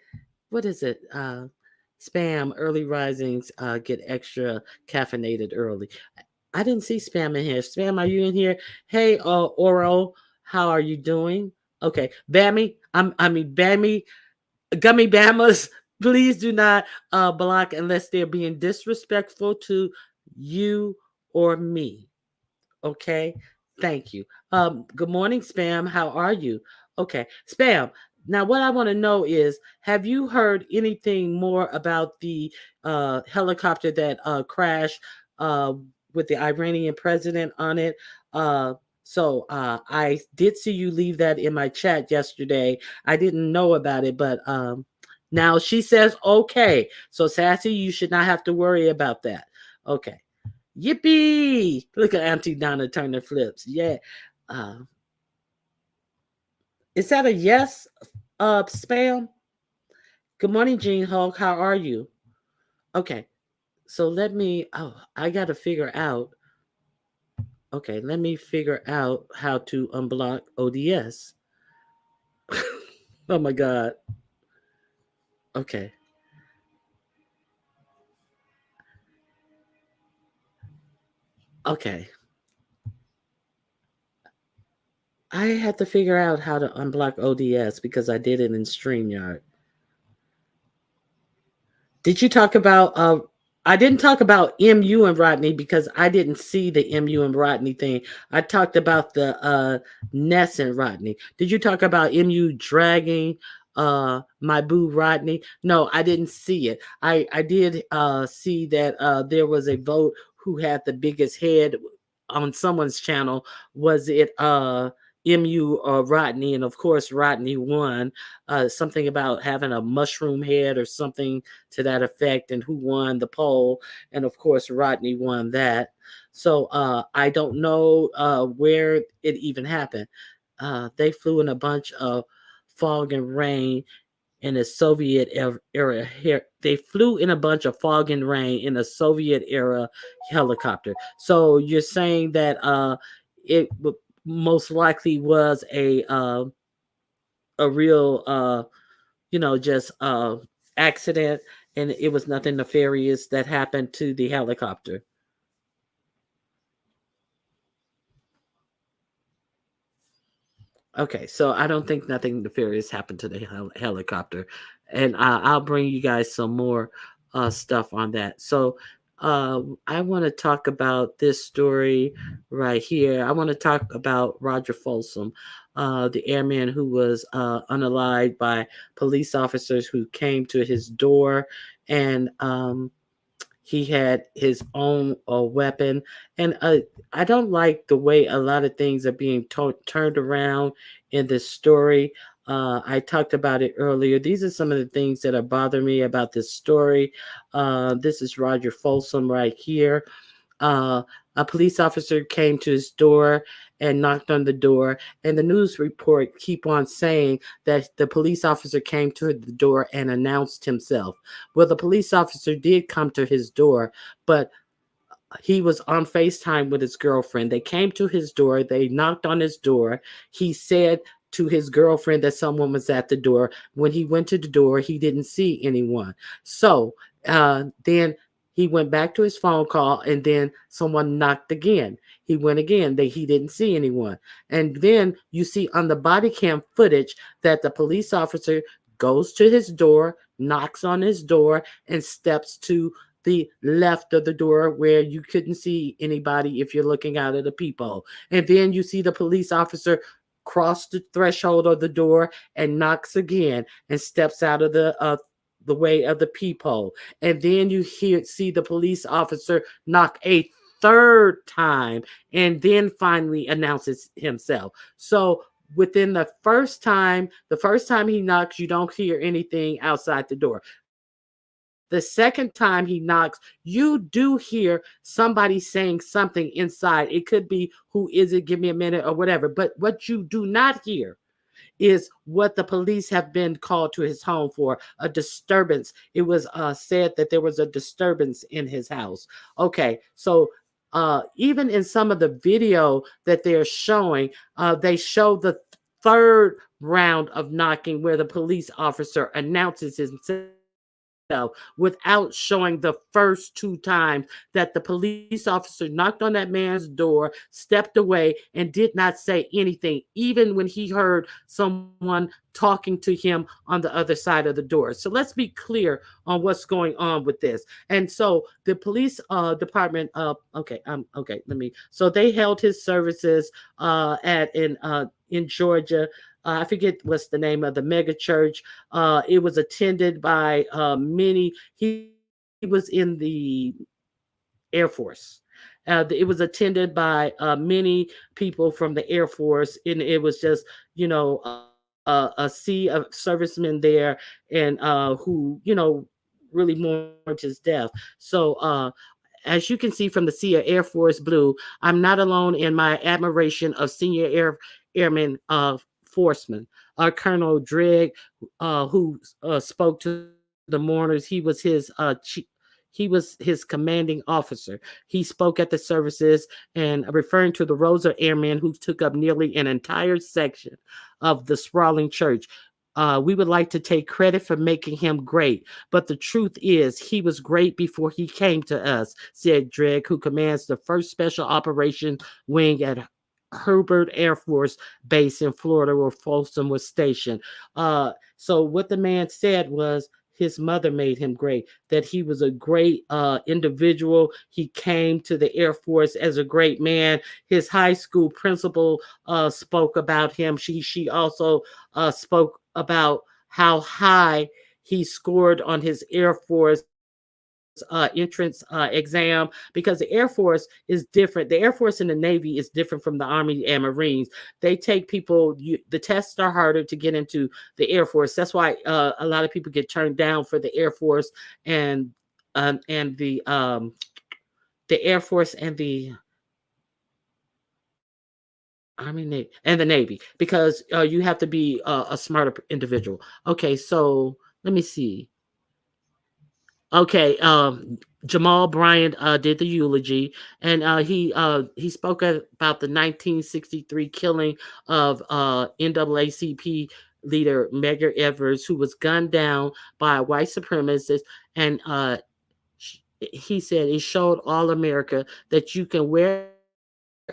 What is it? Spam early risings get extra caffeinated early. I didn't see spam in here. Spam, are you in here? Hey, Oro, how are you doing? Okay, Bammy, Bammy, gummy Bamas. Please do not block unless they're being disrespectful to you or me. Okay. Thank you. Good morning, Spam. How are you? Okay. Spam. Now, what I want to know is have you heard anything more about the helicopter that crashed uh, with the Iranian president on it? Uh, I did see you leave that in my chat yesterday. I didn't know about it, but now she says okay. So, Sassy, you should not have to worry about that. Okay. Yippee! Look at Auntie Donna turning flips. Yeah. Uh, is that a yes, spam? Good morning, Gene Hulk. How are you? Okay. So let me, I got to figure out. Okay. Let me figure out how to unblock ODS. Oh my God. Okay. Okay. I had to figure out how to unblock ODS because I did it in StreamYard. Did you talk about I didn't talk about MU and Rodney because I didn't see the MU and Rodney thing. I talked about the Ness and Rodney. Did you talk about MU dragging my boo Rodney? No, I didn't see it. I did see that there was a vote who had the biggest head on someone's channel. Was it MU or Rodney? And of course Rodney won. Something about having a mushroom head or something to that effect, and who won the poll. And of course Rodney won that. So I don't know where it even happened. They flew in a bunch of fog and rain in a Soviet era. Here, they flew in a bunch of fog and rain in a Soviet era helicopter. So you're saying that it most likely was a real just accident, and it was nothing nefarious that happened to the helicopter. Okay, so I don't think nothing nefarious happened to the helicopter, and I'll bring you guys some more stuff on that. So I want to talk about this story right here. I want to talk about Roger Folsom, the airman who was unalived by police officers who came to his door, and he had his own weapon. And I don't like the way a lot of things are being turned around in this story. I talked about it earlier. These are some of the things that are bothering me about this story. This is Roger Folsom right here. uh, a police officer came to his door and knocked on the door, and the news report keep on saying that the police officer came to the door and announced himself. Well, the police officer did come to his door, but he was on FaceTime with his girlfriend. They came to his door, they knocked on his door. He said to his girlfriend that someone was at the door. When he went to the door, he didn't see anyone. So then he went back to his phone call, and then someone knocked again. He went again. He didn't see anyone. And then you see on the body cam footage that the police officer goes to his door, knocks on his door, and steps to the left of the door where you couldn't see anybody if you're looking out of the peephole. And then you see the police officer cross the threshold of the door and knocks again and steps out of the way of the peephole. And then you see the police officer knock a third time and then finally announces himself. So within the first time he knocks, you don't hear anything outside the door. The second time he knocks, you do hear somebody saying something inside. It could be, who is it? Give me a minute or whatever. But what you do not hear is what the police have been called to his home for, a disturbance. It was said that there was a disturbance in his house. Okay, so even in some of the video that they're showing, they show the third round of knocking where the police officer announces himself without showing the first two times that the police officer knocked on that man's door, stepped away, and did not say anything, even when he heard someone talking to him on the other side of the door. So let's be clear on what's going on with this. And so the police department, okay, so they held his services at in Georgia. I forget what's the name of the mega church. It was attended by many. He was in the Air Force. It was attended by many people from the Air Force, and it was just, a sea of servicemen there, and who, really mourned his death. So, as you can see from the sea of Air Force Blue, I'm not alone in my admiration of Senior Airman Forceman, Colonel Drigg, who spoke to the mourners. He was his commanding officer. He spoke at the services and referring to the rows of airmen who took up nearly an entire section of the sprawling church. We would like to take credit for making him great, but the truth is he was great before he came to us, said Drigg, who commands the 1st Special Operations Wing at Herbert Air Force Base in Florida, where Folsom was stationed. So what the man said was his mother made him great, that he was a great individual. He came to the Air Force as a great man. His high school principal spoke about him. She also spoke about how high he scored on his Air Force entrance exam, because the Air Force is different. The Air Force and the Navy is different from the Army and Marines. They take people, the tests are harder to get into the Air Force. That's why a lot of people get turned down for the Air Force and the Air Force and Army, Navy, and the Navy, because you have to be a smarter individual. Okay, so let me see. Okay, Jamal Bryant did the eulogy, and he spoke about the 1963 killing of NAACP leader Medgar Evers, who was gunned down by a white supremacist, and he said it showed all America that you can wear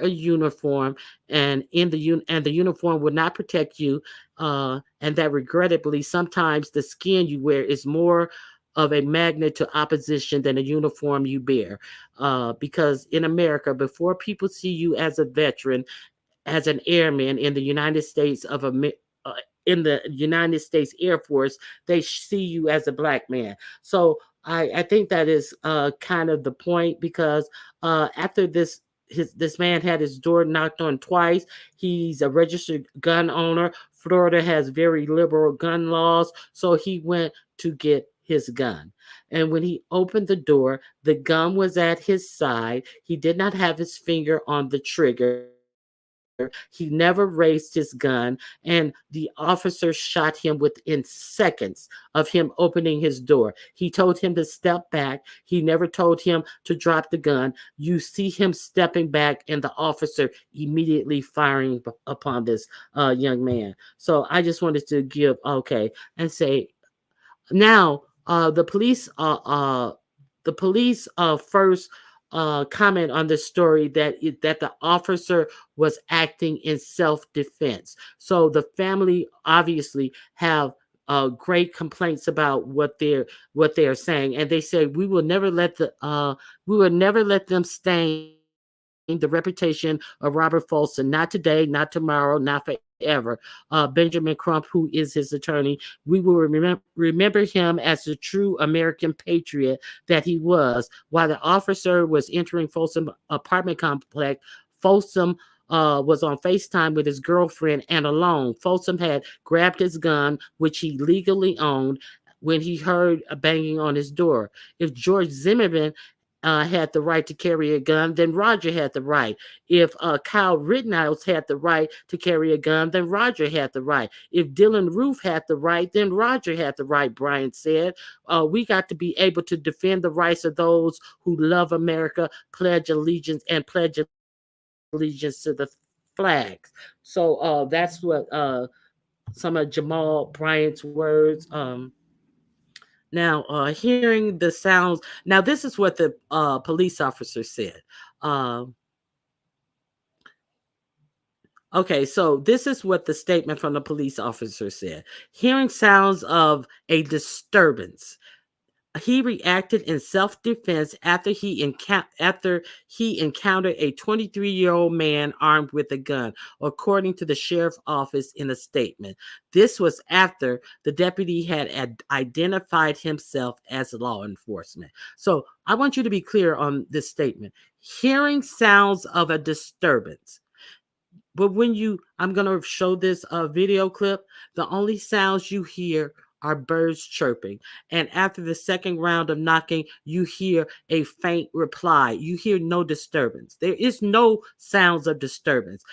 a uniform, and the uniform would not protect you, and that regrettably sometimes the skin you wear is more of a magnet to opposition than a uniform you bear. Because in America, before people see you as a veteran, as an airman in the United States uh, in the United States Air Force, they see you as a black man. So I think that is kind of the point, because after this man had his door knocked on twice. He's a registered gun owner. Florida has very liberal gun laws, so he went to get his gun. And when he opened the door, the gun was at his side. He did not have his finger on the trigger. He never raised his gun, and the officer shot him within seconds of him opening his door. He told him to step back. He never told him to drop the gun. You see him stepping back, and the officer immediately firing upon this young man. So I just wanted to give, okay, and say, now, the police first comment on the story that the officer was acting in self defense. So the family obviously have great complaints about what they are saying, and they say we will never let them stain the reputation of Robert Folsom. Not today, not tomorrow, not forever. Benjamin Crump, who is his attorney, we will remember him as the true American patriot that he was. While the officer was entering Folsom apartment complex, Folsom was on FaceTime with his girlfriend and alone. Folsom had grabbed his gun, which he legally owned, when he heard a banging on his door. If George Zimmerman had the right to carry a gun, then Roger had the right. If Kyle Rittenhouse had the right to carry a gun, then Roger had the right. If Dylan Roof had the right, then Roger had the right, Brian said. We got to be able to defend the rights of those who love America, pledge allegiance to the flags. So that's what some of Jamal Bryant's words. Now, hearing the sounds. Now, this is what the police officer said. Um, okay, so this is what the statement from the police officer said. Hearing sounds of a disturbance, he reacted in self-defense after he encountered a 23-year-old man armed with a gun, according to the sheriff's office in a statement. This was after the deputy had identified himself as law enforcement. So I want you to be clear on this statement. Hearing sounds of a disturbance. But I'm going to show this video clip. The only sounds you hear are birds chirping. And after the second round of knocking, you hear a faint reply. You hear no disturbance. There is no sounds of disturbance.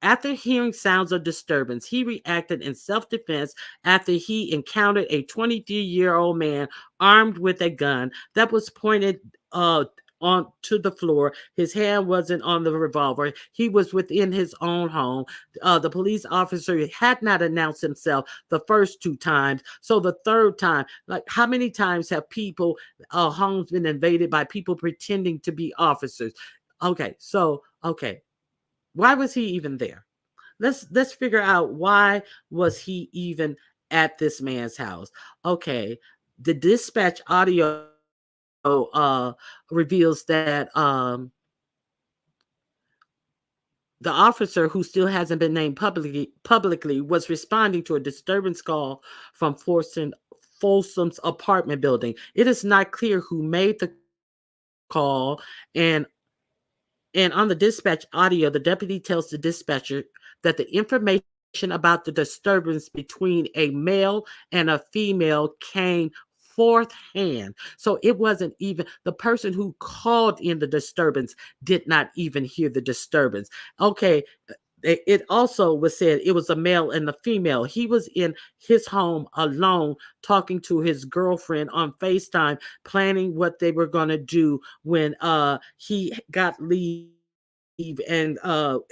After hearing sounds of disturbance, he reacted in self-defense after he encountered a 23-year-old man armed with a gun that was pointed onto the floor. His hand wasn't on the revolver. He was within his own home. The police officer had not announced himself the first two times. So the third time, like, how many times have homes been invaded by people pretending to be officers? Okay. Why was he even there? Let's figure out, why was he even at this man's house? Okay. The dispatch audio reveals that the officer, who still hasn't been named publicly, was responding to a disturbance call from Folsom's apartment building. It is not clear who made the call, and on the dispatch audio, the deputy tells the dispatcher that the information about the disturbance between a male and a female came fourth hand. So it wasn't even the person who called in the disturbance did not even hear the disturbance. Okay, it also was said it was a male and a female. He was in his home alone talking to his girlfriend on FaceTime, planning what they were going to do when he got leave and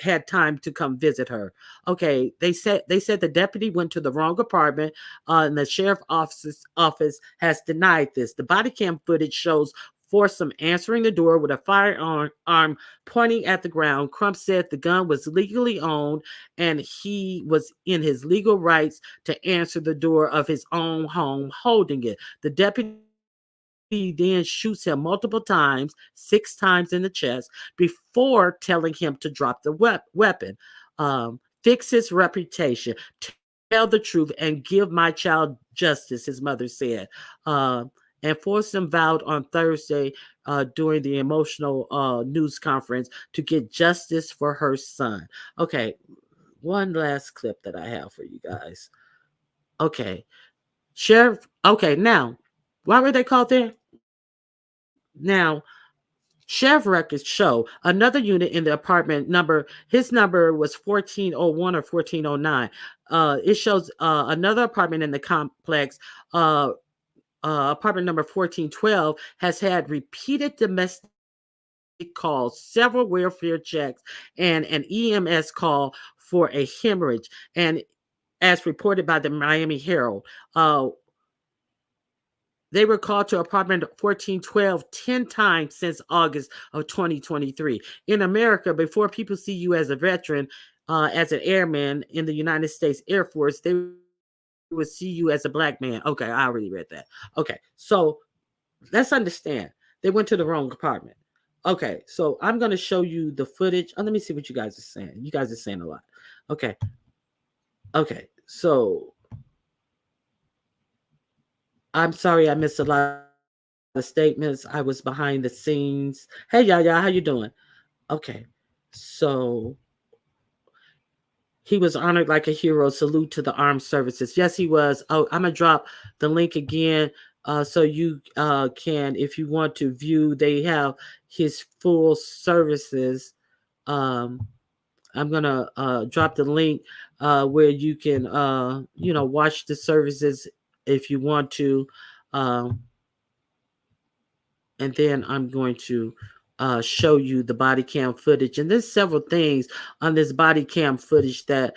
had time to come visit her. Okay, they said the deputy went to the wrong apartment, and the sheriff office has denied this. The body cam footage shows Foursome answering the door with a firearm pointing at the ground. Crump said the gun was legally owned and he was in his legal rights to answer the door of his own home holding it. The deputy then shoots him multiple times, 6 times in the chest, before telling him to drop the weapon. Fix his reputation, tell the truth, and give my child justice, his mother said. And Forson vowed on Thursday during the emotional news conference to get justice for her son. Okay, one last clip that I have for you guys. Okay, Sheriff. Okay, now, why were they called there? Now, Sheriff records show another unit in the apartment number. His number was 1401 or 1409. It shows another apartment in the complex. Apartment number 1412 has had repeated domestic calls, several welfare checks, and an EMS call for a hemorrhage. And as reported by the Miami Herald, they were called to apartment 1412 10 times since August of 2023. In America, before people see you as a veteran, as an airman in the United States Air Force, they would see you as a black man. Okay, I already read that. Okay, so let's understand. They went to the wrong apartment. Okay, so I'm going to show you the footage. Let me see what you guys are saying. You guys are saying a lot. Okay, okay, so I'm sorry I missed a lot of statements. I was behind the scenes. Hey, y'all, how you doing? Okay, so he was honored like a hero. Salute to the armed services. Yes, he was. Oh, I'm gonna drop the link again, so you can, if you want to view. They have his full services. Um, I'm gonna drop the link where you can, watch the services if you want to. Um, and then I'm going to show you the body cam footage. And there's several things on this body cam footage that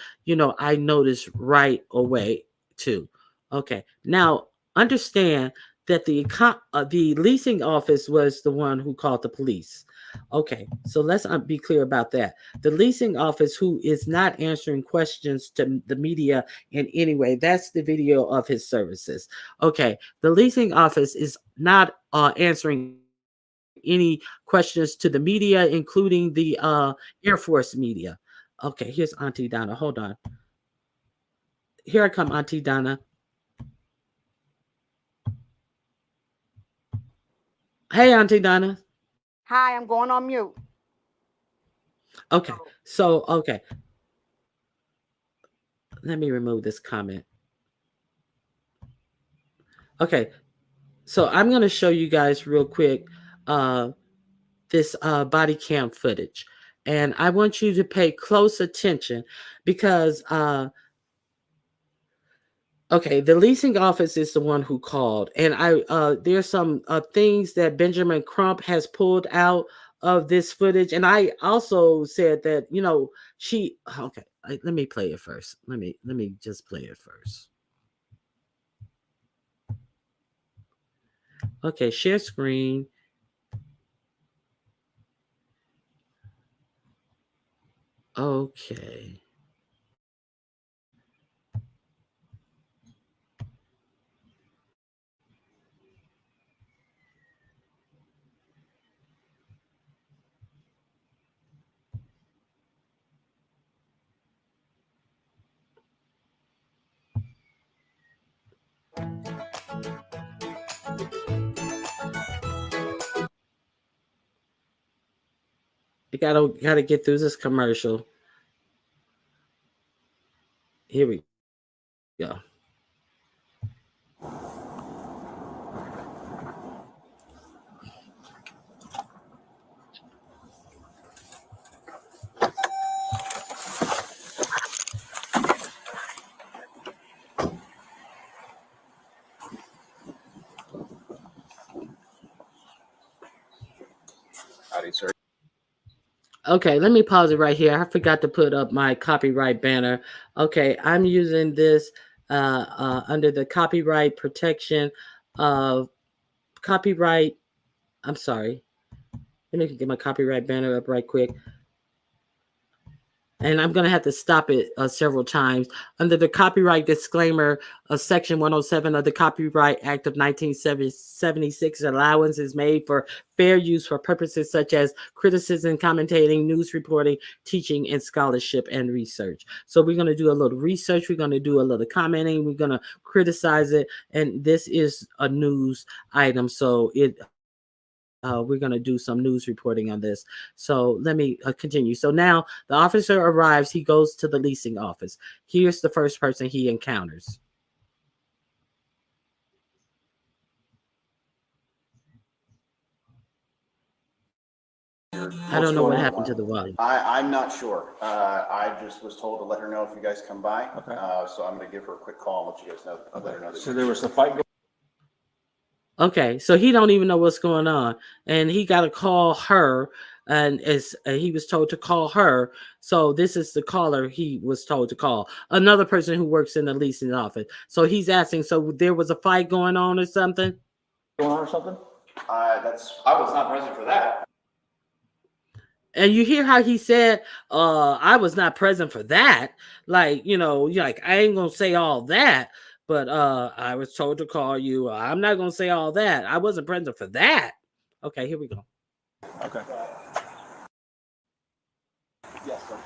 I noticed right away too. Okay, now understand that the leasing office was the one who called the police. Okay, so let's be clear about that. The leasing office, who is not answering questions to the media in any way, that's the video of his services. Okay, the leasing office is not answering any questions to the media, including the Air Force media. Okay, here's Auntie Donna. Hold on. Here I come, Auntie Donna. Hey, Auntie Donna. Hi, I'm going on mute. Okay, so, okay, let me remove this comment. Okay, so I'm going to show you guys real quick uh, this body cam footage. And I want you to pay close attention because okay, the leasing office is the one who called, and there's some things that Benjamin Crump has pulled out of this footage, and I also said that she. Okay, let me play it first. Let me just play it first. Okay, share screen. Okay. You gotta get through this commercial. Here we go. Okay, let me pause it right here. I forgot to put up my copyright banner. Okay, I'm using this under the copyright protection of copyright. I'm sorry. Let me get my copyright banner up right quick. And I'm going to have to stop it several times. Under the copyright disclaimer of Section 107 of the Copyright Act of 1976, allowance is made for fair use for purposes such as criticism, commentating, news reporting, teaching, and scholarship and research. So we're going to do a little research. We're going to do a little commenting. We're going to criticize it. And this is a news item. So we're going to do some news reporting on this. So let me continue. So now the officer arrives. He goes to the leasing office. Here's the first person he encounters. I don't know what happened to the volume. I'm not sure. I just was told to let her know if you guys come by. Okay. So I'm going to give her a quick call and let you guys know. Let her know that So there was a fight going. Okay, so he don't even know what's going on, and he got to call her, and as he was told to call her. So this is the caller he was told to call. Another person who works in the leasing office. So he's asking, so there was a fight going on or something? Going on or something? I was not present for that. And you hear how he said, I was not present for that. Like, like, I ain't gonna say all that, but I was told to call you. I'm not gonna say all that. I wasn't present for that. Okay, here we go. Okay. Yes, sir.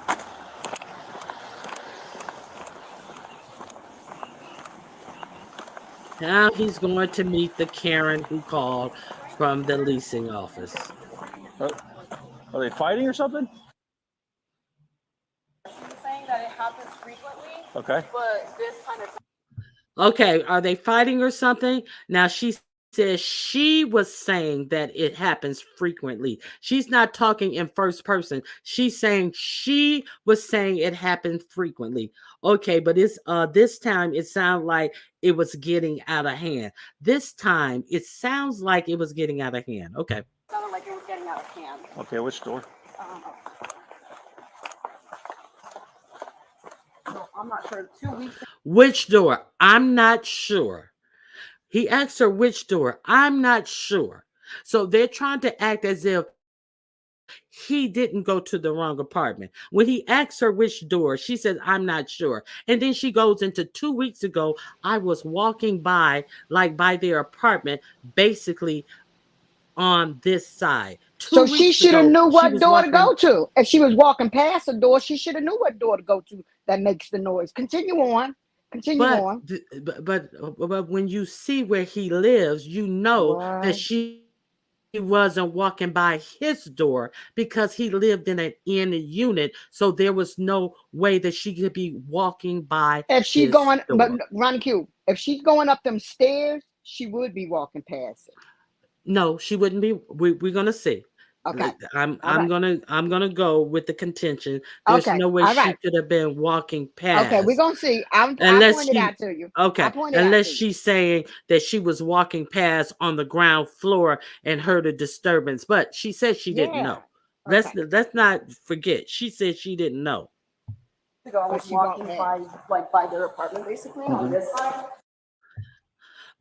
Now he's going to meet the Karen who called from the leasing office. Are they fighting or something? She's saying that it happens frequently. Okay. But this time it's Okay, are they fighting or something? Now she says she was saying that it happens frequently. She's not talking in first person. She's saying she was saying it happened frequently. Okay, but it's this time it sounds like it was getting out of hand. This time it sounds like it was getting out of hand. Okay. sounded like it was getting out of hand. Okay, which door? So I'm not sure. 2 weeks ago, Which door? I'm not sure. He asked her which door. I'm not sure. So they're trying to act as if he didn't go to the wrong apartment. When he asks her which door, she says, I'm not sure. And then she goes into 2 weeks ago, I was walking by, like by their apartment, basically on this side. So 2 she weeks should have ago, knew she what was door to walking. go to. If she was walking past the door, she should have knew what door to go to that makes the noise. Continue on. Continue But, on. but when you see where he lives, you know that What? she wasn't walking by his door because he lived in an inn unit. So there was no way that she could be walking by If she's his going, but door. Ronnie Q, if she's going up them stairs, she would be walking past it. No, she wouldn't be. We're gonna see. Okay. I'm All right. gonna go with the contention. There's Okay. no way All she right. could have been walking Okay. We're past gonna see. I unless pointed she out to you. I okay, pointed out unless to you. she's saying that she was walking past on the ground floor and heard a disturbance, but she said she didn't Yeah. know. Okay. Let's not forget. She said she didn't know. I But was she walking walked by their apartment basically on this side.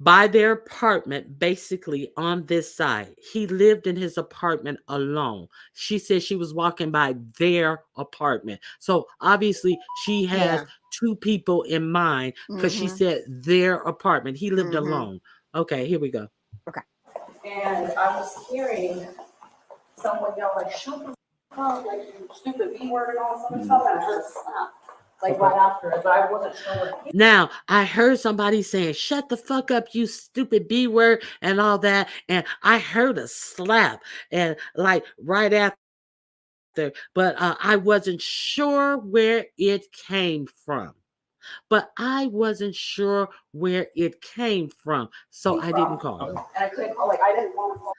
By their apartment, basically on this side. He lived in his apartment alone. She said she was walking by their apartment. So obviously she has Yeah. two people in mind because she Mm-hmm. said their apartment. He lived Mm-hmm. alone. Okay, here we go. Okay. And I was hearing someone yell like, "Shut the fuck up, like you stupid B word" and all this other stuff. And I heard a slap like right after it, but I wasn't sure what it hit. Now, I heard somebody saying, shut the fuck up, you stupid B word, and all that. And I heard a slap, and like right after, but I wasn't sure where it came from. But I wasn't sure where it came from, so I didn't call. And I couldn't call, like I didn't want to call.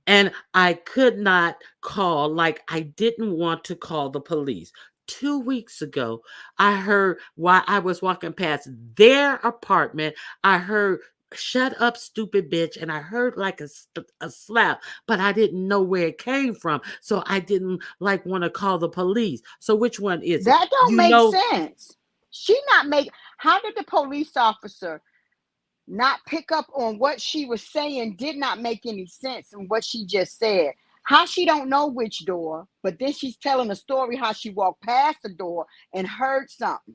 And I could not call, like I didn't want to call the police. 2 weeks ago, I heard while I was walking past their apartment, I heard shut up, stupid bitch. And I heard like a slap, but I didn't know where it came from. So I didn't like want to call the police. So which one is it? That don't You make know, sense. She not make. How did the police officer not pick up on what she was saying? Did not make any sense in what she just said. How she don't know which door, but then she's telling a story how she walked past the door and heard something.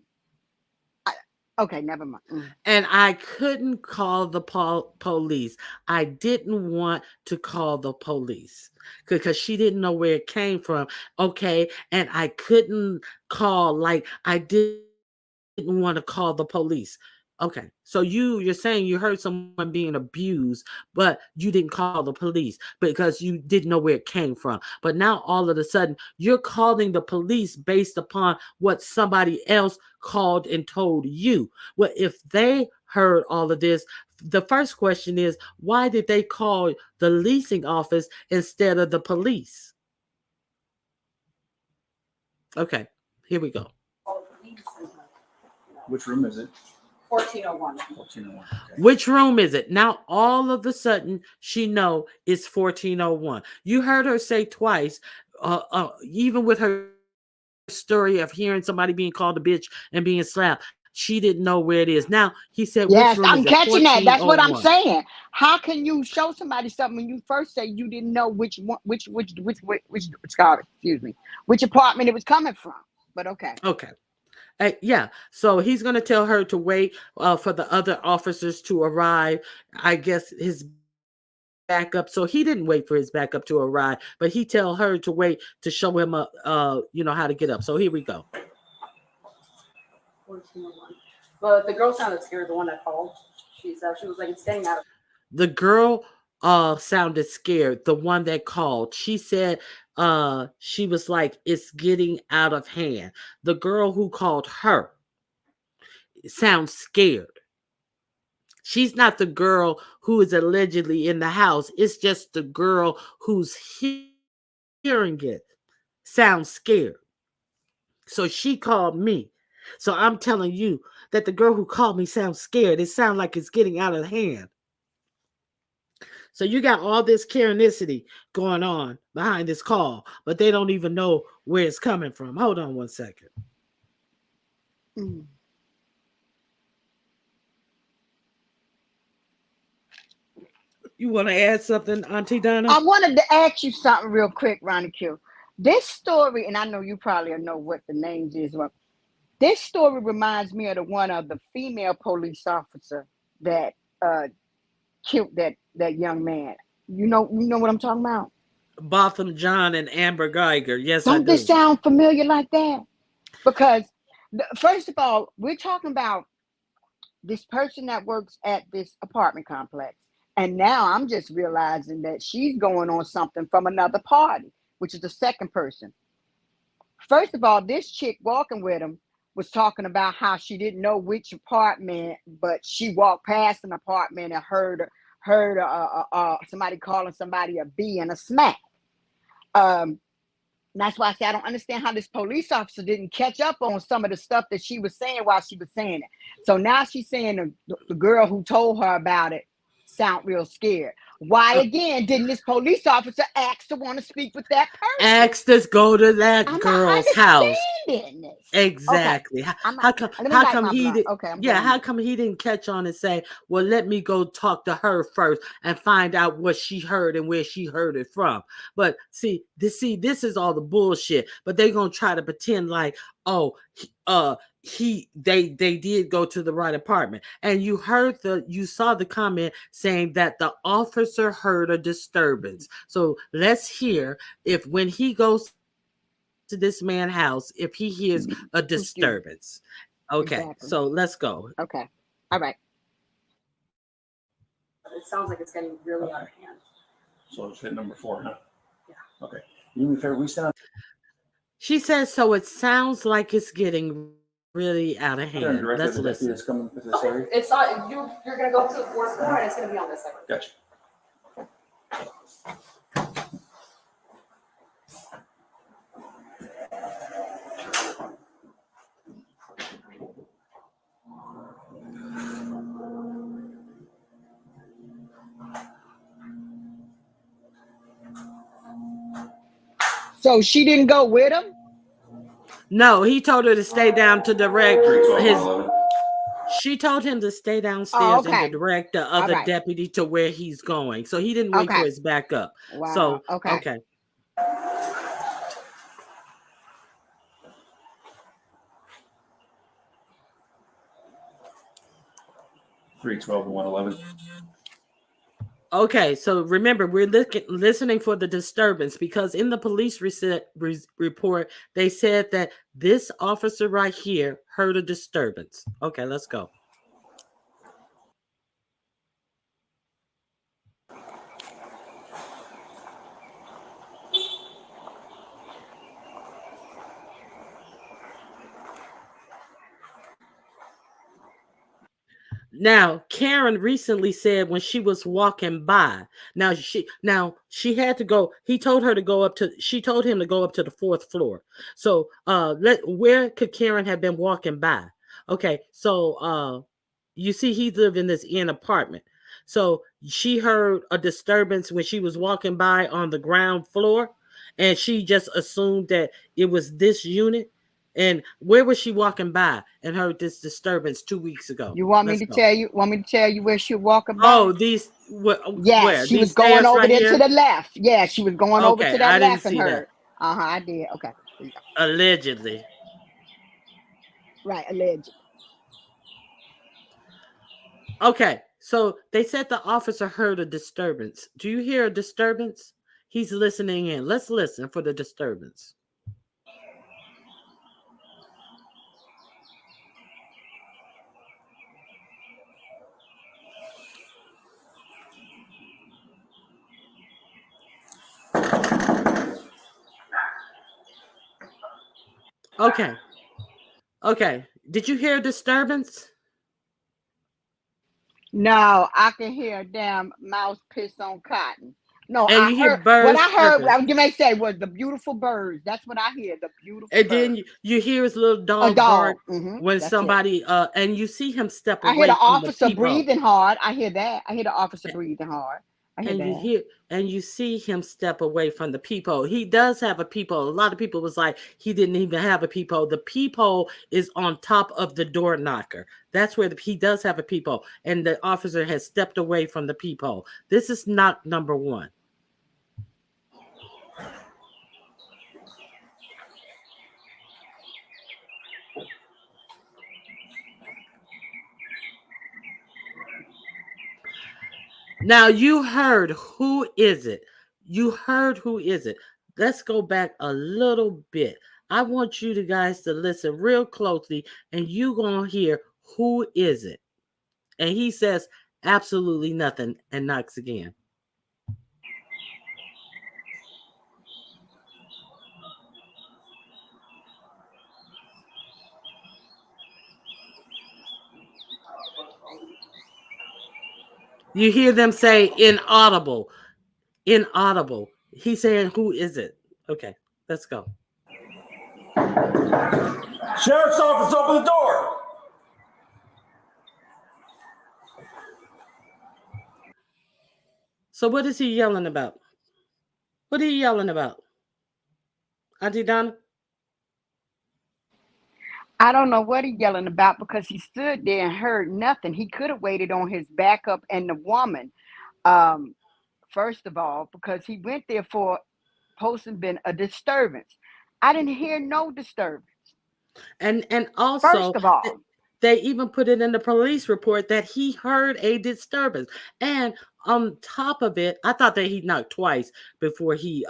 Okay, never mind. and I couldn't call the police. I didn't want to call the police because she didn't know where it came from. Okay, and I couldn't call, like I didn't want to call the police. Okay, so you're saying you heard someone being abused, but you didn't call the police because you didn't know where it came from. But now all of a sudden you're calling the police based upon what somebody else called and told you. Well, if they heard all of this, the first question is, why did they call the leasing office instead of the police? Okay, here we go. Which room is it? 1401. 1401. Okay. Which room is it? Now all of a sudden she know it's 1401. You heard her say twice, even with her story of hearing somebody being called a bitch and being slapped, she didn't know where it is. Now he said, which Yes, room I'm is it? catching that. That's what I'm 1401. saying. How can you show somebody something when you first say you didn't know which one, excuse me, which apartment it was coming from? But okay. Okay. Yeah, so he's going to tell her to wait for the other officers to arrive. I guess his backup. So he didn't wait for his backup to arrive, but he tell her to wait to show him how to get up. So here we go. 1401. But the girl sounded scared, the one that called. She said, she was like, it's getting out of. The girl sounded scared, the one that called. She said she was like, it's getting out of hand. The girl who called her sounds scared. She's not the girl who is allegedly in the house. It's just the girl who's hearing it sounds scared. So she called me. So I'm telling you that the girl who called me sounds scared. It sounds like it's getting out of hand. So you got all this Karenicity going on behind this call, but they don't even know where it's coming from. Hold on one second. Mm. You want to add something, Auntie Donna? I wanted to ask you something real quick, Ronnie Q. This story, and I know you probably know what the names is. But this story reminds me of the one of the female police officer that killed that young man. You know what I'm talking about? Botham John and Amber Geiger. Yes, I Don't this do. sound familiar like that? Because first of all, we're talking about this person that works at this apartment complex. And now I'm just realizing that she's going on something from another party, which is the second person. First of all, this chick walking with him was talking about how she didn't know which apartment, but she walked past an apartment and heard somebody calling somebody a B and a smack. And that's why I say I don't understand how this police officer didn't catch up on some of the stuff that she was saying while she was saying it. So now she's saying the girl who told her about it sound real scared. Why again didn't this police officer ask to want to speak with that person? Ask us go to that I'm not girl's house. understanding this. Exactly. Okay, let me How light come my he blunt. did? Okay, I'm Yeah, going how in. come he didn't catch on and say, "Well, let me go talk to her first and find out what she heard and where she heard it from." But see, this is all the bullshit. But they're gonna try to pretend like, oh, they did go to the right apartment, and you saw the comment saying that the officer heard a disturbance. So let's hear if when he goes to this man's house, if he hears a Excuse me. disturbance. Okay, Exactly. so let's go. Okay. All right. It sounds like it's getting really out of hand. So it's hit number 4, huh? Yeah. Okay. You mean fair? We stand She says, so it sounds like it's getting really out of on hand. directly Let's the deputy listen. that's coming with this Okay, area. it's not, you're gonna go to the fourth floor and it's gonna be on this side. Gotcha. So she didn't go with him? No, he told her to stay down to direct 312 his. 111. She told him to stay Oh, downstairs and to okay. direct the All other right. deputy to where he's going. So he didn't wait Okay. for his backup. Wow. So Okay. okay. 312 111. Okay, so remember, we're listening for the disturbance because in the police report, they said that this officer right here heard a disturbance. Okay, let's go. Now, Karen recently said when she was walking by, now she had to go. He told her to go up to. She told him to go up to the 4th floor. So, where could Karen have been walking by? Okay, so you see, he lived in this inn apartment. So she heard a disturbance when she was walking by on the ground floor, and she just assumed that it was this unit. And where was she walking by and heard this disturbance 2 weeks ago? You want me Let's to go. tell you? Want me to tell you where she walking by? Oh, these Yes, where she was these going stairs over right there to here? the left. Yeah, she was going over Okay, to that I didn't left and see that. heard. I did. Okay. There you go. Allegedly. Right, alleged. Okay, so they said the officer heard a disturbance. Do you hear a disturbance? He's listening in. Let's listen for the disturbance. Okay. Okay. Did you hear a disturbance? No, I can hear a damn mouse piss on cotton. No, And I you hear heard what I birds heard. chirping. I was gonna say was the beautiful birds. That's what I hear. The beautiful And birds. then you hear his little A dog bark dog. when That's it. somebody and you see him step I hear away the from the officer peephole. breathing hard. I hear that. I hear the officer breathing hard. I hear And that. you see him step away from the peephole. He does have a peephole. A lot of people was like he didn't even have a peephole. The peephole is on top of the door knocker. That's where he does have a peephole, and the officer has stepped away from the peephole. This is not number one. Now you heard who is it? You heard who is it? Let's go back a little bit. I want you guys to listen real closely, and you gonna hear who is it. And he says absolutely nothing and knocks again. You hear them say inaudible. Inaudible. He's saying, who is it? Okay, let's go. Sheriff's office, open the door. So what is he yelling about? What are you yelling about? Auntie Donna? I don't know what he's yelling about because he stood there and heard nothing. He could have waited on his backup and the woman. First of all, because he went there for posting been a disturbance. I didn't hear no disturbance. And First also of all, they even put it in the police report that he heard a disturbance. And on top of it, I thought that he knocked twice before he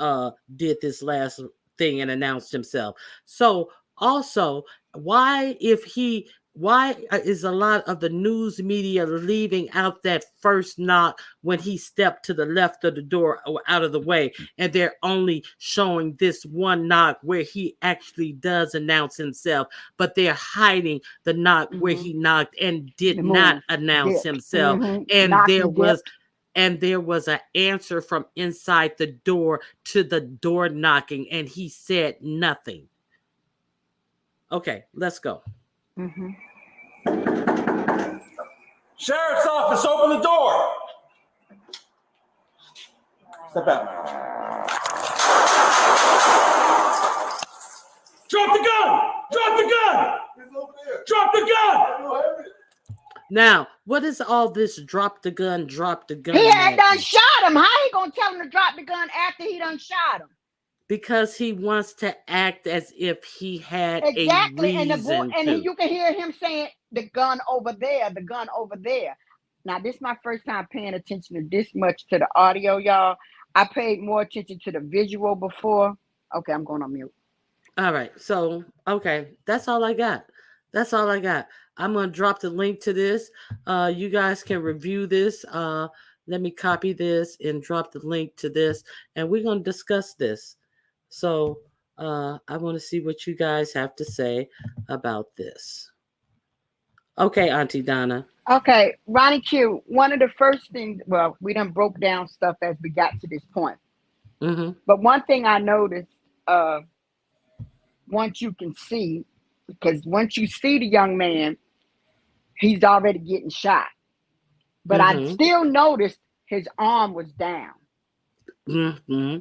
did this last thing and announced himself. So also, why is a lot of the news media leaving out that first knock when he stepped to the left of the door or out of the way, and they're only showing this one knock where he actually does announce himself, but they're hiding the knock where he knocked and did the not move, announce dip, himself. And knocked and dipped. there was an answer from inside the door to the door knocking, and he said nothing. Okay, let's go. Sheriff's office, open the door. Step out. Drop the gun! Drop the gun! Drop the gun! Now, what is all this drop the gun He had done madness? shot him. How he gonna tell him to drop the gun after he done shot him? Because he wants to act as if he had a Exactly. And the boy, reason and to. you can hear him saying the gun over there, the gun over there. Now, this is my first time paying attention to this much to the audio, y'all. I paid more attention to the visual before. Okay, I'm going on mute. All right. So, okay. That's all I got. That's all I got. I'm going to drop the link to this. You guys can review this. Let me copy this and drop the link to this. And we're going to discuss this. So, I want to see what you guys have to say about this. Okay, Auntie Donna. Okay, Ronnie Q, one of the first things, well, we done broke down stuff as we got to this point. Mm-hmm. But one thing I noticed, once you can see, because once you see the young man, he's already getting shot. But I Mm-hmm. still noticed his arm was down. Mm-hmm.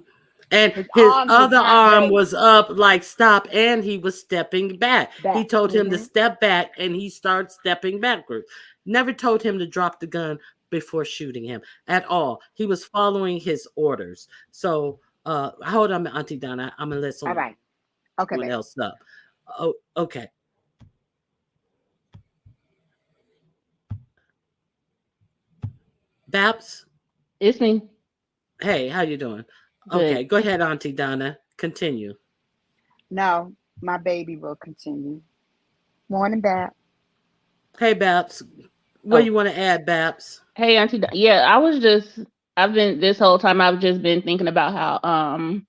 And His his arms was other not arm raised. was up like stop, and he was stepping back. He Back. told him to Mhm. step back, and he started stepping backwards. Never told him to drop the gun before shooting him at all. He was following his orders. So hold on, Auntie Donna. I'm gonna let All someone right. Okay, babe. else up. Oh, okay. Babs, It's me. hey, how you doing? Good. Okay, go ahead, Auntie Donna. Continue. No, my baby will continue. Morning, Bab. Hey, Babs, what do Oh, you want to add, Babs? hey, Auntie. Yeah, I was just. I've been this whole time. I've just been thinking about how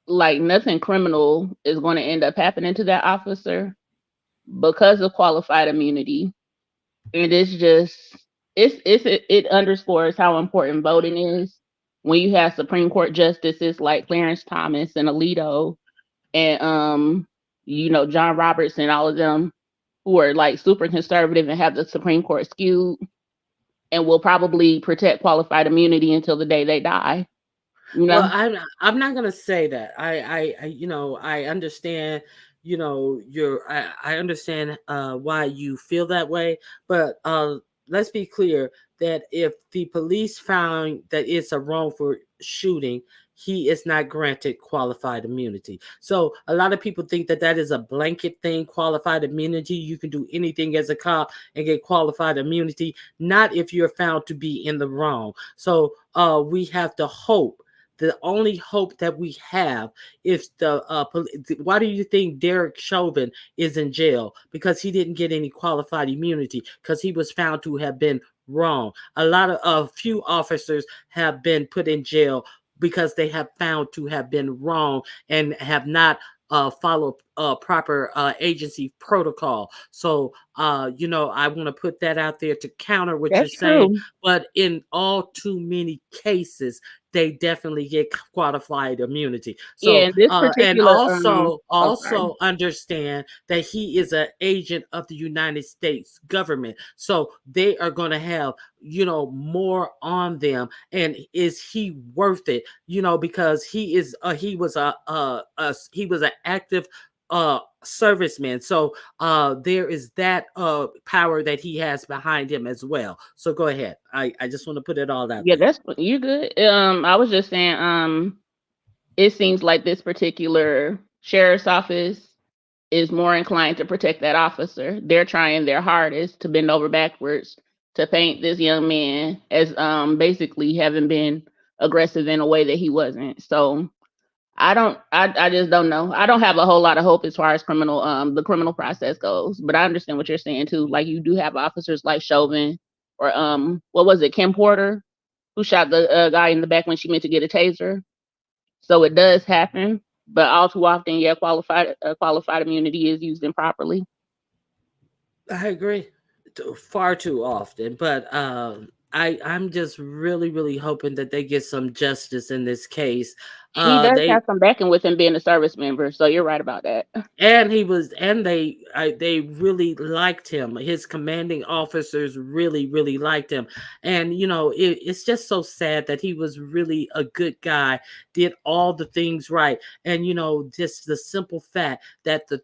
like nothing criminal is going to end up happening to that officer because of qualified immunity, and it's just it underscores how important voting is when you have Supreme Court justices like Clarence Thomas and Alito and John Roberts and all of them who are like super conservative and have the Supreme Court skewed and will probably protect qualified immunity until the day they die. You Well, know? I'm not gonna say that. I understand. I understand why you feel that way, but let's be clear that if the police found that it's a wrongful shooting, he is not granted qualified immunity. So a lot of people think that that is a blanket thing, qualified immunity. You can do anything as a cop and get qualified immunity, not if you're found to be in the wrong. So we have to hope. The only hope that we have is why do you think Derek Chauvin is in jail? Because he didn't get any qualified immunity because he was found to have been wrong. A few officers have been put in jail because they have found to have been wrong and have not followed proper agency protocol. So, I want to put that out there to counter what you're That's saying. true. But in all too many cases, they definitely get qualified immunity. Yeah, So, in this and particular also, oh sorry. also understand that he is an agent of the United States government. So they are going to have, more on them. And is he worth it? Because he was he was an active serviceman. So there is that power that he has behind him as well. So go ahead. I just want to put it all out Yeah, there. that's you good. I was just saying, it seems like this particular sheriff's office is more inclined to protect that officer. They're trying their hardest to bend over backwards to paint this young man as basically having been aggressive in a way that he wasn't. So I just don't know. I don't have a whole lot of hope as far as the criminal process goes, but I understand what you're saying too. Like you do have officers like Chauvin or what was it, Kim Porter, who shot the guy in the back when she meant to get a taser. So it does happen, but all too often, yeah, qualified immunity is used improperly. I agree. Far too often, but I'm just really, really hoping that they get some justice in this case. He does They have some backing with him being a service member, so you're right about that. and he was and they really liked him. His commanding officers really, really liked him. And it's just so sad that he was really a good guy, did all the things right. And just the simple fact that the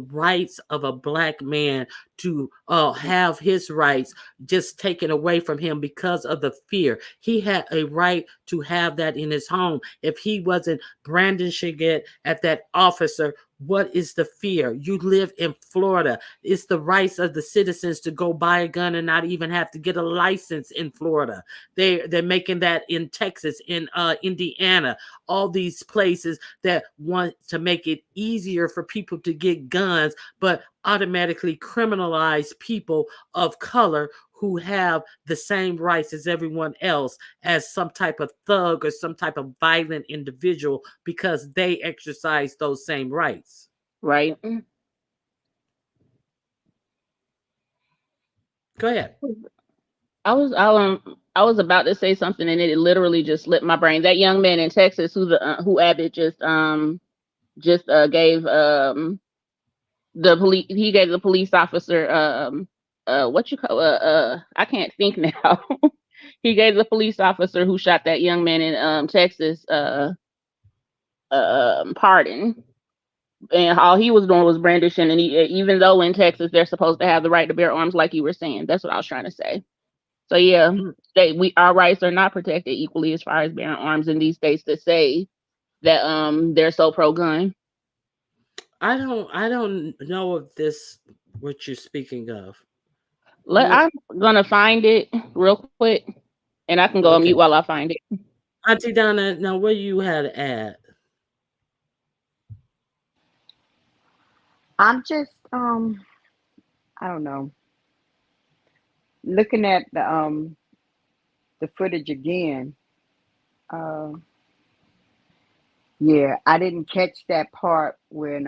rights of a black man to have his rights just taken away from him because of the fear. He had a right to have that in his home. If he wasn't brandishing it at that officer, what is the fear? You live in Florida. It's the rights of the citizens to go buy a gun and not even have to get a license in Florida. They're making that in Texas, in Indiana, all these places that want to make it easier for people to get guns, but automatically criminalize people of color who have the same rights as everyone else, as some type of thug or some type of violent individual, because they exercise those same rights. Right. Go ahead. I was about to say something and it literally just slipped my brain. That young man in Texas who Abbott gave the police he gave the police officer what you call I can't think now. He gave the police officer who shot that young man in Texas pardon, and all he was doing was brandishing. And even though in Texas they're supposed to have the right to bear arms, like you were saying, that's what I was trying to say. So yeah, our rights are not protected equally as far as bearing arms in these states that say that they're so pro gun. I don't know if this what you're speaking of. I'm gonna find it real quick, and I can go on Okay. mute while I find it. Auntie Donna, now where you had at? I'm just I don't know, looking at the footage again. Uh yeah, I didn't catch that part when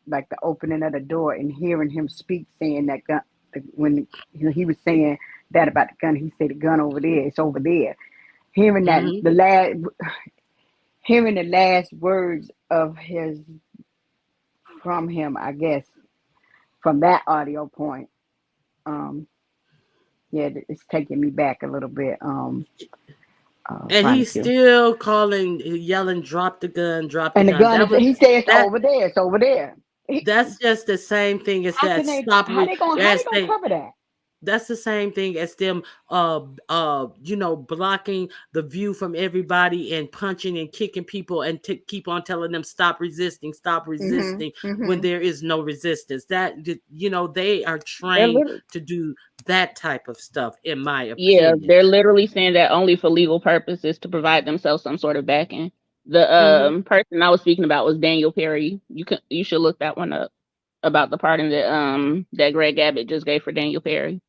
like the opening of the door and hearing him speak, saying that gun when he was saying that about the gun. He said the gun over there, it's over there. Hearing that Mm-hmm. hearing the last words of his from him, I guess, from that audio point. Um, yeah, it's taking me back a little bit. And Trying he's to, still yelling, "Drop the gun, drop the and the gun." gun is. He says it's That over there. It's over there. that's just the same thing as How that can they? stop How as they gonna they cover that? that's the same thing as them blocking the view from everybody and punching and kicking people and keep on telling them stop Mhm. resisting when Mhm. there is no resistance. That they are They're trained literally, to do that type of stuff, in my yeah, opinion. they're literally saying that only for legal purposes to provide themselves some sort of backing. The Hmm. person I was speaking about was Daniel Perry. You should look that one up about the pardon that Greg Abbott just gave for Daniel Perry.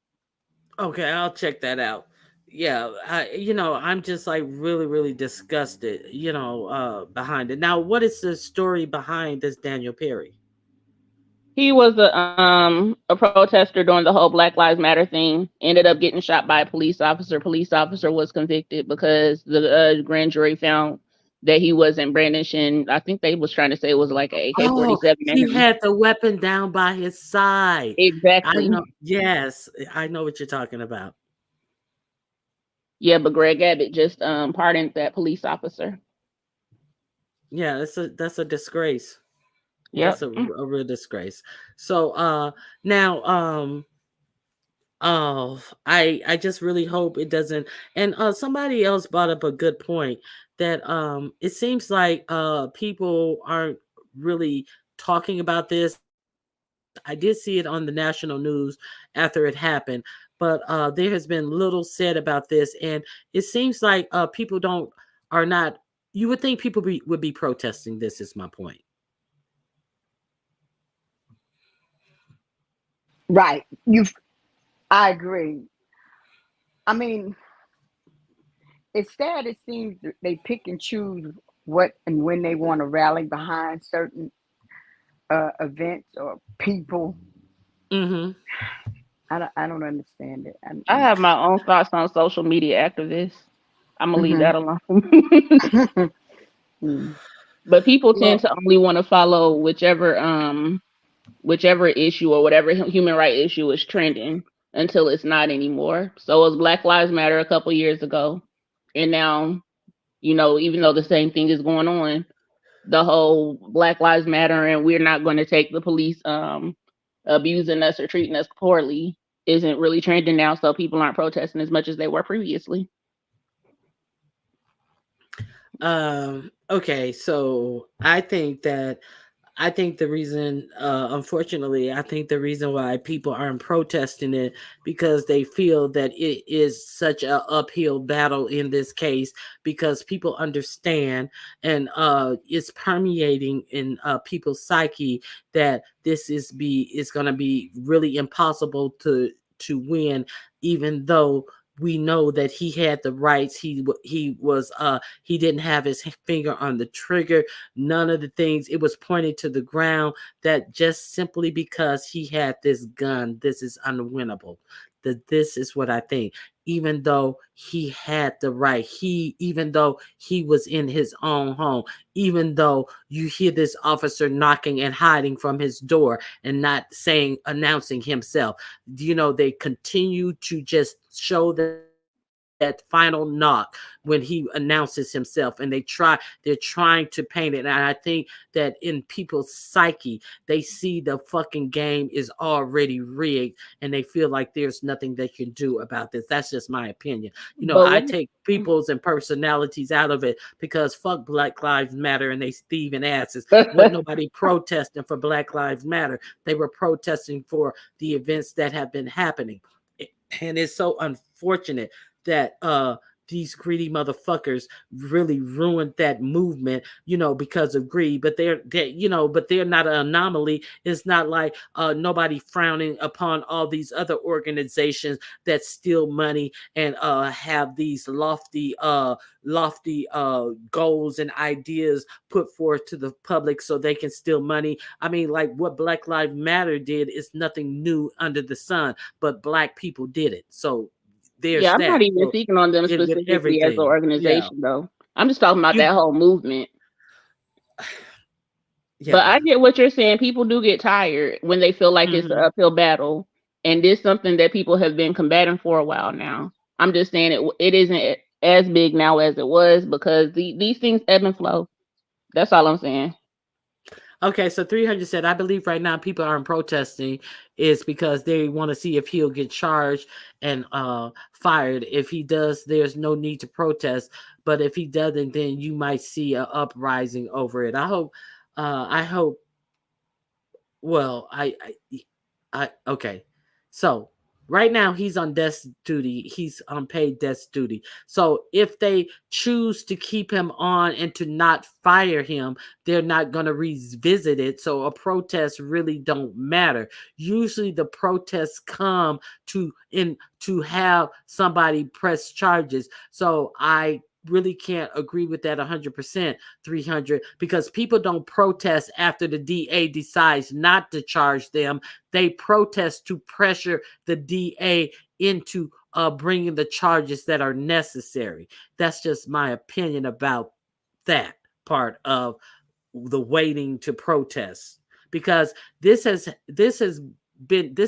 Okay, I'll check that out. Yeah, I'm just like really, really disgusted, behind it. Now, what is the story behind this Daniel Perry? He was a protester during the whole Black Lives Matter thing. Ended up getting shot by a police officer. Police officer was convicted because the grand jury found that he wasn't brandishing. I think they was trying to say it was like a Oh, AK-47 at he him. had the weapon down by his side. I Exactly. know. Yes, I know what you're talking about. Yeah, but Greg Abbott just pardoned that police officer. Yeah, that's a disgrace. Yep. That's a real disgrace. So now I just really hope it doesn't. And somebody else brought up a good point that it seems like people aren't really talking about this. I did see it on the national news after it happened, but there has been little said about this, and it seems like people don't are not. You would think people would be protesting this. Is my point. Right. You've. I agree. I mean, it's sad. It seems that they pick and choose what and when they want to rally behind certain events or people. Mm-hmm. I don't understand it. I have my own thoughts on social media activists. I'm gonna leave Mm-hmm. that alone. Mm. But people tend Well, to only want to follow whichever issue or whatever human right issue is trending until it's not anymore. So it was Black Lives Matter a couple years ago, and now even though the same thing is going on, the whole Black Lives Matter and we're not going to take the police abusing us or treating us poorly isn't really trending now. So people aren't protesting as much as they were previously. okay, so I think the reason, unfortunately, I think the reason why people aren't protesting it because they feel that it is such a uphill battle in this case because people understand and it's permeating in people's psyche that is going to be really impossible to win, even though we know that he had the rights. He didn't have his finger on the trigger. None of the things, it was pointed to the ground, that just simply because he had this gun, this is unwinnable. That this is what I think. Even though he had the right, even though he was in his own home, even though you hear this officer knocking and hiding from his door and not announcing himself, they continue to just show that final knock when he announces himself, and they're trying to paint it. And I think that in people's psyche, they see the fucking game is already rigged and they feel like there's nothing they can do about this. That's just my opinion. But I take people's and personalities out of it because fuck Black Lives Matter and they thieving asses. Wasn't nobody protesting for Black Lives Matter. They were protesting for the events that have been happening. And it's so unfortunate that these greedy motherfuckers really ruined that movement, because of greed. But they're not an anomaly. It's not like nobody frowning upon all these other organizations that steal money and have these lofty goals and ideas put forth to the public so they can steal money. I mean, like what Black Lives Matter did is nothing new under the sun, but Black people did it. So yeah, there's I'm not that. even So speaking on them with specifically as an everything, yeah, organization, though. I'm just talking about you, that whole movement. But yeah. I get what you're saying. People do get tired when they feel like it's an Hmm. uphill battle, and this is something that people have been combating for a while now. I'm just saying it isn't as big now as it was because these things ebb and flow. That's all I'm saying. Okay, so 300 said, I believe right now people aren't protesting is because they want to see if he'll get charged and fired. If he does, there's no need to protest. But if he doesn't, then you might see a uprising over it. I hope Well, okay. So right now he's on desk duty. He's on paid desk duty. So if they choose to keep him on and to not fire him, they're not going to revisit it. So a protest really don't matter. Usually the protests come to have somebody press charges. So I really can't agree with that 100%. 300, because people don't protest after the DA decides not to charge them. They protest to pressure the DA into bringing the charges that are necessary. That's just my opinion about that part of the waiting to protest, because this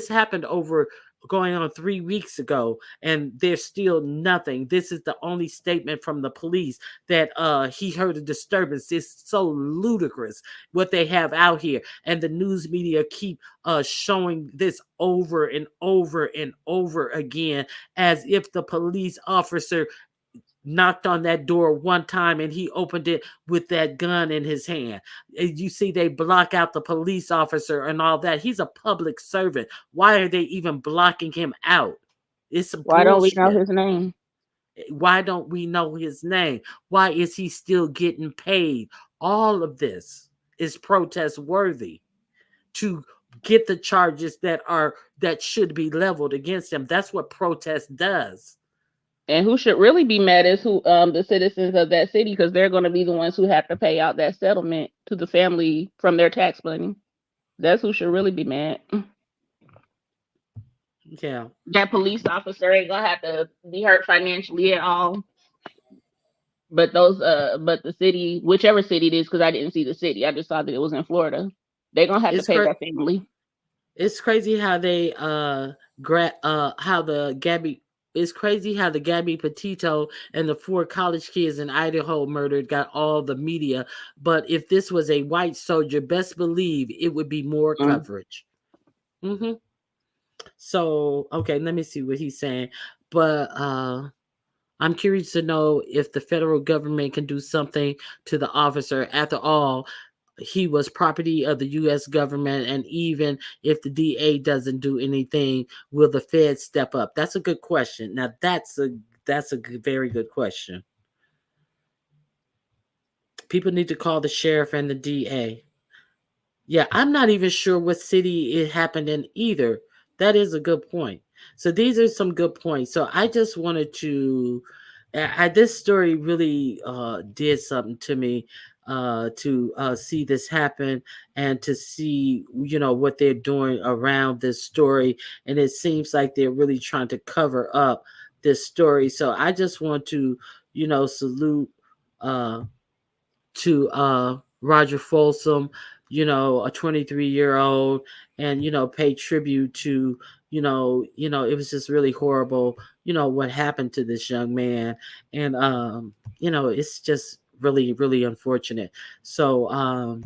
happened over going on 3 weeks ago and there's still nothing. This is the only statement from the police that he heard a disturbance. It's so ludicrous what they have out here, and the news media keep showing this over and over and over again as if the police officer knocked on that door one time and he opened it with that gun in his hand. You see, they block out the police officer and all that. He's a public servant. Why are they even blocking him out? It's Why don't we know bullshit. his name? Why don't we know his name? Why is he still getting paid? All of this is protest worthy to get the charges that should be leveled against him. That's what protest does. And who should really be mad is who the citizens of that city, because they're going to be the ones who have to pay out that settlement to the family from their tax money. That's who should really be mad. Yeah. That police officer ain't gonna have to be hurt financially at all. But but the city, whichever city it is, because I didn't see the city, I just saw that it was in Florida. They're gonna have to It's pay cra- that family. it's crazy how they how the Gabby it's crazy how the Gabby Petito and the four college kids in Idaho murdered got all the media. But if this was a white soldier, best believe it would be more Mm. coverage. Hmm. So okay, let me see what he's saying. But I'm curious to know if the federal government can do something to the officer. After all, he was property of the U.S. government, and even if the DA doesn't do anything, will the Fed step up? That's a good question. Now, very good question. People need to call the sheriff and the DA. Yeah, I'm not even sure what city it happened in either. That is a good point. So these are some good points. So I just wanted to, this story really did something to me to see this happen and to see, what they're doing around this story. And it seems like they're really trying to cover up this story. So I just want to, salute uh, to Roger Folsom, a 23-year-old, and pay tribute to it was just really horrible, what happened to this young man, and it's just really really unfortunate. So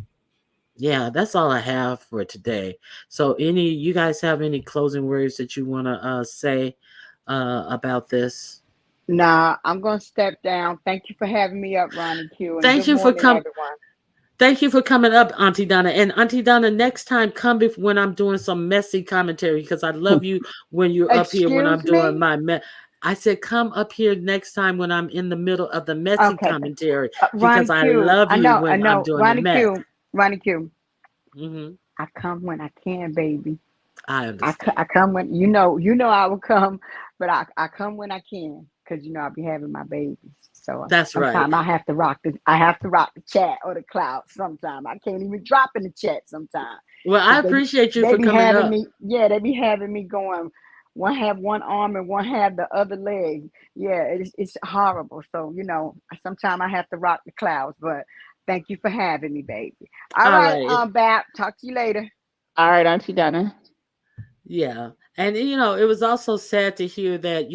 yeah, that's all I have for today. So any you guys have any closing words that you want to say about this? Nah, I'm gonna step down. Thank you for having me up, Ronnie Q, and Thank good you for morning, coming. everyone. Thank you for coming up, Auntie Donna. And Auntie Donna, next time come when I'm doing some messy commentary because I love you when you're up here when I'm Excuse doing me. my I said come up here next time when I'm in the middle of the messy Okay, commentary because Ronnie I Q. love you I when I'm know, doing the Ronnie mess. Q. Ronnie Q. Hmm. I come when I can, baby. I I understand. come when I will come, but I come when I can because I'll be having my babies. So That's right. sometimes I have to rock the chat or the cloud. Sometimes I can't even drop in the chat sometimes Well, I because appreciate you they for be coming having up. me. Yeah, they be having me going. One have one arm and one have the other leg. Yeah, it's horrible. So sometimes I have to rock the clouds. But thank you for having me, baby. All All right, right. Bap. Talk to you later. All right, Auntie Donna. Yeah. And it was also sad to hear that,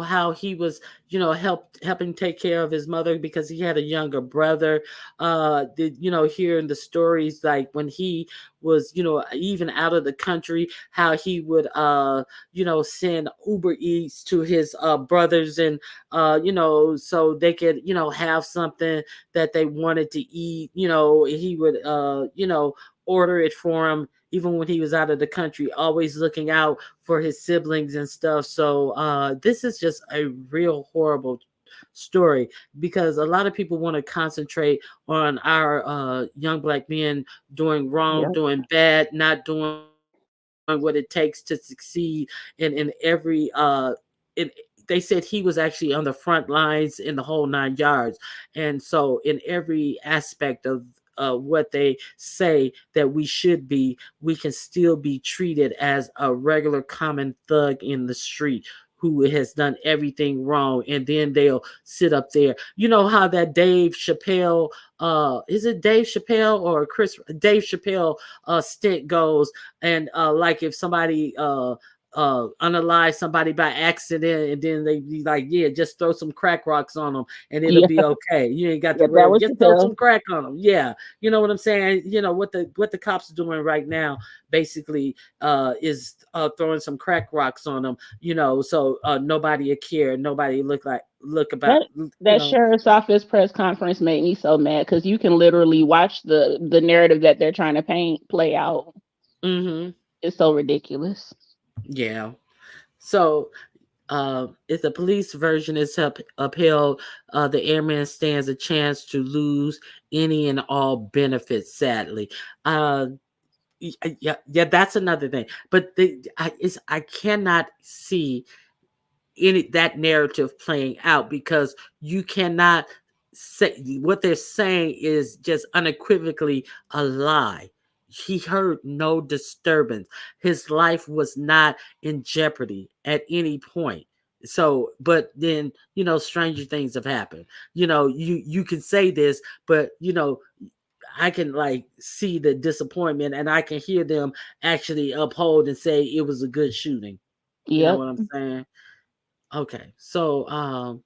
how he was, helping take care of his mother because he had a younger brother. Hearing the stories like when he was, even out of the country, how he would send Uber Eats to his brothers and so they could, have something that they wanted to eat. He would order it for him even when he was out of the country, always looking out for his siblings and stuff. So this is just a real horrible story because a lot of people want to concentrate on our young black men doing wrong, Yep. doing bad, not doing what it takes to succeed in every they said he was actually on the front lines in the whole 9 yards. And so in every aspect of what they say that we should be, we can still be treated as a regular common thug in the street who has done everything wrong, and then they'll sit up there. You know how that Dave Chappelle, is it Dave Chappelle or Dave Chappelle stint goes, and like if somebody unalive somebody by accident, and then they be like, yeah, just throw some crack rocks on them and it'll Yeah, be okay. You ain't got to yeah, that worry, was just throw Chappelle. some crack on them. Yeah, you know what I'm saying. What the cops are doing right now basically is throwing some crack rocks on them, so nobody would care, nobody look about, That that sheriff's office press conference made me so mad because you can literally watch the narrative that they're trying to paint play out. mm-hmm. It's so ridiculous. Yeah. So if the police version is upheld, the airman stands a chance to lose any and all benefits. Sadly, uh, yeah, that's another thing. But I cannot see any that narrative playing out because you cannot say what they're saying is just unequivocally a lie. he heard no disturbance. His life was not in jeopardy at any point. So, but then, stranger things have happened. You can say this, but I can like see the disappointment, and I can hear them actually uphold and say it was a good shooting. You know Yep. what I'm saying? Okay. So,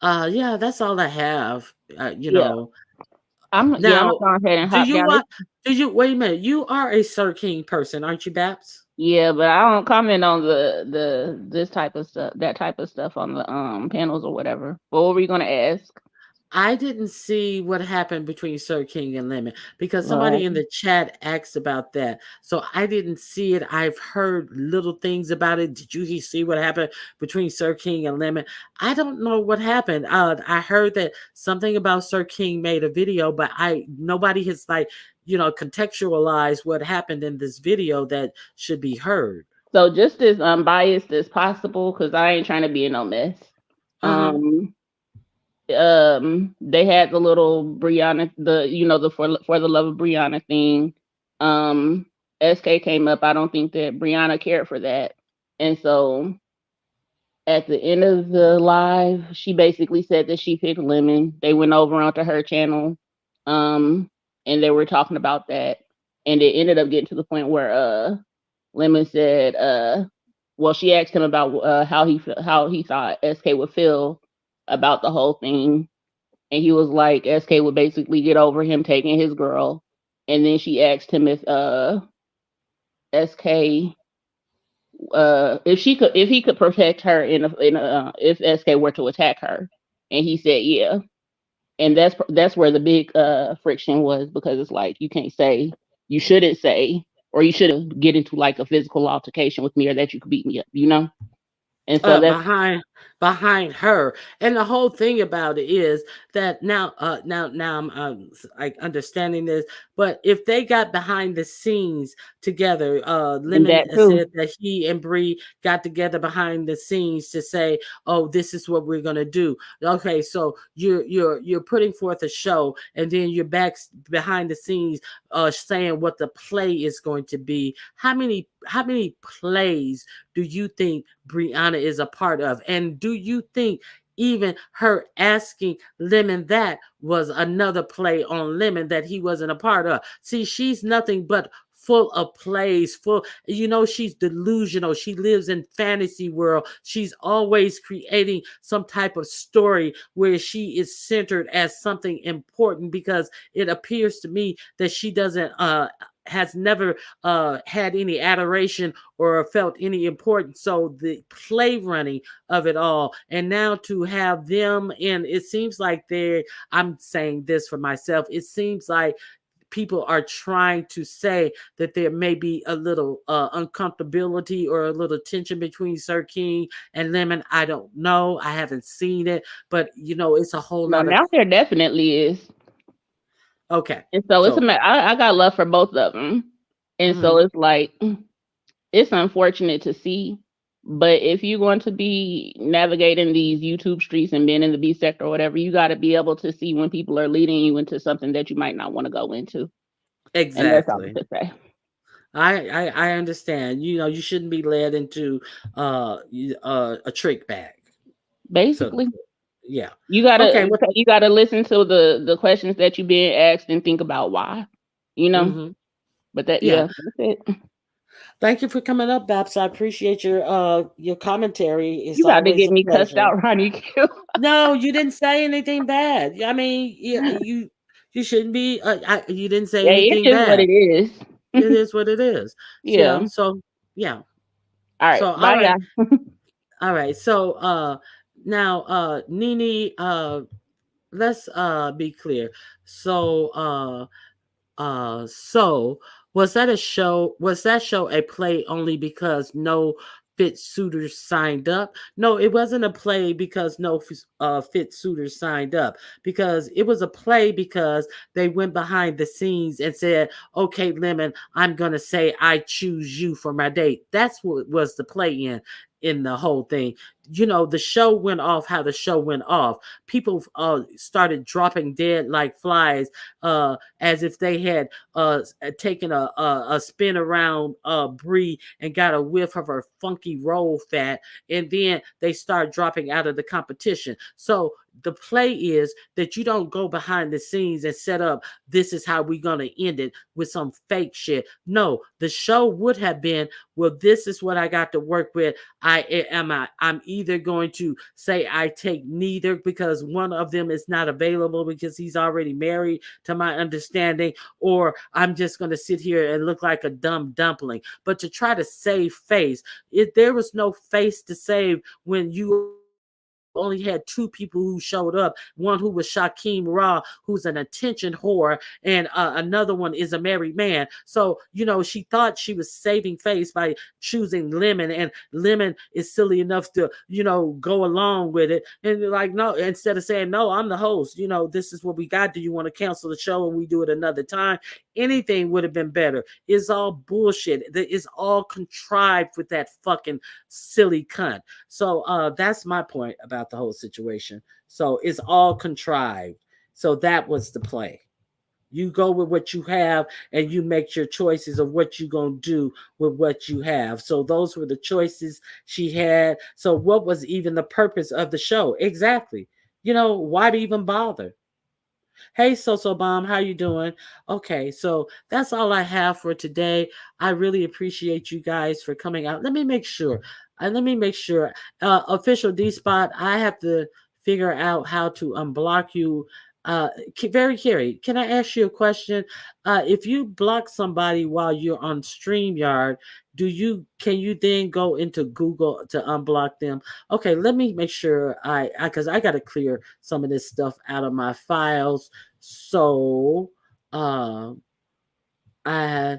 yeah, that's all I have. Yeah. I'm Now, gonna go ahead and do hop you down. want? Do you wait a minute? You are a Sir King person, aren't you, Babs? Yeah, but I don't comment on the this type of stuff, that type of stuff on the panels or whatever. What were we gonna ask? I didn't see what happened between Sir King and Lemon because What? somebody in the chat asked about that. So I didn't see it. I've heard little things about it. Did you see what happened between Sir King and Lemon? I don't know what happened. I heard that something about Sir King made a video, but nobody has contextualized what happened in this video that should be heard. So just as unbiased as possible, because I ain't trying to be in no mess. Uh-huh. They had the little Brianna, the for the love of Brianna thing. SK came up. I don't think that Brianna cared for that, and so at the end of the live, she basically said that she picked Lemon. They went over onto her channel, and they were talking about that, and it ended up getting to the point where Lemon said, well, she asked him about how he thought SK would feel about the whole thing, and he was like, SK would basically get over him taking his girl, and then she asked him SK if he could protect her if SK were to attack her, and he said yeah, and that's where the big friction was, because it's like you shouldn't say, or you shouldn't get into like a physical altercation with me, or that you could beat me up. And so that's Behind her, and the whole thing about it is that now I'm like understanding this, but if they got behind the scenes together, and Lemon that too. said that he and Bree got together behind the scenes to say, oh, this is what we're gonna do. Okay, so you're putting forth a show, and then you're back behind the scenes saying what the play is going to be. How many plays do you think Brianna is a part of? And do you think even her asking Lemon that was another play on Lemon that he wasn't a part of? See, she's nothing but full of plays, she's delusional. She lives in fantasy world. She's always creating some type of story where she is centered as something important, because it appears to me that she doesn't has never had any adoration or felt any importance. So the play running of it all, and now to have them in, it seems like I'm saying this for myself, it seems like people are trying to say that there may be a little uncomfortability or a little tension between Sir King and Lemon. I don't know. I haven't seen it, but it's a whole No, lot of now there definitely is. okay. And so So I got love for both of them, and so mhm. it's like it's unfortunate to see. But if you're going to be navigating these YouTube streets and being in the B sector or whatever, you got to be able to see when people are leading you into something that you might not want to go into. And that's all Exactly. I could say. I understand. You shouldn't be led into a trick bag. So Basically, yeah. you gotta Okay. Well, you gotta listen to the questions that you're being asked and think about why. You know. hmm But that yeah. yeah, that's it. Thank you for coming up, Babs. I appreciate your commentary. It's You about to always get a me cussed pleasure. out, Ronnie Q. No, you didn't say anything bad. I mean, you shouldn't be. You didn't say Yeah, it anything is what bad. it is. It is what it is. Yeah. So yeah. All right. So Bye, y'all. all right. So now Nene, let's be clear. So so was that show a play only because no fit suitors signed up? No, it wasn't a play because no fit suitors signed up, because it was a play because they went behind the scenes and said, okay, Lemon, I'm gonna say I choose you for my date. That's what was the play in. in the whole thing. You know, the show went off how the show went off. People started dropping dead like flies, as if they had taken a spin around Brie and got a whiff of her funky roll fat, and then they start dropping out of the competition. So the play is that you don't go behind the scenes and set up, this is how we're going to end it with some fake shit. No, the show would have been, well, this is what I got to work with. I'm either going to say I take neither because one of them is not available because he's already married, to my understanding, or I'm just going to sit here and look like a dumb dumpling. But to try to save face, there was no face to save when you only had two people who showed up. One who was Shaquem Ra, who's an attention whore, and another one is a married man. So, you know, she thought she was saving face by choosing Lemon, and Lemon is silly enough to, you know, go along with it. And like, no, instead of saying, no, I'm the host, you know, this is what we got. Do you want to cancel the show and we do it another time? Anything would have been better. It's all bullshit. It's all contrived with that fucking silly cunt. So that's my point about the whole situation. So it's all contrived. So that was the play. You go with what you have and you make your choices of what you're going to do with what you have. So those were the choices she had. So what was even the purpose of the show? Exactly. You know, why even bother? Hey, So Bomb, how you doing? Okay, so that's all I have for today. I really appreciate you guys for coming out. Let me make sure. Official D Spot, I have to figure out how to unblock you. Very Carrie, can I ask you a question? If you block somebody while you're on StreamYard, can you then go into Google to unblock them? Okay, let me make sure because I got to clear some of this stuff out of my files. So, uh, I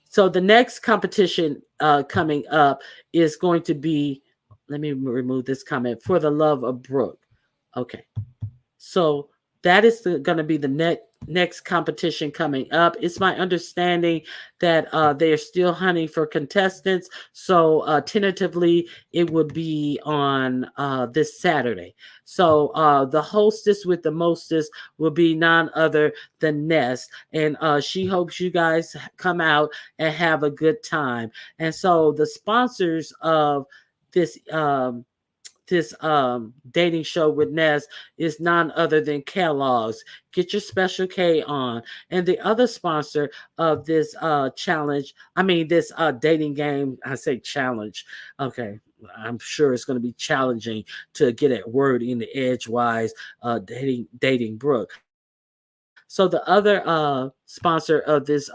so the next competition coming up is going to be. Let me remove this comment. For the love of Brooke. Okay, so that is going to be the next competition coming up. It's my understanding that they are still hunting for contestants. So tentatively, it would be on this Saturday. So the hostess with the mostest will be none other than Ness. And she hopes you guys come out and have a good time. And so the sponsors of this dating show with Ness is none other than Kellogg's. Get your Special K on. And the other sponsor of this this dating game, I say challenge. Okay. I'm sure it's going to be challenging to get a word in the edgewise dating Brooke. So the other sponsor of this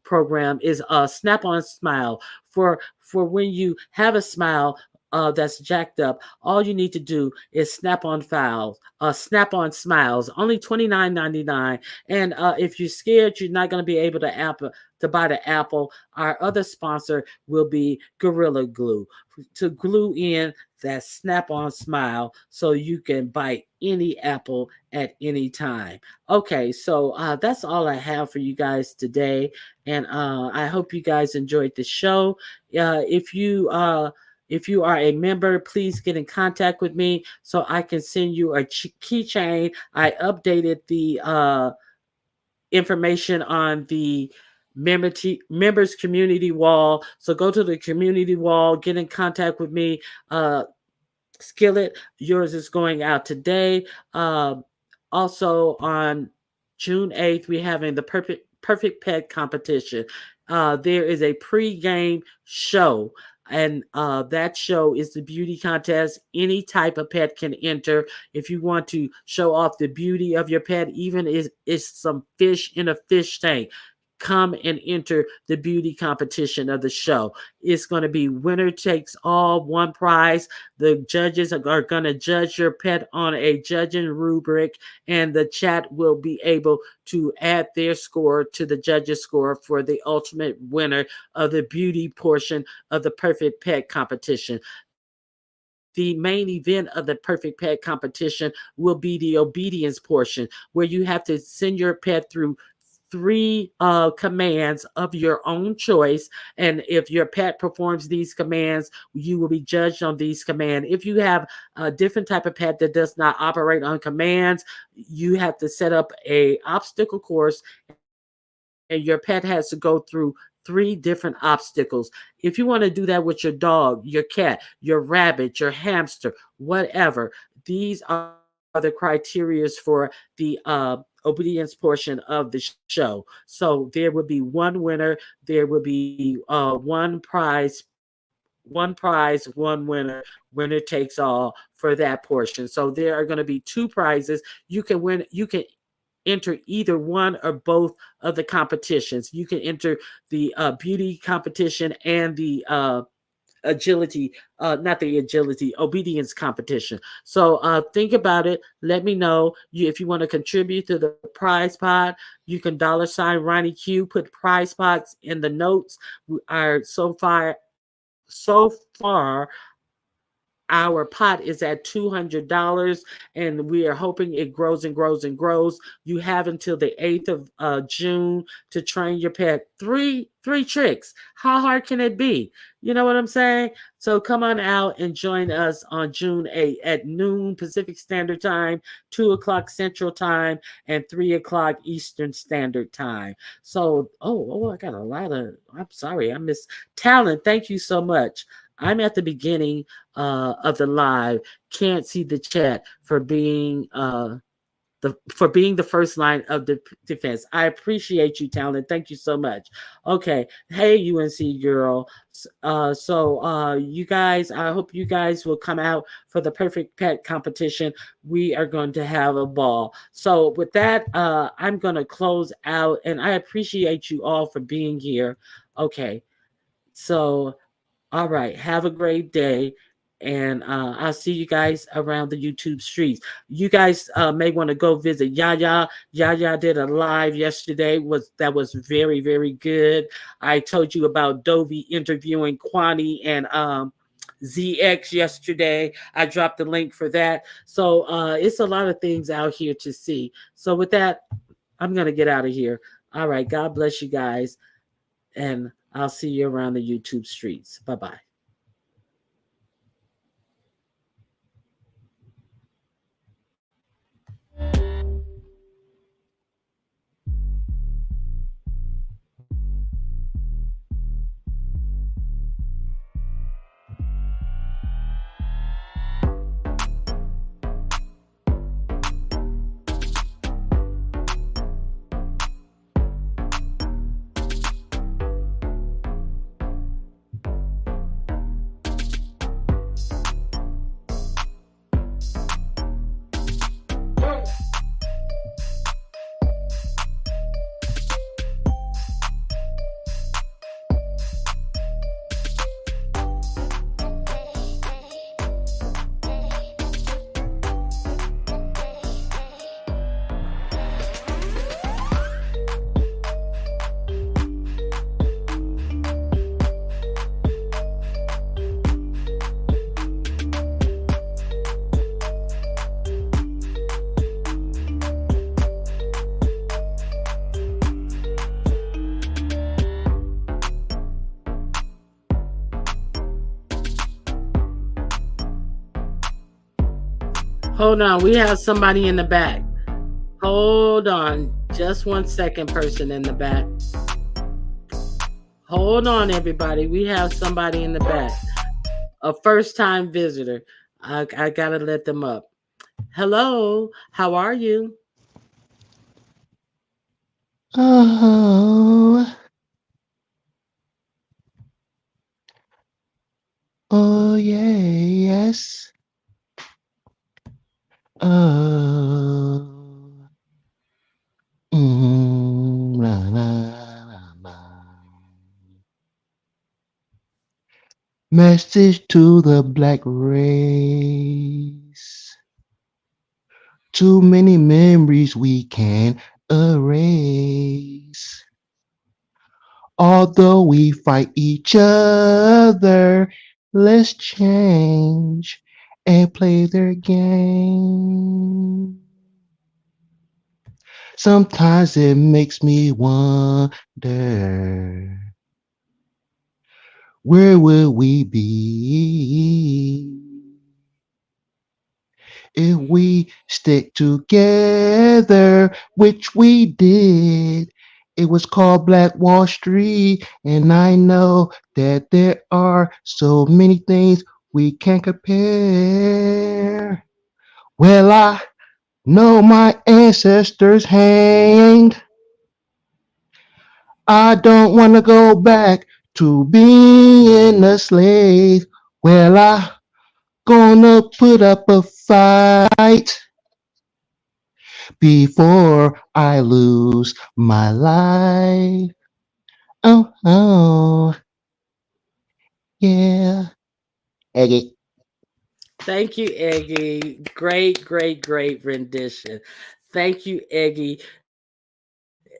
program is Snap on Smile. For when you have a smile that's jacked up, all you need to do is snap on smiles, only $29.99. And if you're scared you're not going to be able to buy the apple, our other sponsor will be Gorilla Glue to glue in that snap-on smile so you can bite any apple at any time. Okay, so that's all I have for you guys today, and I hope you guys enjoyed the show. If you are a member, please get in contact with me so I can send you a keychain. I updated the information on the members community wall. So go to the community wall, get in contact with me. Skillet, yours is going out today. Also on June 8th, we're having the perfect pet competition. There is a pre-game show, and that show is the beauty contest. Any type of pet can enter. If you want to show off the beauty of your pet, even if it's some fish in a fish tank, come and enter the beauty competition of the show. It's going to be winner takes all, one prize. The judges are going to judge your pet on a judging rubric, and the chat will be able to add their score to the judges' score for the ultimate winner of the beauty portion of the Perfect Pet competition. The main event of the Perfect Pet competition will be the obedience portion, where you have to send your pet through three commands of your own choice. And if your pet performs these commands, you will be judged on these commands. If you have a different type of pet that does not operate on commands, you have to set up a obstacle course, and your pet has to go through three different obstacles. If you want to do that with your dog, your cat, your rabbit, your hamster, whatever, these are the criterias for the obedience portion of the show. So there will be one winner. There will be one prize, one winner. Winner takes all for that portion. So there are going to be two prizes. You can win. You can enter either one or both of the competitions. You can enter the beauty competition and the agility, not the agility, obedience competition. So think about it. Let me know if you want to contribute to the prize pot. You can $ Ronnie Q, put prize pots in the notes. We are so far our pot is at $200, and we are hoping it grows and grows and grows. You have until the 8th of June to train your pet. Three tricks. How hard can it be? You know what I'm saying? So come on out and join us on June 8th at noon Pacific Standard Time, 2 o'clock Central Time, and 3 o'clock Eastern Standard Time. So, I got a lot of, I'm sorry, I missed Talent. Thank you so much. I'm at the beginning of the live. Can't see the chat for being the first line of the defense. I appreciate you, Talent. Thank you so much. Okay, hey UNC girl. You guys, I hope you guys will come out for the perfect pet competition. We are going to have a ball. So with that, I'm going to close out, and I appreciate you all for being here. Okay, so all right. Have a great day. And I'll see you guys around the YouTube streets. You guys may want to go visit Yaya. Yaya did a live yesterday. That was very, very good. I told you about Dovey interviewing Kwani and ZX yesterday. I dropped the link for that. So it's a lot of things out here to see. So with that, I'm going to get out of here. All right. God bless you guys. And I'll see you around the YouTube streets. Bye-bye. Hold on, we have somebody in the back. Hold on, just 1 second, person in the back. Hold on, everybody. We have somebody in the back. A first-time visitor. I gotta let them up. Hello, how are you? Oh, oh yeah, yes. Oh, la, la, la, la. Message to the black race. Too many memories we can't erase. Although we fight each other, let's change and play their game. Sometimes it makes me wonder, where will we be if we stick together, which we did. It was called Black Wall Street, and I know that there are so many things we can compare. Well, I know my ancestors hanged. I don't want to go back to being a slave. Well, I gonna put up a fight before I lose my life. Oh, oh, yeah. Eggy. Thank you, Eggy. Great, great, great rendition. Thank you, Eggy.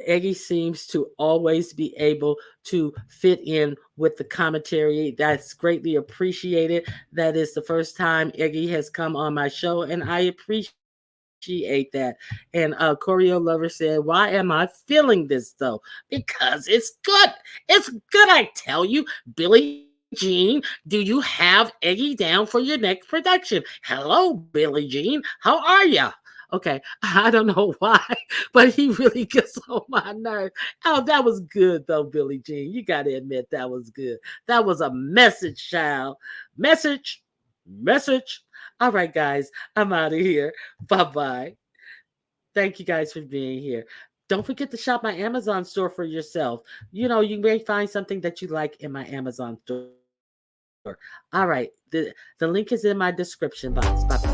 Eggy seems to always be able to fit in with the commentary. That's greatly appreciated. That is the first time Eggy has come on my show, and I appreciate that. And Choreo Lover said, "Why am I feeling this though? Because it's good. It's good, I tell you. Billie Jean, do you have Eggy down for your next production? Hello, Billie Jean. How are ya?" Okay, I don't know why, but he really gets on my nerves. Oh, that was good though, Billie Jean. You got to admit that was good. That was a message, child. Message, message. All right, guys, I'm out of here. Bye bye. Thank you guys for being here. Don't forget to shop my Amazon store for yourself. You may find something that you like in my Amazon store. All right, the link is in my description box. Bye bye.